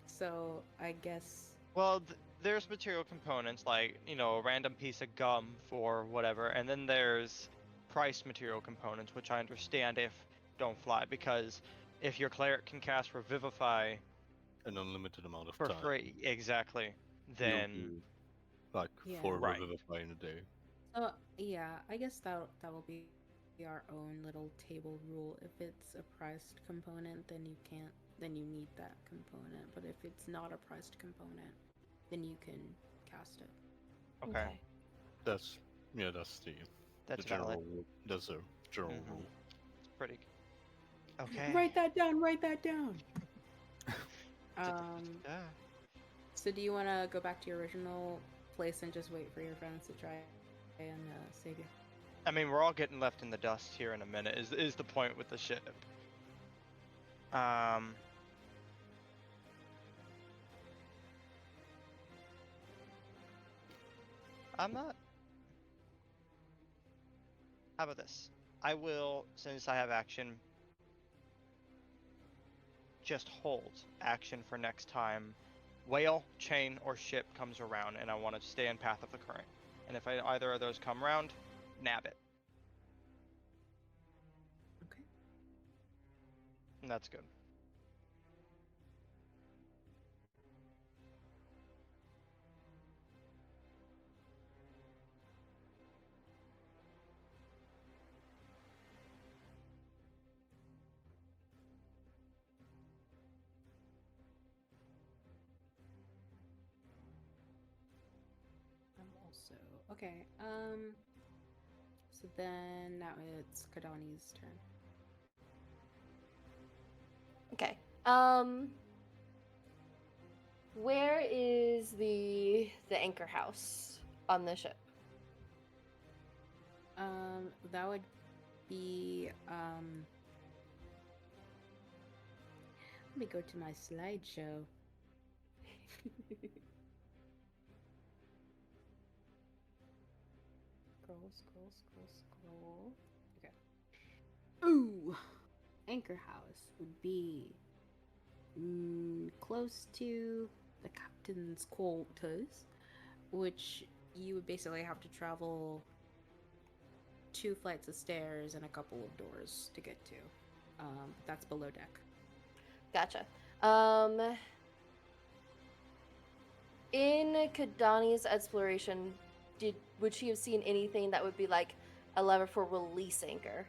So I guess. Well, there's material components like, a random piece of gum for whatever, and then there's priced material components, which I understand if don't fly, because if your cleric can cast Revivify An unlimited amount of for time. free, exactly, You'll then do, like Yeah. 4 Right. Revivify in a day. Yeah, I guess that will be our own little table rule. If it's a priced component, then you can't. Then you need that component. But if it's not a priced component, then you can cast it. okay. That's the That's general valid. rule. That's a general Mhm. rule. It's pretty. Okay. Write that down. Write that down. Da-da-da-da-da. So do you want to go back to your original place and just wait for your friends to try and save you? I mean, we're all getting left in the dust here in a minute. Is the point with the ship? I'm not. How about this? I will, since I have action, just hold action for next time. Whale, chain, or ship comes around, and I want to stay in path of the current. And if either of those come around, nab it. Okay. And that's good. Also okay. So then now it's Kahdani's turn. Okay. Where is the anchor house on the ship? That would be let me go to my slideshow. Scroll. Okay. Ooh, anchor house would be close to the captain's quarters, which you would basically have to travel 2 flights of stairs and a couple of doors to get to. That's below deck. Gotcha. In Kahdani's exploration, would she have seen anything that would be like a lever for release anchor?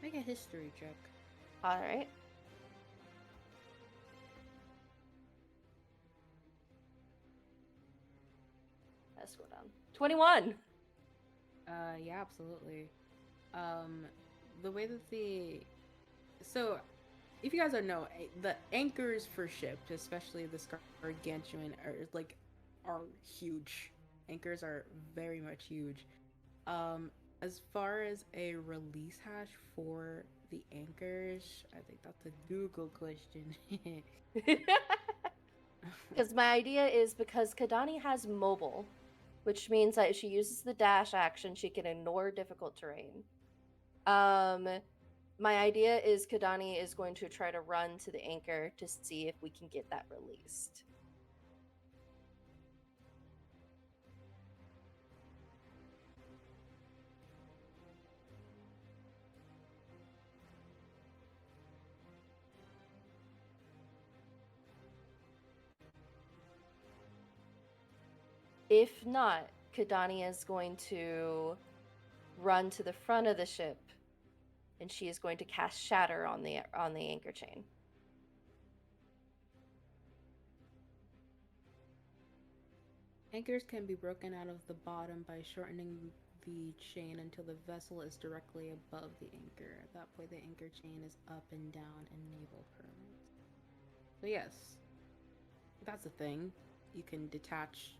Make a history check. All right. Let's go down. 21. Yeah, absolutely. The way that so if you guys don't know, the anchors for ships, especially this gargantuan, are huge. Anchors are very much huge. As far as a release hash for the anchors, I think that's a Google question. Because my idea is because Kahdani has mobile, which means that if she uses the dash action, she can ignore difficult terrain. My idea is Kahdani is going to try to run to the anchor to see if we can get that released. If not, Kahdani is going to run to the front of the ship, and she is going to cast Shatter on the anchor chain. Anchors can be broken out of the bottom by shortening the chain until the vessel is directly above the anchor. At that point, the anchor chain is up and down in naval parlance. So yes, that's a thing. You can detach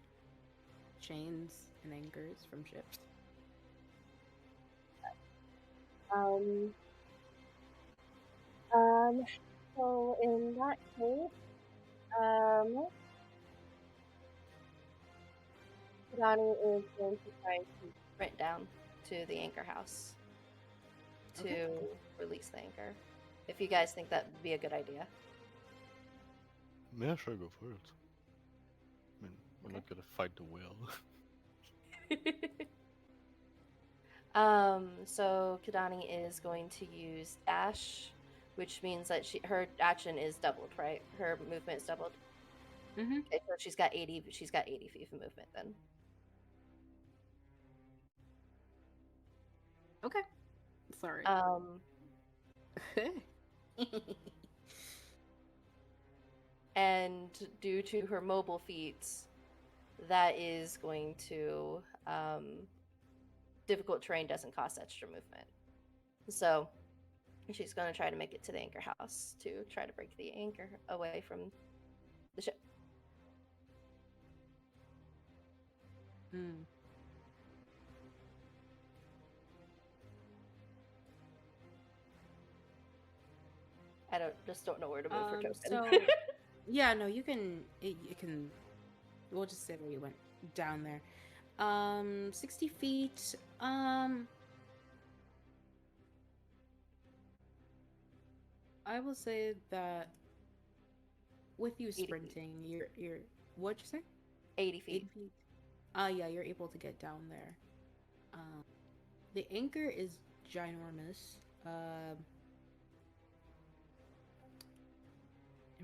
chains and anchors from ships. Um, so in that case, Kahdani is going to try to sprint down to the anchor house to Okay. release the anchor. If you guys think that would be a good idea. Yeah, sure, go for it. I mean, we're not gonna fight the whale. So Kahdani is going to use dash, which means that her action is doubled, right? Her movement is doubled. Mm-hmm. Okay, so she's got 80 feet of movement then. Okay. Sorry. And due to her mobile feats, that is going to difficult terrain doesn't cost extra movement. So she's going to try to make it to the anchor house to try to break the anchor away from the ship. Hmm. I don't know where to move her token. So yeah, no, you can. It can. We'll just say where you went down there. 60 feet. I will say that with you 80 feet. sprinting, you're what'd you say? 80 feet. 80 feet. Yeah, you're able to get down there. The anchor is ginormous. And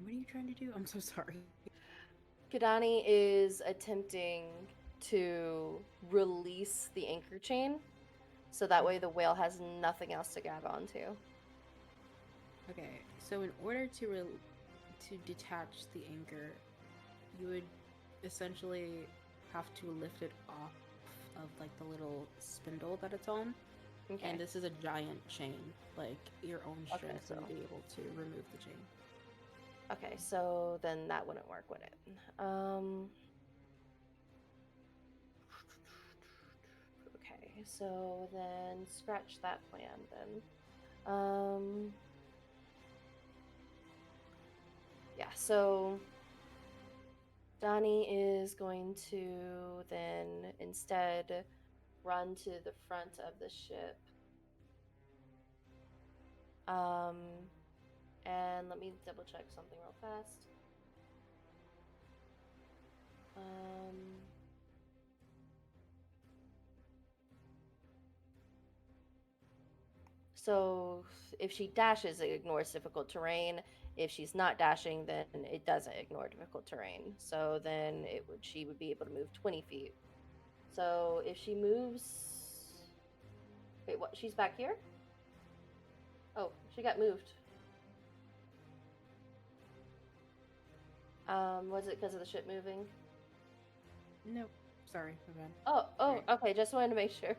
what are you trying to do? I'm so sorry. Kahdani is attempting to release the anchor chain, so that way the whale has nothing else to grab onto. Okay, so in order to detach the anchor, you would essentially have to lift it off of like the little spindle that it's on. Okay. And this is a giant chain. Like your own strength so- would be able to remove the chain. Okay, so then that wouldn't work, would it? Okay, so then scratch that plan then. Yeah, so Donnie is going to then instead run to the front of the ship. And let me double check something real fast. So if she dashes, it ignores difficult terrain. If she's not dashing, then it doesn't ignore difficult terrain. So then she would be able to move 20 feet. So if she moves, wait, what? She's back here? Oh, she got moved. Was it because of the ship moving? Nope. Sorry, my bad. Oh, Right. okay. Just wanted to make sure.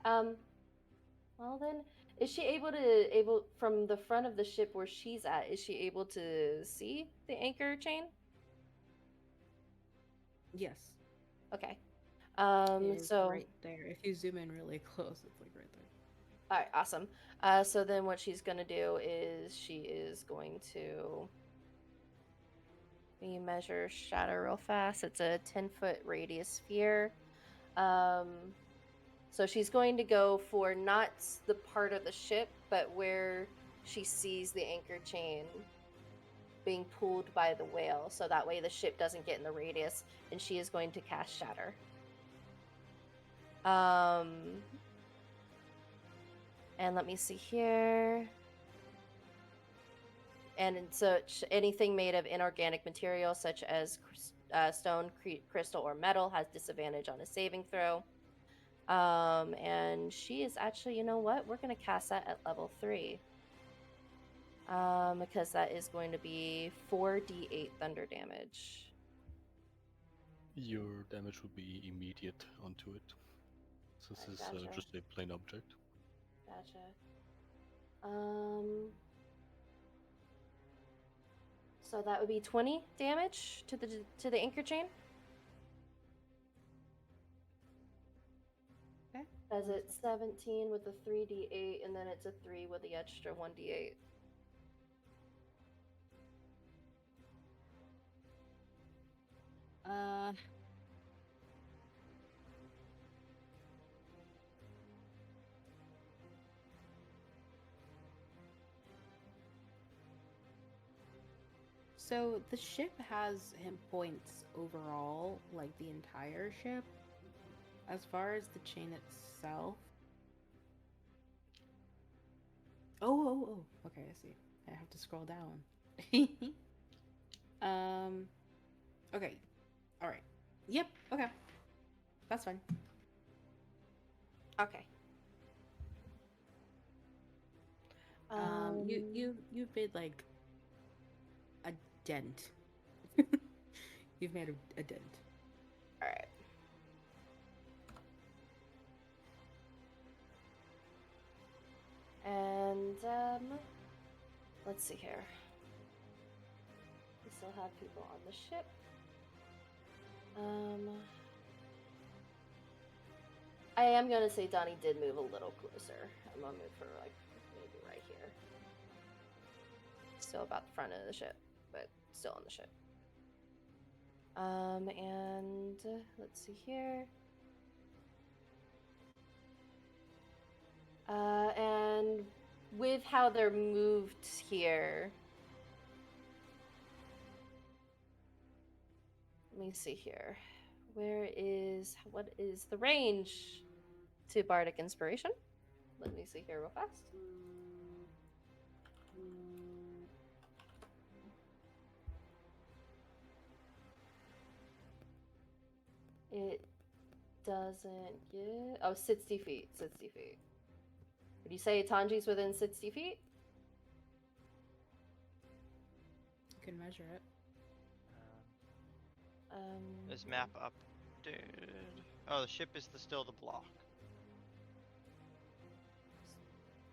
Well then, is she able from the front of the ship where she's at? Is she able to see the anchor chain? Yes. Okay. It is So right there. If you zoom in really close, it's like right there. all right, awesome. So then what she's gonna do is she is going to. Let me measure shatter real fast. It's a 10-foot radius sphere. So she's going to go for not the part of the ship, but where she sees the anchor chain being pulled by the whale. So that way the ship doesn't get in the radius, and she is going to cast shatter. And let me see here. And such anything made of inorganic material such as stone, crystal, or metal has disadvantage on a saving throw. And she is actually, you know what? We're going to cast that at level 3. Because that is going to be 4d8 thunder damage. Your damage would be immediate onto it. So this is Gotcha. just a plain object. Gotcha. So that would be 20 damage to the anchor chain. Okay. As it's 17 with a 3d8, and then it's a 3 with the extra 1d8. So the ship has hit points overall, like the entire ship. As far as the chain itself. Oh. Okay, I see. I have to scroll down. Okay. All right. Yep. Okay. That's fine. Okay. You've made like a dent. You've made a dent. All right. And let's see here. We still have people on the ship. I am gonna say Donnie did move a little closer. I'm gonna move her like maybe right here. Still about the front of the ship, but still on the ship. And let's see here. And with how they're moved here, let me see here. What is the range to Bardic Inspiration? Let me see here real fast. It doesn't get... Oh, 60 feet. 60 feet. Would you say Tanji's within 60 feet? You can measure it. Is map up, dude? Oh, the ship is still the block.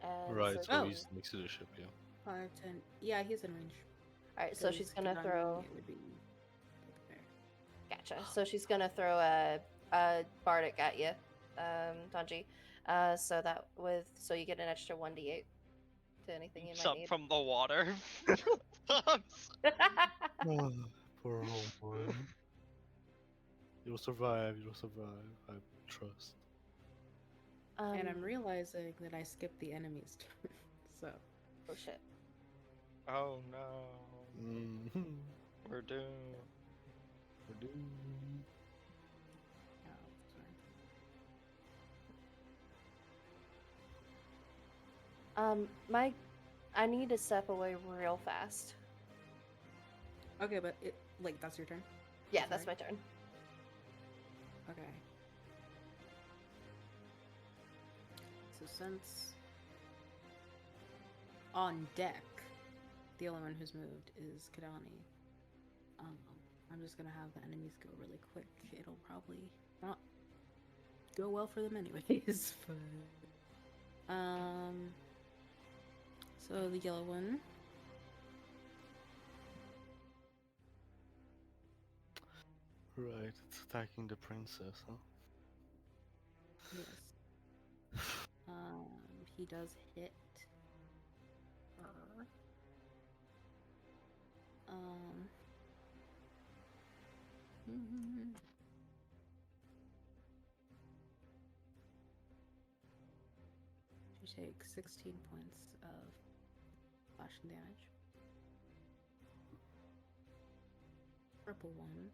And Right, so Oh. he's next to the ship, yeah. 5, 10. Yeah, he's in range. Alright, so she's gonna Kahdani, throw... It would be like there. Gotcha. So she's gonna throw a Bardic at you, Tanji. So you get an extra 1d8 to anything you might Jump need. from the water. Oh, poor old boy. You'll survive, I trust. And I'm realizing that I skipped the enemy's turn. So. Oh shit. Oh no. Mm-hmm. We're doomed. We're doomed. Oh, sorry. I need to step away real fast. Okay, but that's your turn? Yeah, that's my turn. Okay. So since on deck, the only one who's moved is Kahdani, I'm just gonna have the enemies go really quick. It'll probably not go well for them anyways, but so the yellow one. Right, it's attacking the princess, huh? Yes. He does hit. You take 16 points of slashing damage. Purple one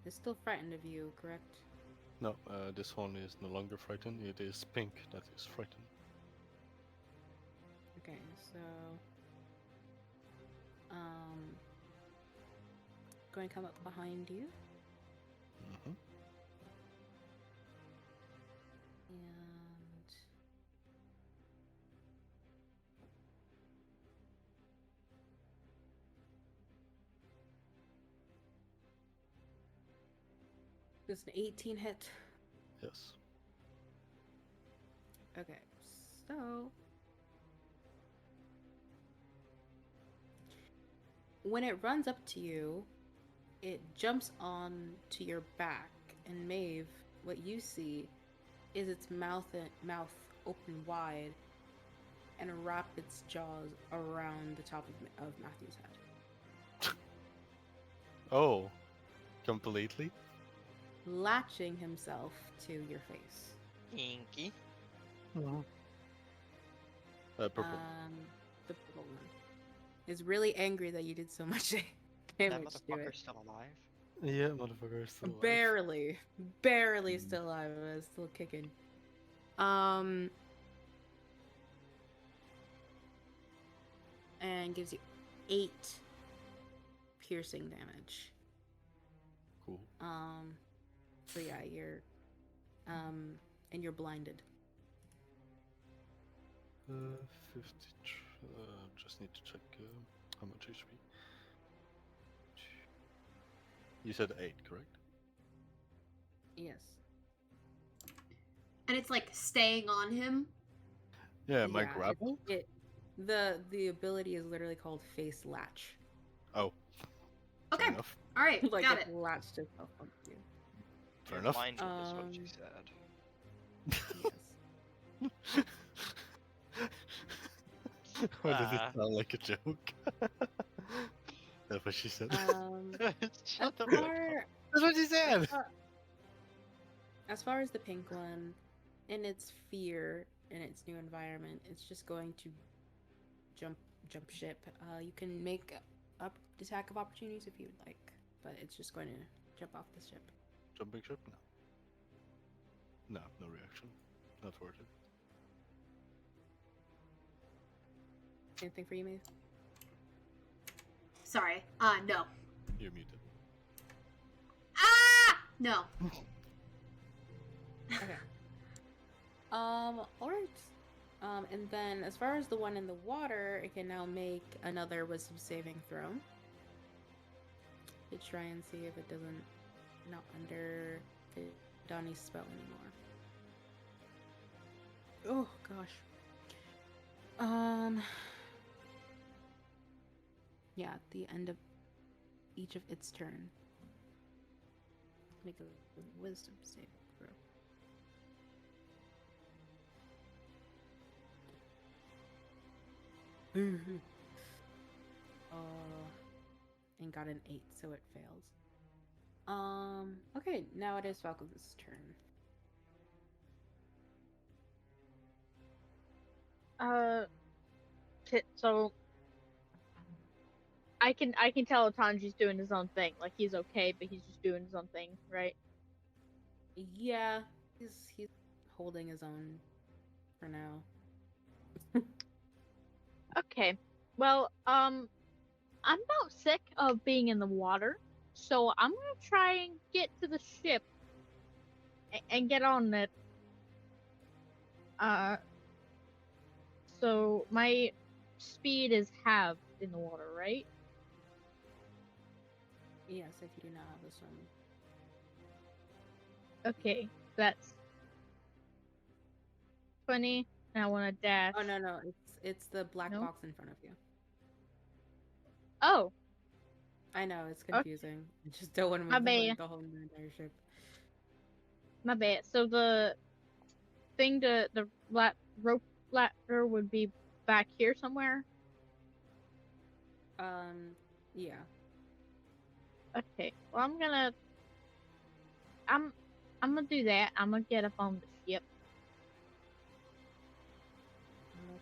is still frightened of you, correct? No, this one is no longer frightened. It is pink that is frightened. Okay, so going to come up behind you. Mm-hmm. And does an 18 hit? Yes. Okay, so when it runs up to you, it jumps on to your back, and Maeve, what you see is its mouth open wide and wrap its jaws around the top of Matthew's head, Oh, completely? latching himself to your face. Inky. Purple. The purple one is really angry that you did so much That damage to motherfucker's it. still alive. Yeah, motherfucker is still alive. Barely still alive, but still kicking. And gives you 8 piercing damage. Cool. So yeah, you're and you're blinded. 50. Just need to check how much HP. You said 8, correct? Yes. And it's like staying on him. Yeah, my Yeah, grapple? The ability is literally called face latch. Oh. Okay. Fair enough. All right, Like got it it. latched itself onto you. Fair You're enough. blinded is what she said. Yes. Why did it Ah. sound like a joke? That's what she said. Shut the as fuck far up. That's what she said! as far as the pink one, in its fear in its new environment, it's just going to jump ship. You can make up attack of opportunities if you would like, but it's just going to jump off the ship. Jumping ship? No. No reaction. Not worth it. Anything for you, Maeve? Sorry. No. You're muted. Ah! No. Okay. Alright. And then as far as the one in the water, it can now make another wisdom saving throw. To try and see if it doesn't not under Donnie's spell anymore. Oh gosh. Yeah, at the end of each of its turn. Make a wisdom save throw. And got an 8, so it fails. Okay, now it is Falcon's turn. So I can tell Tanji's doing his own thing. Like he's okay, but he's just doing his own thing, right? Yeah, he's holding his own for now. Okay. Well, I'm about sick of being in the water, so I'm gonna try and get to the ship and get on it. So my speed is halved in the water, right? Yes, if you do not have a swim. Okay, that's 20. And I want to dash. Oh no, it's the black No? box in front of you. Oh, I know it's confusing. I just don't want to My move bad. the whole entire ship. my bad. So the thing to the rope ladder would be back here somewhere. Yeah. Okay. Well, I'm gonna do that. I'm gonna get up on the ship.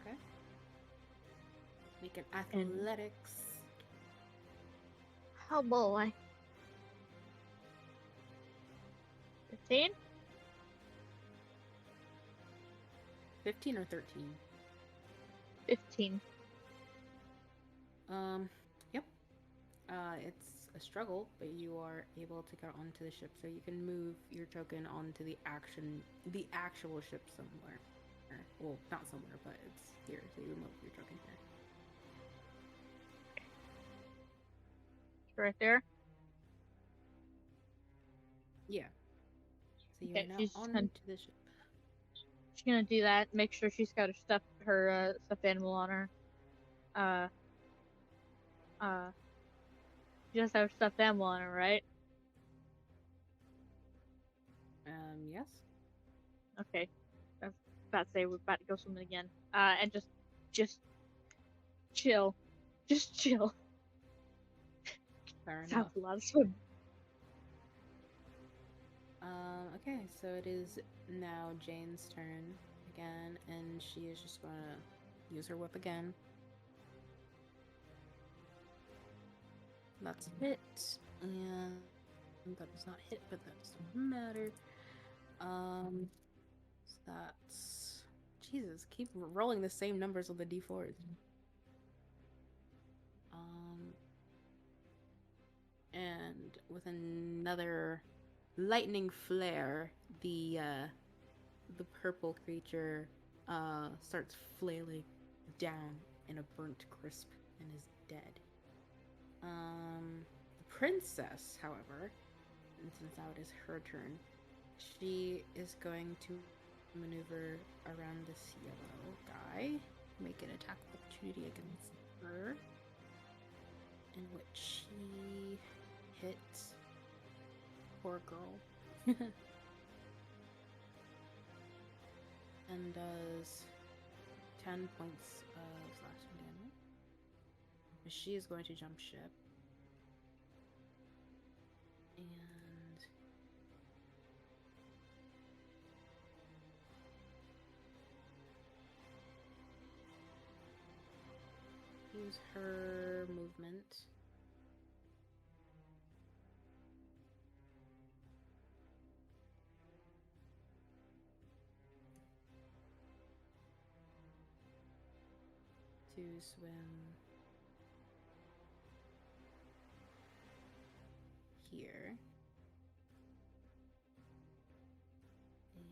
Okay. Make an athletics. Oh boy. 15? 15 or 13. 15. Yep. It's a struggle, but you are able to get onto the ship, so you can move your token onto the actual ship somewhere. Well, not somewhere, but it's here, so you move your token here. It's right there. Yeah. So you Okay, are now she's onto gonna- the ship. She's gonna do that. Make sure she's got her stuffed animal on her. She does have her stuffed animal on her, right? Yes. Okay. I was about to say we're about to go swimming again. And just chill. Just chill. Fair enough. Sounds a lot of swim. Okay, so it is now Jane's turn again, and she is just gonna use her whip again. That's a hit, and that does not hit, but that doesn't matter. So that's... Jesus, keep rolling the same numbers on the d4s. And with another lightning flare, the purple creature starts flailing down in a burnt crisp and is dead. The princess, however, and since now it is her turn, she is going to maneuver around this yellow guy, make an attack of opportunity against her, in which she hits poor girl and does 10 points of slashing damage. She is going to jump ship and use her movement to swim here. And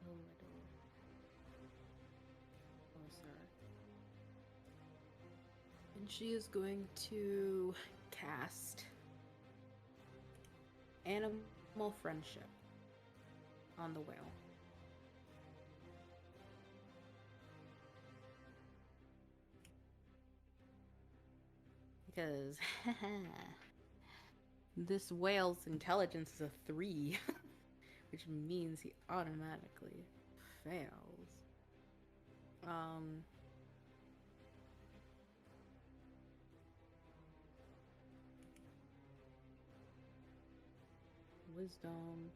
a little closer. And she is going to cast Animal Friendship on the whale. Because this whale's intelligence is a 3, which means he automatically fails. Wisdom.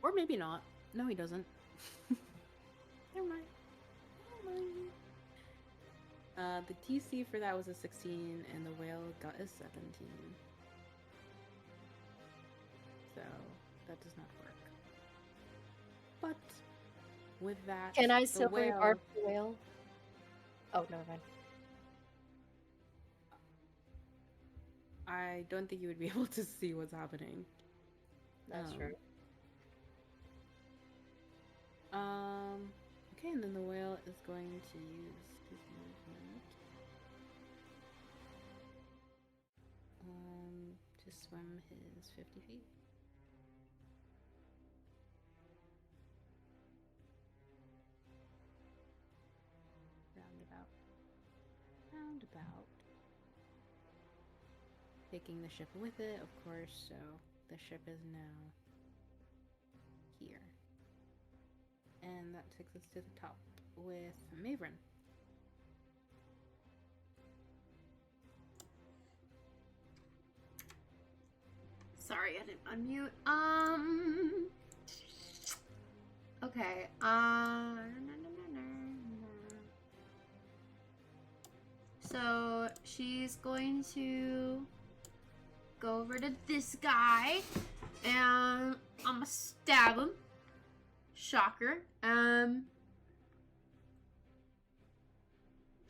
Or maybe not. No, he doesn't. Never mind. The TC for that was a 16, and the whale got a 17. So, that does not work. But, with that, Can I the silvery whale... barb the whale? Oh, never mind. I don't think you would be able to see what's happening. That's true. Okay, and then the whale is going to use his movement to swim his 50 feet. Roundabout. Taking the ship with it, of course, so the ship is now here. And that takes us to the top with Maeveryn. Sorry, I didn't unmute. Okay. So she's going to go over to this guy, and I'm gonna stab him. Shocker. It's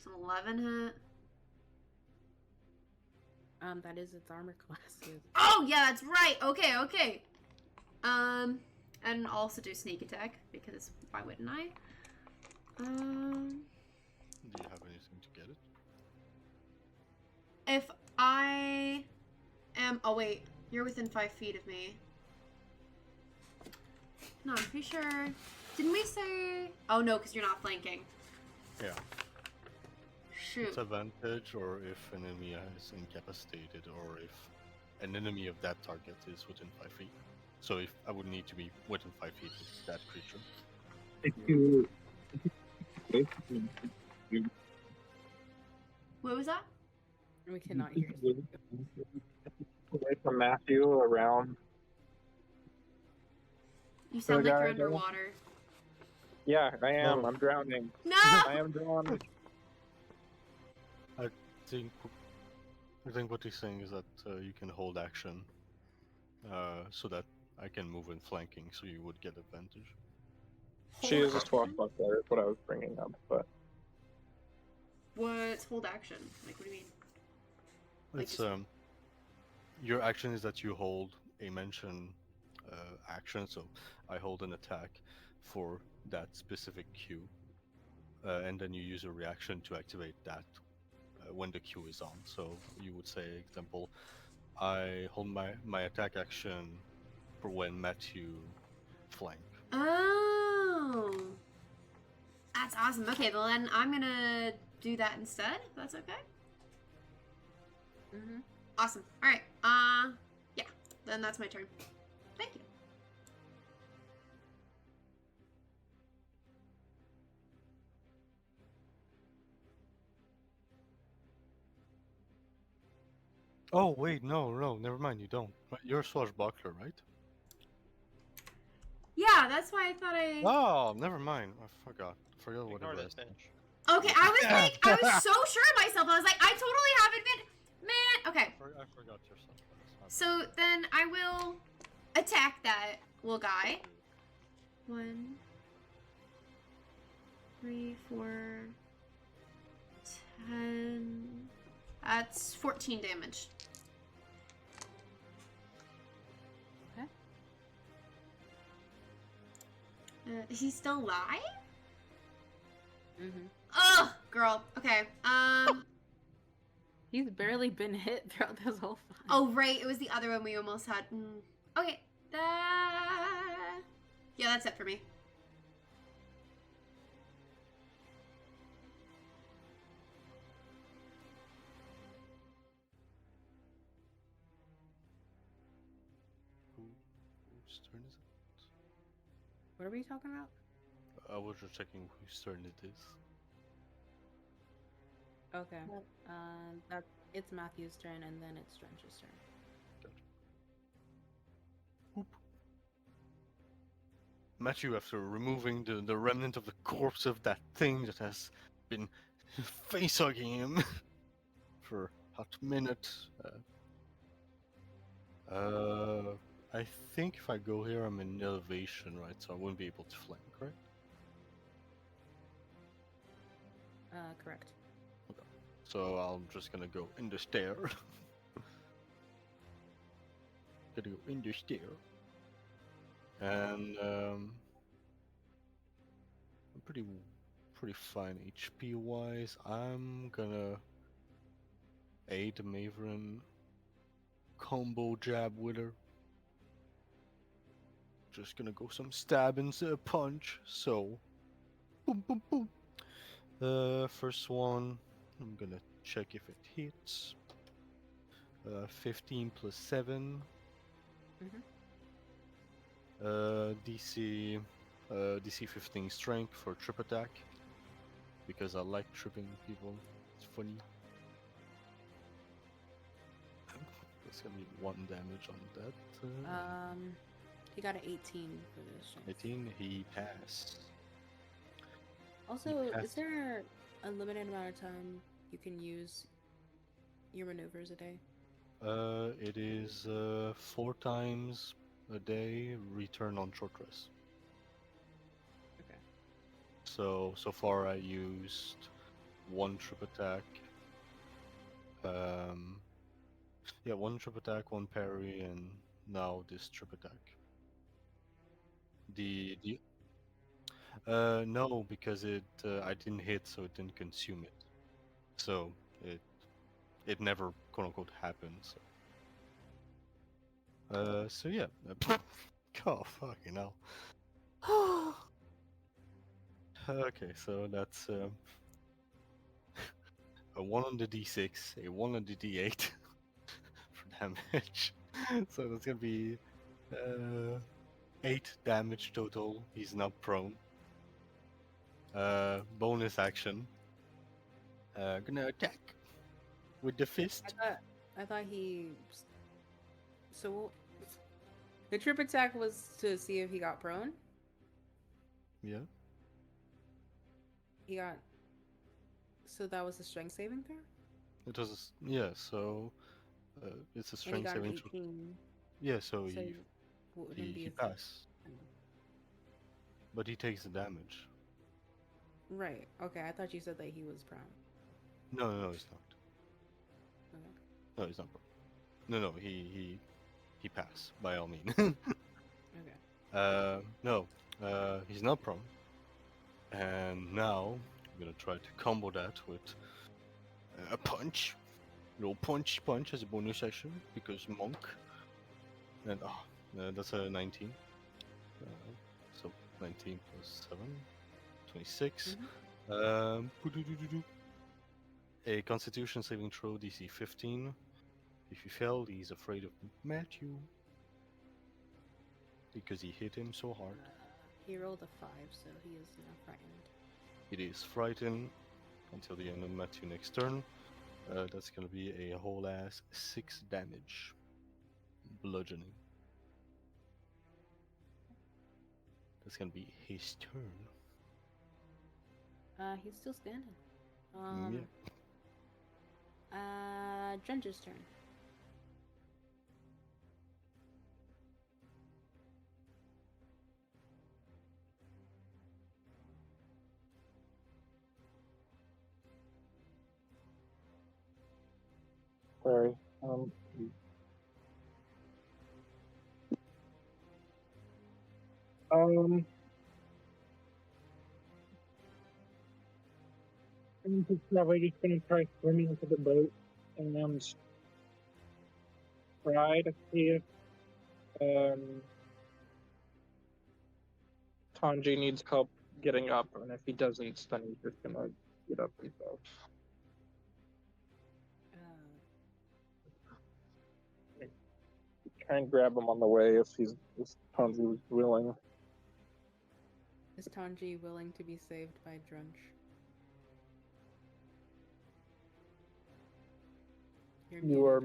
an 11 hit. That is its armor classes. Oh yeah, that's right. Okay. And also do sneak attack because why wouldn't I? Do you have anything to get it? If I am, oh wait, you're within 5 feet of me. No, I'm pretty sure Didn't we say? Oh no, because you're not flanking. Yeah. Shoot. It's advantage, or if an enemy is incapacitated, or if an enemy of that target is within 5 feet. So if I would need to be within 5 feet of that creature. If you What was that? We cannot hear you. away from Matthew around. You sound like guy you're there? underwater. Yeah, I am. Oh. I'm drowning. No! I am drowning. I think what he's saying is that you can hold action, so that I can move in flanking, so you would get advantage. She Hold is a action? swashbuckler, is what I was bringing up, but What's hold action? Like, what do you mean? Like It's just- your action is that you hold a mention action, so I hold an attack for that specific Q, and then you use a reaction to activate that when the Q is on. So you would say, example, I hold my attack action for when Matthew flank. Oh. That's awesome. Okay, well then I'm gonna do that instead, if that's okay. Mm-hmm. Awesome. Alright, yeah. Then that's my turn. Thank you. Oh wait, no, never mind. You don't. You're a swashbuckler, right? Yeah, that's why I thought I... Oh, never mind. I forgot what Ignore it this was. bitch. Okay, I was so sure of myself. I was like, I totally haven't been... Man, okay. I forgot yourself. So then I will attack that little guy. 1, 3, 4, 10. That's 14 damage. Okay. Is he still alive? Mm-hmm. Ugh, girl. Okay. He's barely been hit throughout this whole fight. Oh right, it was the other one we almost had. Okay. Yeah, that's it for me. Whose turn is it? What are we talking about? I was just checking whose turn it is. Okay. Yep. It's Matthew's turn, and then it's Drench's turn. Matthew, after removing the remnant of the corpse of that thing that has been face-hugging him for a hot minute. I think if I go here, I'm in elevation, right? So I wouldn't be able to flank, right? Correct. So I'm just gonna go in the stair. Gonna go in the stair. And I'm pretty fine HP wise. I'm gonna aid Maeveryn, combo jab with her. Just gonna go some stab instead of punch. So boom boom boom. First one, I'm gonna check if it hits. 15 plus 7. DC 15 strength for trip attack, because I like tripping people. It's funny. That's gonna be 1 damage on that. He got an 18 for this. strength. 18. He passed. Also, He is passed. there a limited amount of time you can use your maneuvers a day? It is 4 times a day. Return on short rest. Okay. So far I used 1 trip attack. Yeah, 1 trip attack, 1 parry, and now this trip attack. No, because I didn't hit, so it didn't consume it. So it never quote unquote happened. So yeah. Oh fucking hell. Okay, so that's a 1 on the d6, a 1 on the d8 for damage. So that's gonna be 8 damage total. He's now prone. Bonus action. Gonna attack with the fist. I thought he. So the trip attack was to see if he got prone. Yeah. He got. So that was a strength saving throw. It was yeah. So it's a And he strength got an saving throw. 18. Yeah. So So it wouldn't be he a passed, but he takes the damage. Right. Okay. I thought you said that he was prone. No, he's not. Okay. No, he's not. No, he passed by all means. Okay. No, he's not prone. And now I'm gonna try to combo that with a punch. Little punch as a bonus action because monk. And that's a 19. So 19 plus 7, 26. A Constitution saving throw DC 15. If you fail, he's afraid of Matthew because he hit him so hard. He rolled a 5, so he is now frightened. It is frightened until the end of Matthew next turn. That's gonna be a whole ass 6 damage. Bludgeoning. That's gonna be his turn. He's still standing. Drench's turn. Sorry. I'm probably just gonna try swimming into the boat and try to see if Tanji needs help getting up, and if he doesn't, then he's just gonna get up himself. Try and grab him on the way if Tanji was willing. Is Tanji willing to be saved by Drench? You are.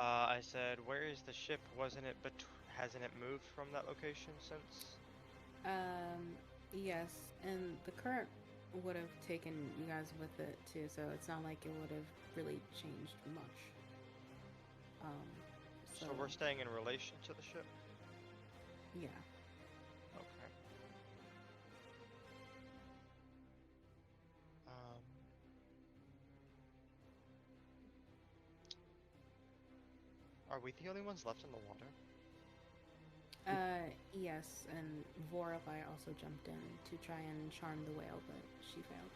I said, where is the ship? Wasn't it? But hasn't it moved from that location since? Yes, and the current would have taken you guys with it too, so it's not like it would have really changed much. So we're staying in relation to the ship? Yeah. Okay. Are we the only ones left in the water? Yes, and Vorify also jumped in to try and charm the whale, but she failed.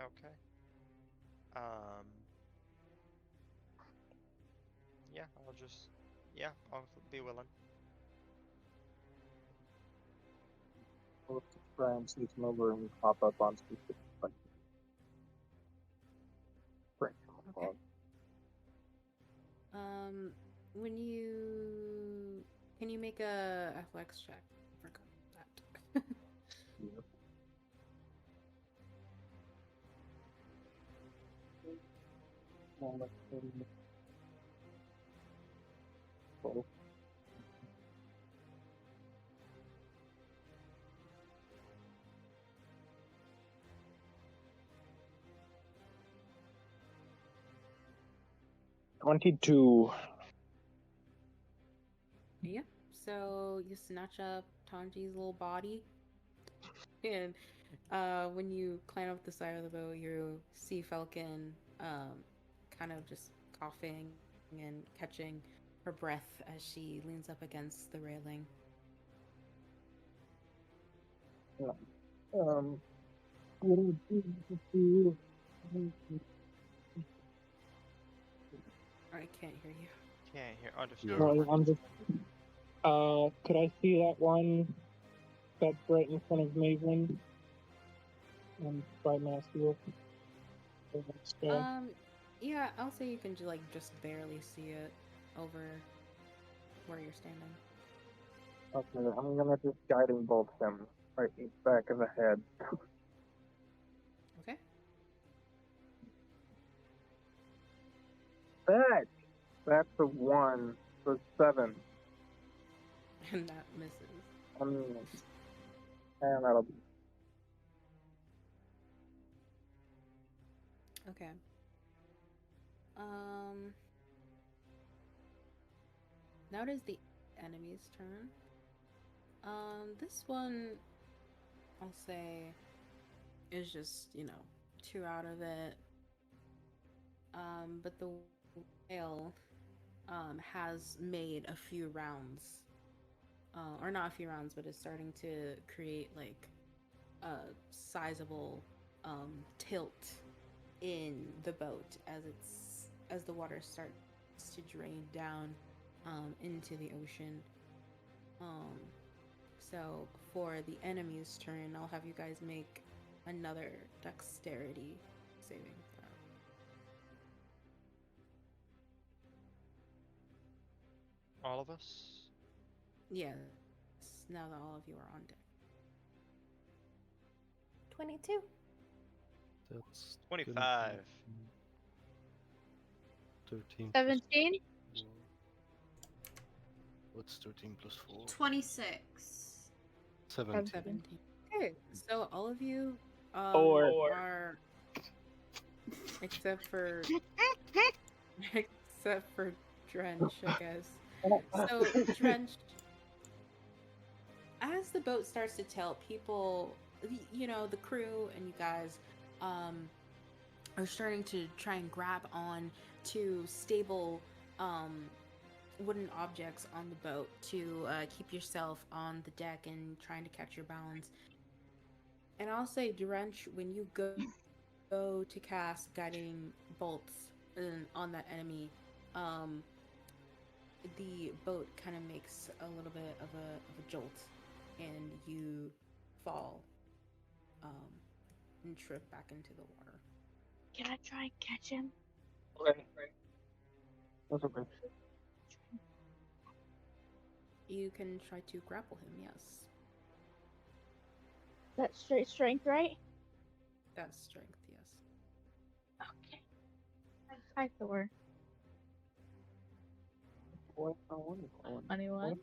Okay. Yeah, I'll be willing. We'll try and sneak him over and pop up on specific. Okay. Can you make a athletics check? I forgot that. Yeah. Cool. $22. Yeah. So you snatch up Tanji's little body, and when you climb up the side of the boat, you see Fellken kind of just coughing and catching her breath as she leans up against the railing. I can't hear you. Can't hear. Understood. You're- I'm just Could I see that one that's right in front of Maeveryn? And by Matthew. Yeah, I'll say you can just barely see it over where you're standing. Okay, I'm gonna just guiding bolt him right in the back of the head. Okay. That's a 1. So 7. And that misses. And that'll be. Okay. Now it is the enemy's turn. This one, I'll say, is just, 2 out of it. But the whale, has made a few rounds. Or not a few rounds, but is starting to create, a sizable, tilt in the boat as the water starts to drain down into the ocean. So for the enemy's turn, I'll have you guys make another dexterity saving throw. All of us? Yes, now that all of you are on deck. 22. That's 25. 13. 17. What's 13 plus 4? 26. 17. 17. Okay, so all of you are except for Drench, I guess. So Drench, as the boat starts to tilt, people, the crew and you guys are starting to try and grab on to stable wooden objects on the boat to keep yourself on the deck and trying to catch your balance. And I'll say, Drench, when you go to cast guiding bolts on that enemy, the boat kind of makes a little bit of a jolt, and you fall and trip back into the water. Can I try and catch him? Okay. That's okay. You can try to grapple him, yes. That's straight strength, right? That's strength, yes. Okay. Hi, Thor. 21.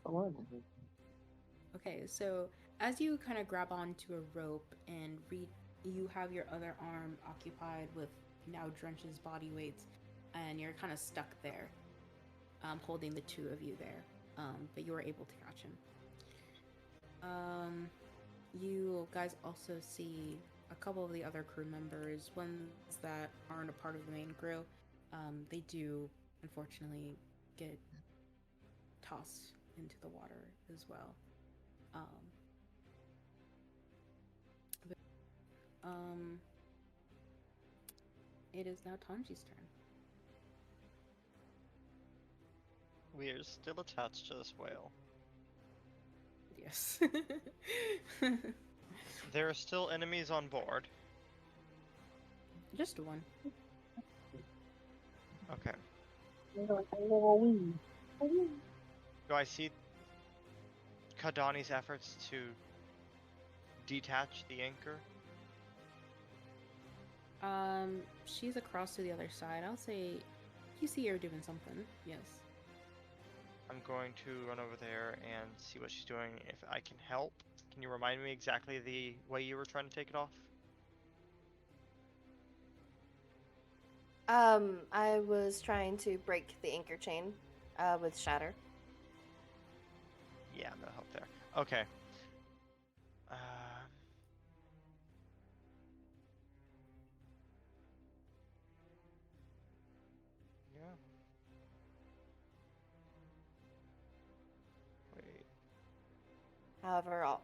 Okay, so as you kind of grab onto a rope and you have your other arm occupied with now Drench's body weight, and you're kind of stuck there, holding the two of you there, but you were able to catch him. You guys also see a couple of the other crew members, ones that aren't a part of the main crew. They do, unfortunately, get tossed into the water as well. It is now Tanji's turn. We are still attached to this whale. Yes. There are still enemies on board. Just one. Okay. Do I see Kahdani's efforts to detach the anchor? She's across to the other side. I'll say you see her doing something. Yes. I'm going to run over there and see what she's doing. If I can help, can you remind me exactly the way you were trying to take it off? I was trying to break the anchor chain with Shatter. Yeah, no help there. Okay. Yeah. Wait. However,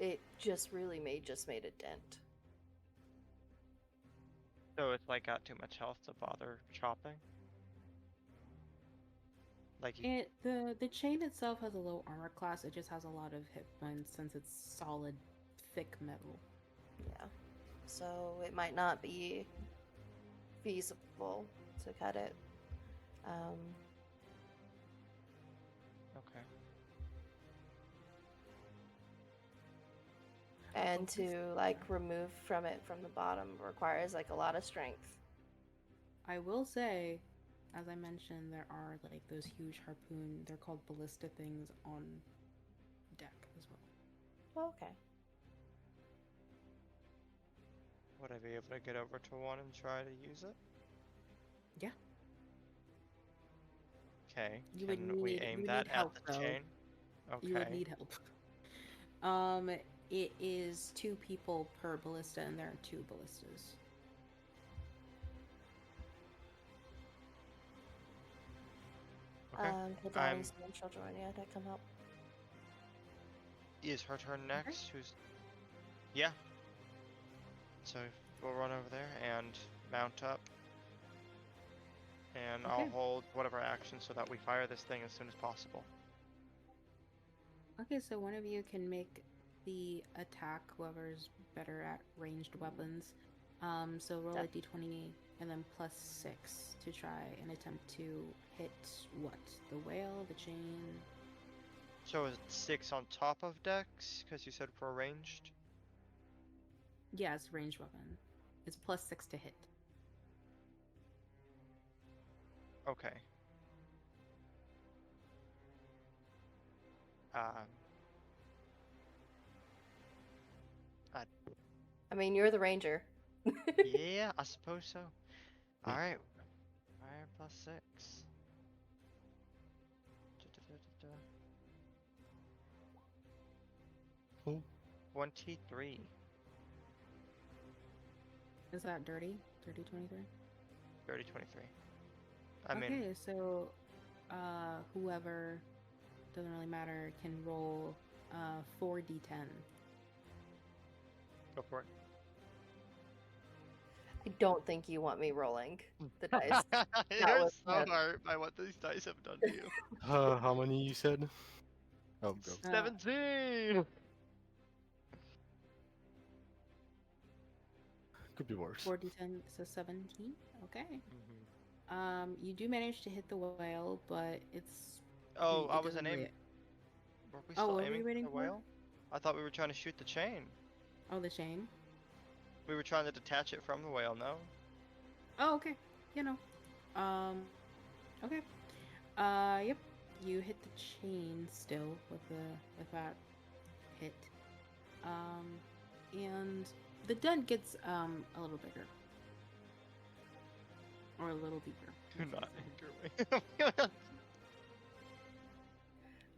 it just made a dent. So it's got too much health to bother chopping? Like, The chain itself has a low armor class. It just has a lot of hit points since it's solid, thick metal. Yeah. So it might not be feasible to cut it. okay. And to like remove from the bottom requires like a lot of strength. I will say, as I mentioned, there are like those huge harpoon. They're called ballista things on deck as well. Okay. Would I be able to get over to one and try to use it? Yeah. Okay. You would Can we need- aim you would that need help, at the though. chain? Okay. You would need help. It is 2 people per ballista, and there are 2 ballistas. Okay. Kahdani's and she'll join you to come help. Is her turn next? Who's? Yeah. So we'll run over there and mount up. And I'll Okay. hold whatever action so that we fire this thing as soon as possible. Okay, so one of you can make the attack, whoever's better at ranged weapons. So roll a Yep. d20 and then +6 to try and attempt to hit what? The whale, the chain? So is it 6 on top of Dex? Because you said for ranged? Yeah, it's a ranged weapon. It's +6 to hit. Okay. I mean, you're the ranger. Yeah, I suppose so. Alright. Fire +6. 23. Is that dirty? Dirty 23? Dirty 23. I Okay, mean, so whoever, doesn't really matter, can roll 4d10. go for it. I don't think you want me rolling the dice. You're was so fun. hurt by what these dice have done to you. How many you said? Oh, go. 17! Could be worse. 4d10, so 17? Okay. Mm-hmm. You do manage to hit the whale, but it's... Oh, it I wasn't doesn't aiming. really- Were we Oh, still what were aiming you for waiting the for? whale? I thought we were trying to shoot the chain. Oh, the chain? We were trying to detach it from the whale, no? Oh, okay. You know. Okay. Yep. You hit the chain still with that hit. And the dent gets a little bigger. Or a little deeper. Do not anger me.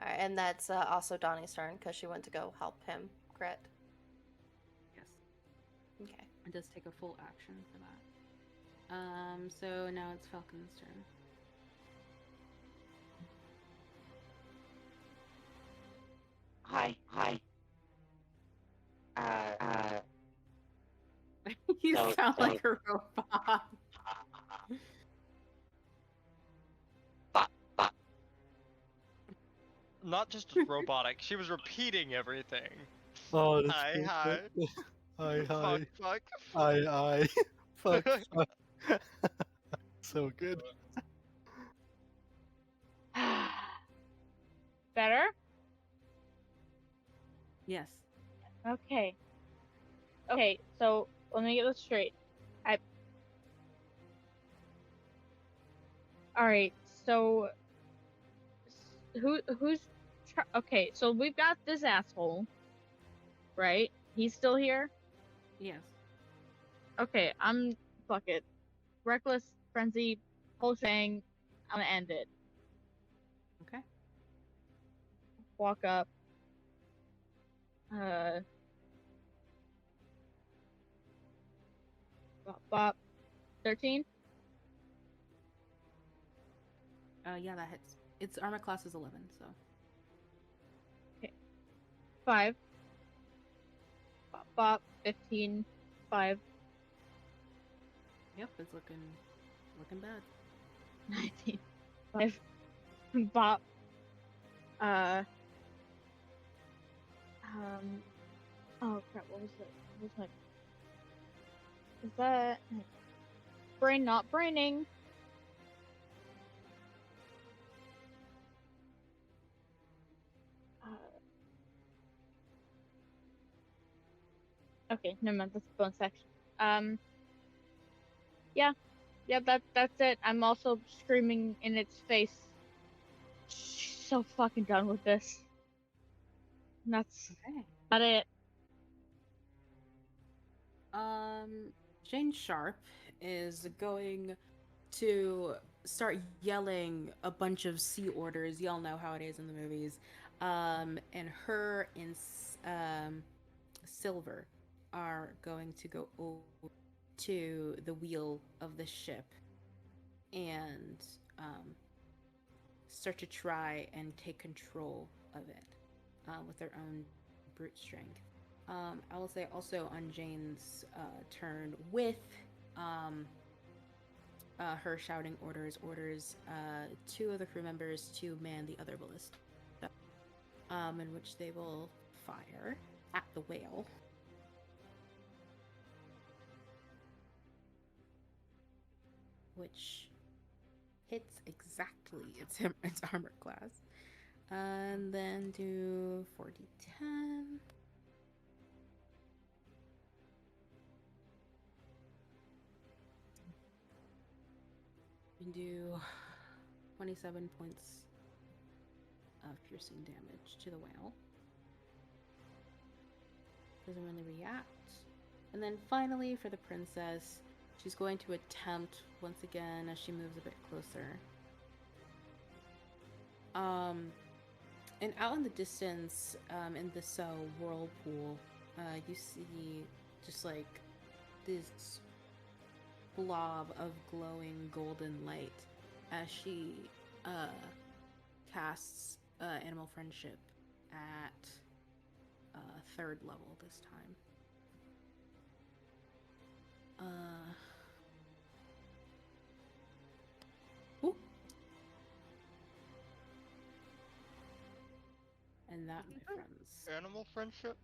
Alright, and that's also Donnie's turn because she went to go help him, correct? Yes. Okay. It does take a full action for that. So now it's Fellken's turn. Hi. You So- sound so- like a robot. Not just robotic, she was repeating everything. Oh, that's Hi, good. hi. Hi, Fuck, hi. fuck. Hi. Fuck, fuck. So good. Better? Yes. Okay. Okay, so let me get this straight. Alright, so okay, so we've got this asshole, right? He's still here? Yes. Okay, fuck it. Reckless, frenzy, whole thing, I'm gonna end it. Okay. Walk up. Bop. 13? Yeah, that hits. Its armor class is 11, so. 5. Bop. 15. 5. Yep, it's looking bad. 19. 5. Bop. Oh crap! What was it? What was my? Is that brain not braining? Okay, never mind. That's the bonus action. Yeah, that's it. I'm also screaming in its face. She's so fucking done with this. And that's not it. Jane Sharp is going to start yelling a bunch of sea orders. Y'all know how it is in the movies. And her and Silver are going to go over to the wheel of the ship and start to try and take control of it with their own brute strength. I will say also on Jane's turn with her shouting orders two of the crew members to man the other ballista, in which they will fire at the whale. Which hits exactly its armor class. And then do 4d10. You can do 27 points of piercing damage to the whale. Doesn't really react. And then finally for the princess, she's going to attempt once again as she moves a bit closer. And out in the distance, in this whirlpool, you see just like this blob of glowing golden light as she casts Animal Friendship at 3rd level this time. And that, my friends. Animal Friendship?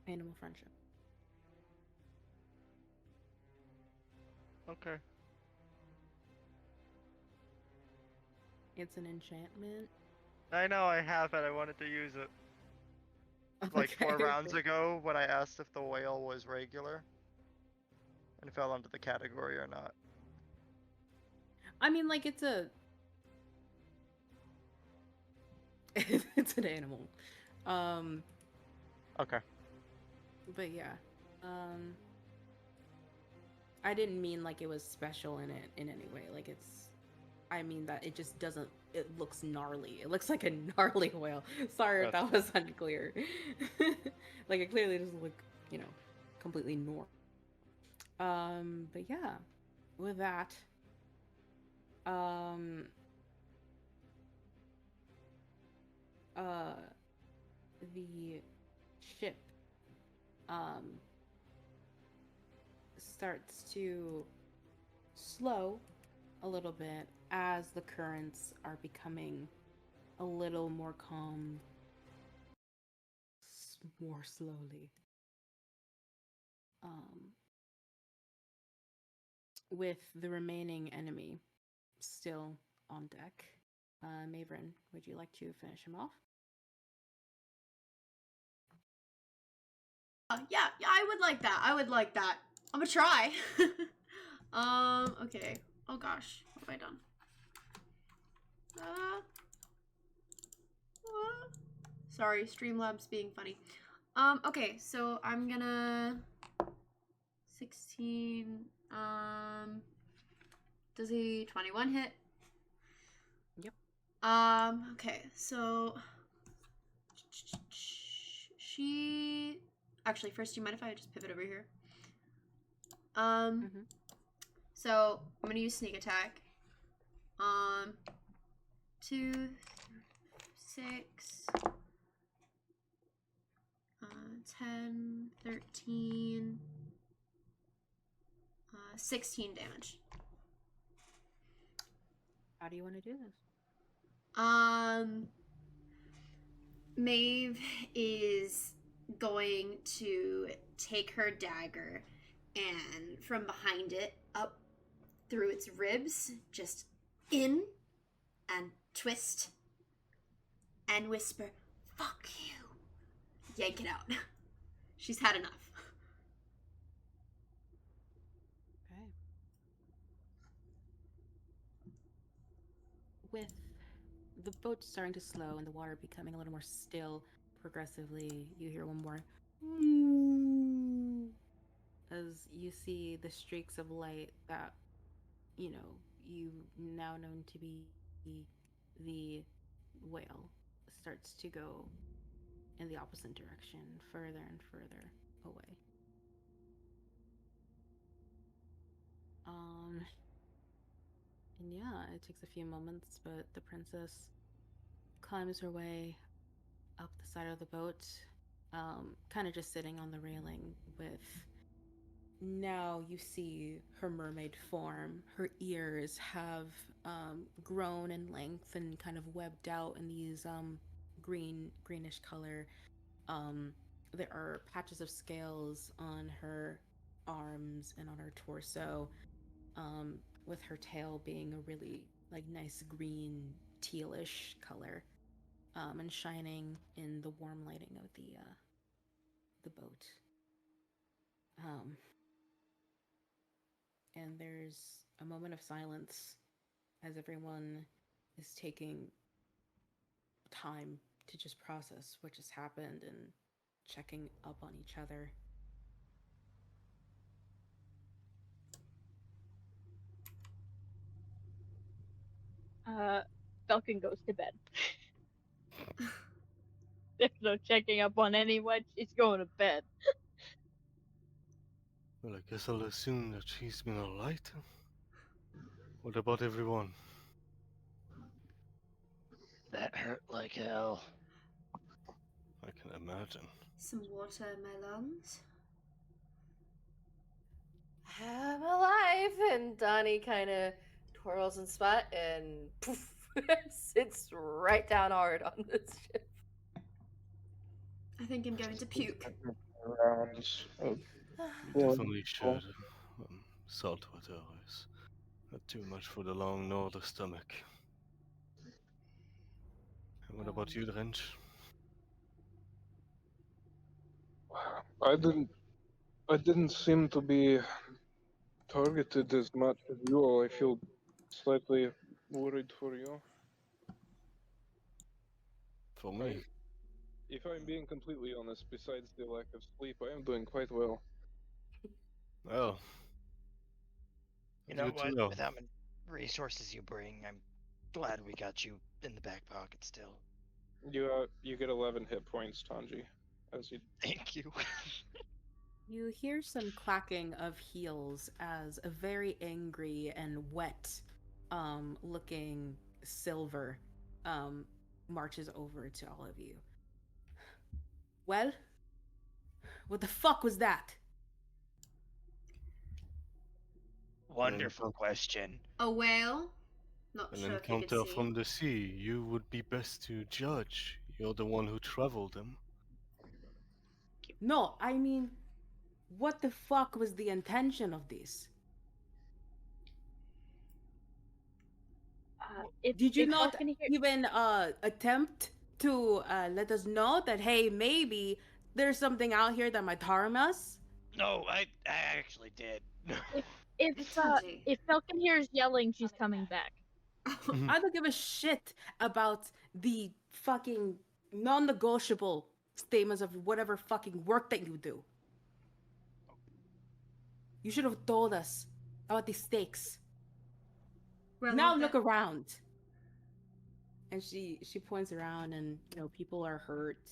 Animal Friendship. Okay. It's an enchantment. I know I have it. I wanted to use it. Like Okay. 4 rounds ago when I asked if the whale was regular and fell under the category or not. I mean, like, it's a... it's an animal. Okay. But yeah. I didn't mean like it was special in any way. Like it's... I mean that it just doesn't... It looks gnarly. It looks like a gnarly whale. Sorry if that was unclear. Like it clearly doesn't look, you know, completely normal. But yeah. With that... the ship starts to slow a little bit as the currents are becoming a little more calm more slowly, with the remaining enemy still on deck. Maeveryn, would you like to finish him off? Yeah, I would like that. I'm gonna try. Okay. Oh gosh, what have I done? Sorry, Streamlabs being funny. Okay, so I'm gonna 16. Does a 21 hit? Yep. Okay, so she actually first, do you mind if I just pivot over here? So I'm gonna use sneak attack. 2, 6, 10, 13, 16 damage. How do you want to do this? Maeve is going to take her dagger and from behind it up through its ribs, just in and twist and whisper, "Fuck you." Yank it out. She's had enough. Okay. With the boat starting to slow and the water becoming a little more still progressively, you hear one more as you see the streaks of light that, you now known to be the whale starts to go in the opposite direction, further and further away. And yeah, it takes a few moments, but the princess climbs her way up the side of the boat, kind of just sitting on the railing with. Now you see her mermaid form. Her ears have grown in length and kind of webbed out in these greenish color. There are patches of scales on her arms and on her torso, with her tail being a really nice green tealish color, and shining in the warm lighting of the boat. And there's a moment of silence as everyone is taking time to just process what just happened and checking up on each other. Fellken goes to bed. There's no checking up on anyone. She's going to bed. Well, I guess I'll assume that she's been alright. What about everyone? That hurt like hell. I can imagine. Some water in my lungs. I'm alive, and Donnie kind of twirls in spot and poof, sits right down hard on this ship. I think I'm going to puke. Rounds of Definitely should. Salt water is not too much for the long northern stomach. And what about you, Drench? I didn't seem to be targeted as much as you all. I feel slightly worried for you. For me? If I'm being completely honest, besides the lack of sleep, I am doing quite well. Well, You know good to what? know. With how many resources you bring, I'm glad we got you in the back pocket still. You get 11 hit points, Tanji. As you. Thank you. You hear some clacking of heels as a very angry and wet looking Silver marches over to all of you. Well, what the fuck was that? Wonderful question. A whale? Not An sure if you encounter could see. from the sea. You would be best to judge. You're the one who traveled them. No, I mean, what the fuck was the intention of this? Did you not even attempt to let us know that, hey, maybe there's something out here that might harm us? No, I actually did. If Fellken hears yelling, she's coming back. I don't give a shit about the fucking non-negotiable statements of whatever fucking work that you do. You should have told us about the stakes. Now look around. And she points around, and people are hurt.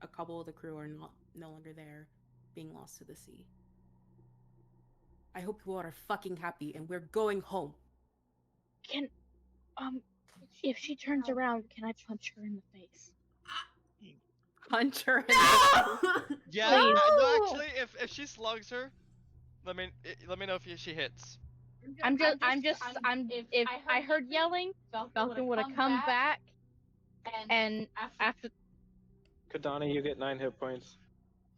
A couple of the crew are no longer there, being lost to the sea. I hope you all are fucking happy, and we're going home. Can, if she turns around, can I punch her in the face? Punch her in the face? Yeah, no, actually, if she slugs her, let me know if she hits. If I heard yelling, Fellken would have come back, and after Kahdani, you get 9 hit points.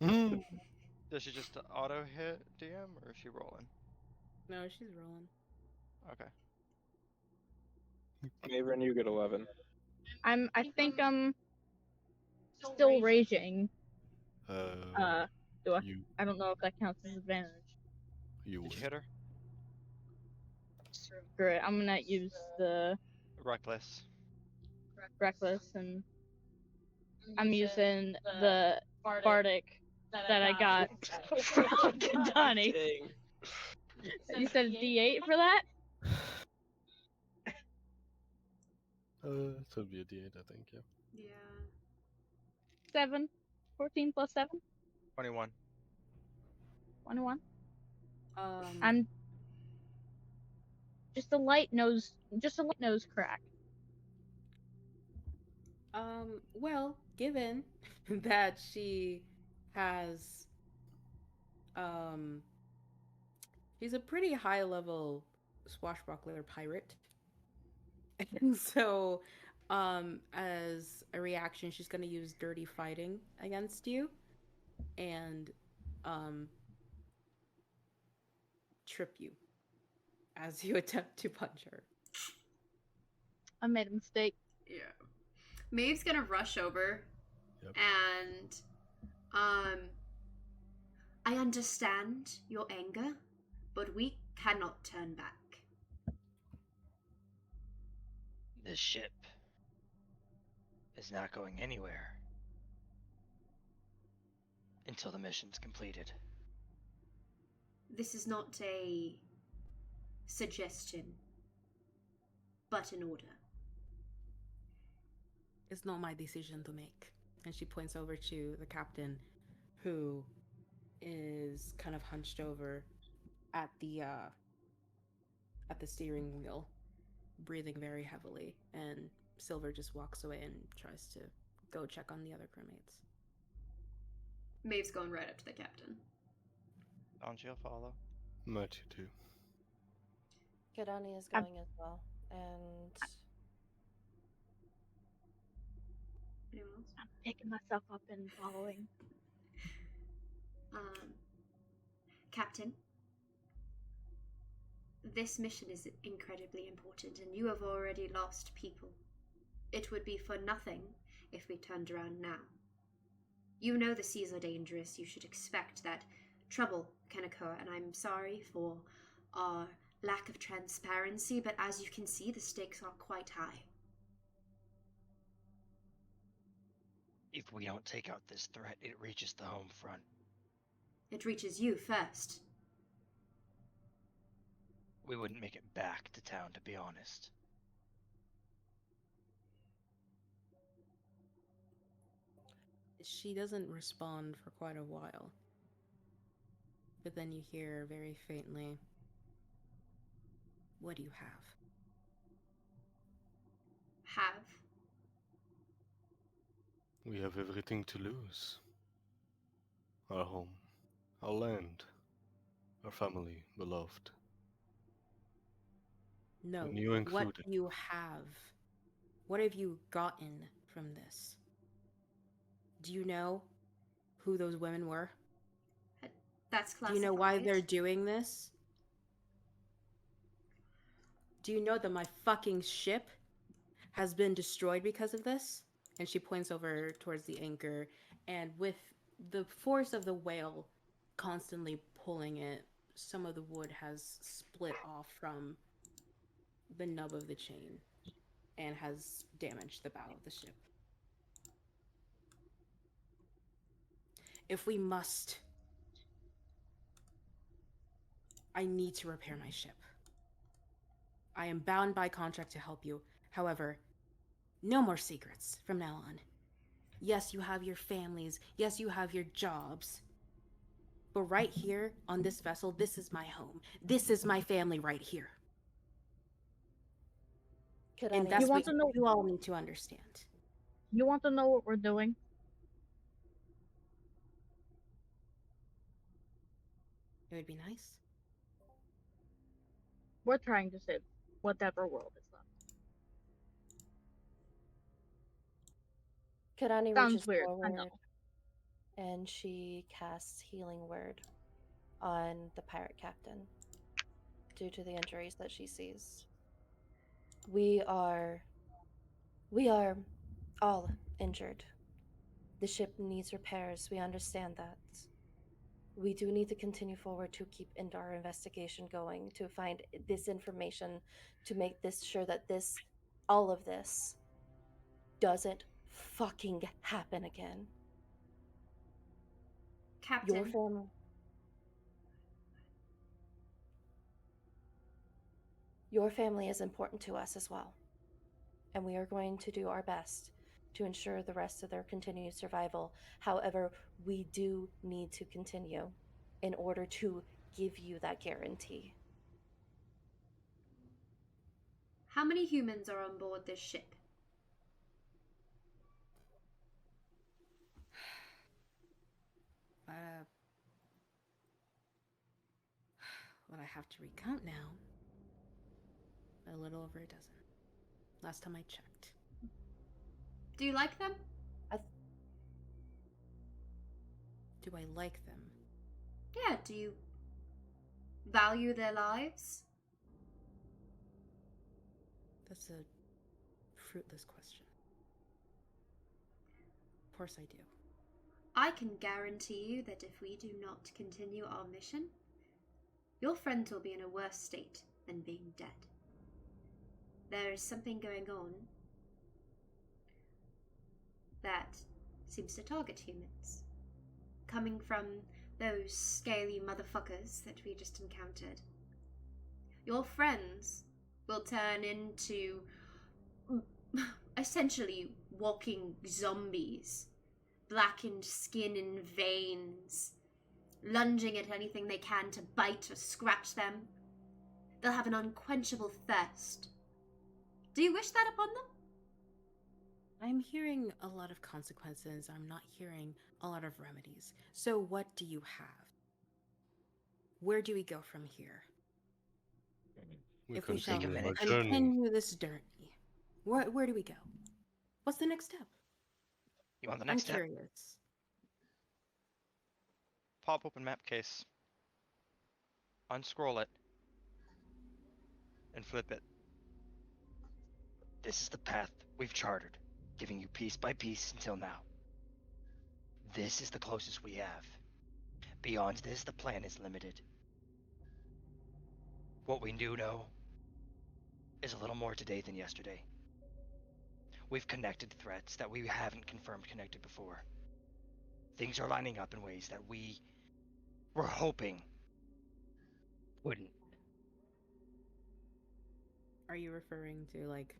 Does she just auto hit DM or is she rolling? No, she's rolling. Okay. Maeveryn, you get 11. I think I'm still raging. Do I? You I don't know if that counts as advantage. you Did you hit her? Screw it. I'm gonna use the Reckless. reckless, and I'm using the bardic that I got from Kahdani. Dang. You said D8 for that? it would be a D8, I think. Yeah. Yeah. 7. 14 plus 7? 21. 21. Um, I'm just a light nose crack. Well, given that she has, she's a pretty high level swashbuckler pirate. And so, as a reaction, she's gonna use dirty fighting against you and, trip you as you attempt to punch her. I made a mistake. Yeah. Maeve's gonna rush over and I understand your anger, but we cannot turn back. This ship is not going anywhere until the mission's completed. This is not a suggestion, but an order. It's not my decision to make. And she points over to the captain, who is kind of hunched over at the steering wheel, breathing very heavily. And Silver just walks away and tries to go check on the other crewmates. Maeve's going right up to the captain. Tanji will follow. Might you too. Kahdani is going as well. And Anyone else? I'm picking myself up and following. Captain, this mission is incredibly important, and you have already lost people. It would be for nothing if we turned around now. You know the seas are dangerous. You should expect that trouble can occur, and I'm sorry for our lack of transparency, but as you can see, the stakes are quite high. If we don't take out this threat, it reaches the home front. It reaches you first. We wouldn't make it back to town, to be honest. She doesn't respond for quite a while. But then you hear very faintly, "What do you have?" Have? We have everything to lose. Our home, our land, our family, beloved. No, And you what included. do you have? What have you gotten from this? Do you know who those women were? That's Do classified. you know why they're doing this? Do you know that my fucking ship has been destroyed because of this? And she points over towards the anchor, and with the force of the whale constantly pulling it, some of the wood has split off from the nub of the chain and has damaged the bow of the ship. If we must, I need to repair my ship. I am bound by contract to help you. However, no more secrets from now on. Yes, you have your families. Yes, you have your jobs. But right here on this vessel, this is my home. This is my family right here. And Kahdani, that's You want what to know- you all need to understand. You want to know what we're doing? It would be nice. We're trying to save whatever world is left. Kahdani Sounds reaches weird, I forward know. and she casts Healing Word on the pirate captain due to the injuries that she sees. We are all injured. The ship needs repairs. We understand that. We do need to continue forward to keep our investigation going, to find this information, to make this sure that all of this doesn't fucking happen again. Captain. Your family is important to us as well. And we are going to do our best to ensure the rest of their continued survival. However, we do need to continue in order to give you that guarantee. How many humans are on board this ship? What I have to recount now, a little over a dozen. Last time I checked. Do you like them? Do I like them? Yeah, do you value their lives? That's a fruitless question. Of course I do. I can guarantee you that if we do not continue our mission, your friend will be in a worse state than being dead. There is something going on that seems to target humans, coming from those scaly motherfuckers that we just encountered. Your friends will turn into essentially walking zombies, blackened skin and veins, lunging at anything they can to bite or scratch them. They'll have an unquenchable thirst. Do you wish that upon them? I'm hearing a lot of consequences. I'm not hearing a lot of remedies. So what do you have? Where do we go from here? We If we shall continue our journey. continue this journey, where do we go? What's the next step? You want the next step? I'm curious. Pop open map case. Unscroll it. And flip it. This is the path we've chartered, giving you piece by piece until now. This is the closest we have. Beyond this, the plan is limited. What we do know is a little more today than yesterday. We've connected threats that we haven't confirmed connected before. Things are lining up in ways that we were hoping wouldn't. Are you referring to, like,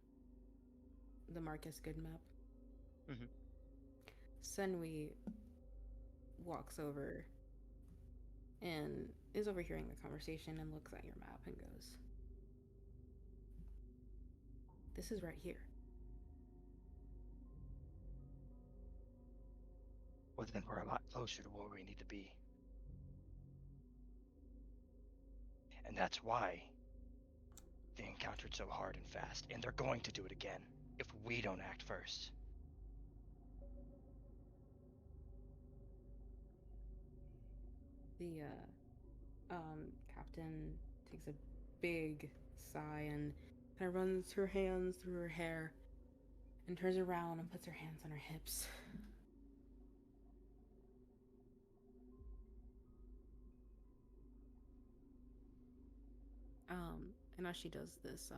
the Marcus Good map? Mm-hmm. Senwi walks over and is overhearing the conversation and looks at your map and goes, "This is right here." Well, then we're a lot closer to where we need to be. And that's why they encountered so hard and fast, and they're going to do it again if we don't act first. The captain takes a big sigh and kind of runs her hands through her hair and turns around and puts her hands on her hips. And as she does this,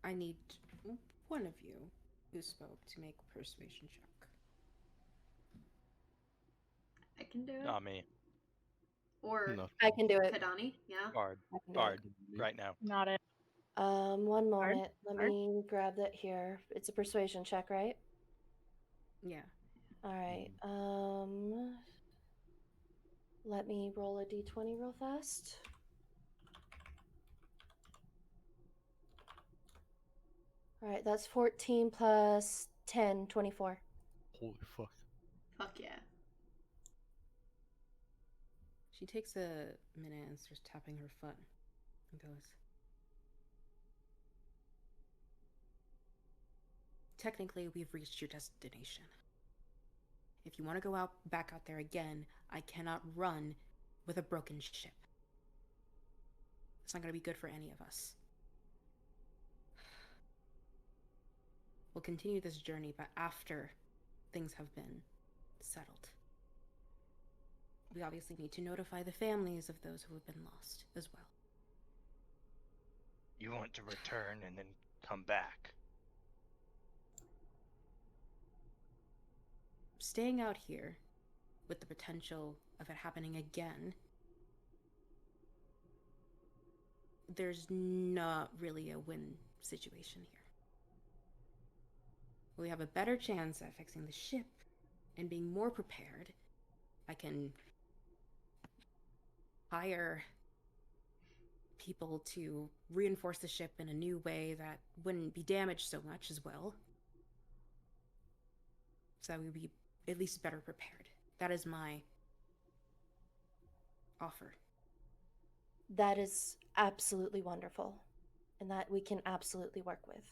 I need one of you who spoke to make a persuasion check. I can do it. Not me. Or No. I can do it. Kahdani, yeah. Bard. I can do Bard. it. Right now. Not it. One moment. Let Bard? me grab that here. It's a persuasion check, right? Yeah. All right. Let me roll a d20 real fast. All right, that's 14 plus 10, 24. Holy fuck. Fuck yeah. She takes a minute and starts tapping her foot and goes, technically, we've reached your destination. If you want to go back out there again, I cannot run with a broken ship. It's not going to be good for any of us. We'll continue this journey, but after things have been settled. We obviously need to notify the families of those who have been lost as well. You want to return and then come back? Staying out here, with the potential of it happening again, there's not really a win situation here. We have a better chance at fixing the ship and being more prepared. I can hire people to reinforce the ship in a new way that wouldn't be damaged so much as well. So that we'd be at least better prepared. That is my offer. That is absolutely wonderful, and that we can absolutely work with.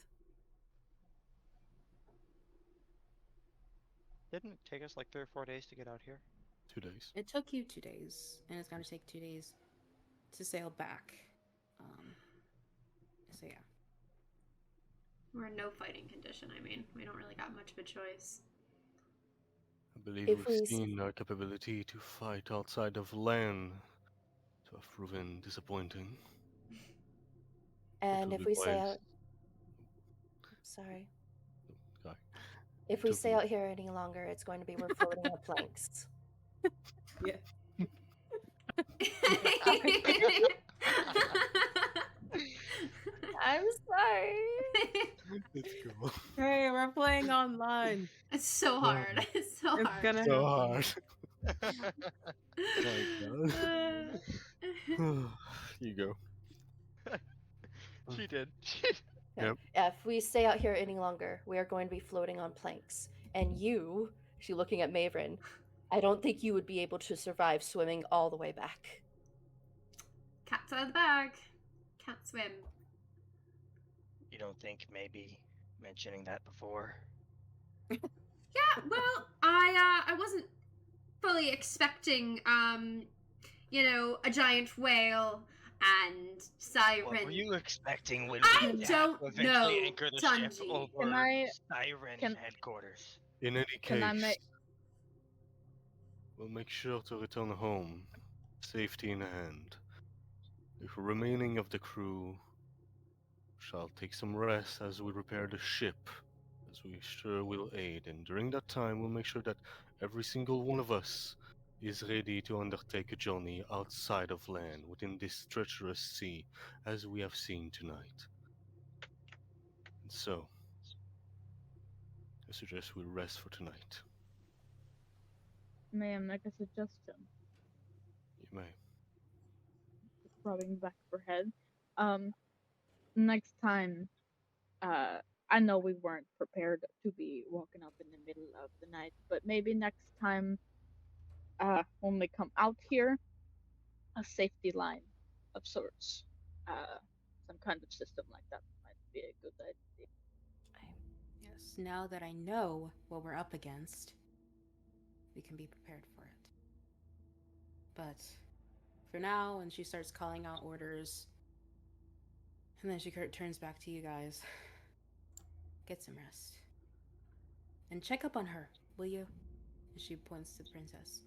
Didn't it take us like 3 or 4 days to get out here? 2 days. It took you 2 days, and it's going to take 2 days to sail back. So yeah. We're in no fighting condition. I mean, we don't really got much of a choice. I believe If we've we- seen our capability to fight outside of land to have proven disappointing. And will if be we stay wise. out, sorry. Guy. If we Took stay me- out here any longer, it's going to be we're floating on planks. Yeah. I'm sorry. Let's go. Hey, we're playing online. It's so hard. It's so It's hard. gonna So happen. hard. My God. You go. She did. Yep. If we stay out here any longer, we are going to be floating on planks. And you, she looking at Maeveryn, I don't think you would be able to survive swimming all the way back. Cat's out of the bag. Can't swim. You don't think maybe mentioning that before? Yeah, well, I wasn't fully expecting a giant whale and Siren. What were you expecting when I we don't eventually know, anchor the ship Tanji. over I- Siren can- headquarters? In any Can I case, make- we'll make sure to return home, safety in hand. The remaining of the crew shall take some rest as we repair the ship, as we sure will aid. And during that time, we'll make sure that every single one of us is ready to undertake a journey outside of land within this treacherous sea, as we have seen tonight. And so, I suggest we rest for tonight. May I make a suggestion? You may. Rubbing back of her head. Next time, I know we weren't prepared to be walking up in the middle of the night, but maybe next time, when we come out here, a safety line of sorts, some kind of system like that might be a good idea. Yes, now that I know what we're up against, we can be prepared for it. But for now, and she starts calling out orders, and then she turns back to you guys. Get some rest. And check up on her, will you? And she points to the princess.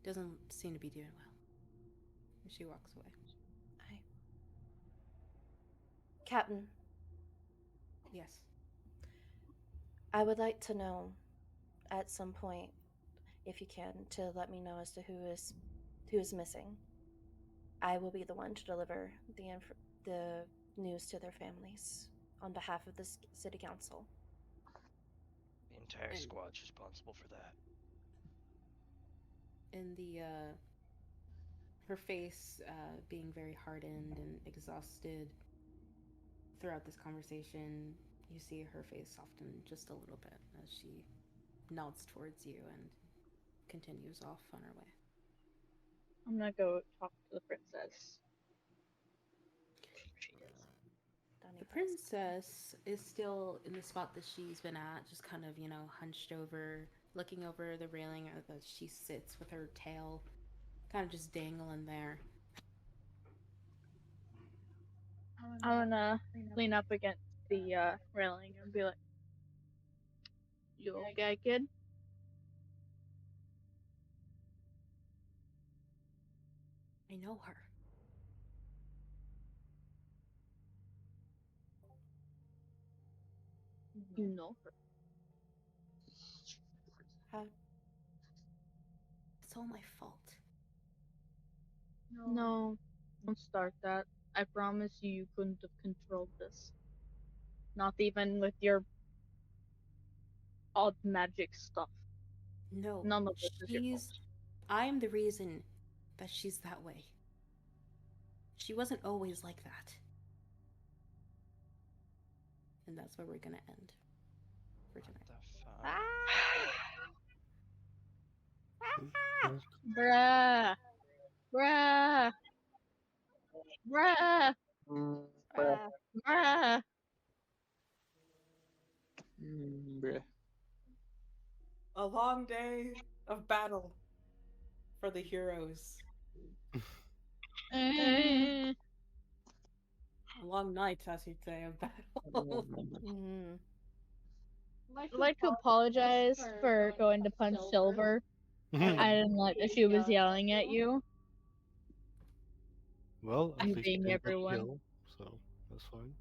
Doesn't seem to be doing well. And she walks away. Captain, Yes. I would like to know at some point, if you can, to let me know as to who is missing. I will be the one to deliver the news to their families on behalf of the city council. The entire And- squad's responsible for that. In the, her face being very hardened and exhausted throughout this conversation, you see her face soften just a little bit as she nods towards you and continues off on her way. I'm gonna go talk to the princess. The princess is still in the spot that she's been at, just kind of, hunched over, looking over the railing as she sits with her tail kind of just dangling there. I'm gonna lean up against the railing and be like, "You okay, kid?" I know her. You know her. How? It's all my fault. No, don't start that. I promise you couldn't have controlled this. Not even with your odd magic stuff. No, None of this is your fault. I'm the reason that she's that way. She wasn't always like that. And that's where we're gonna end for tonight. Bruh. Bruh. Bruh. Bruh. Bruh. A long day of battle for the heroes. A long night, as you'd say, of battle. I'd like to apologize for going to punch Silver. I didn't like that she was yelling at you. Well, at You least being you didn't get everyone. killed, so that's fine.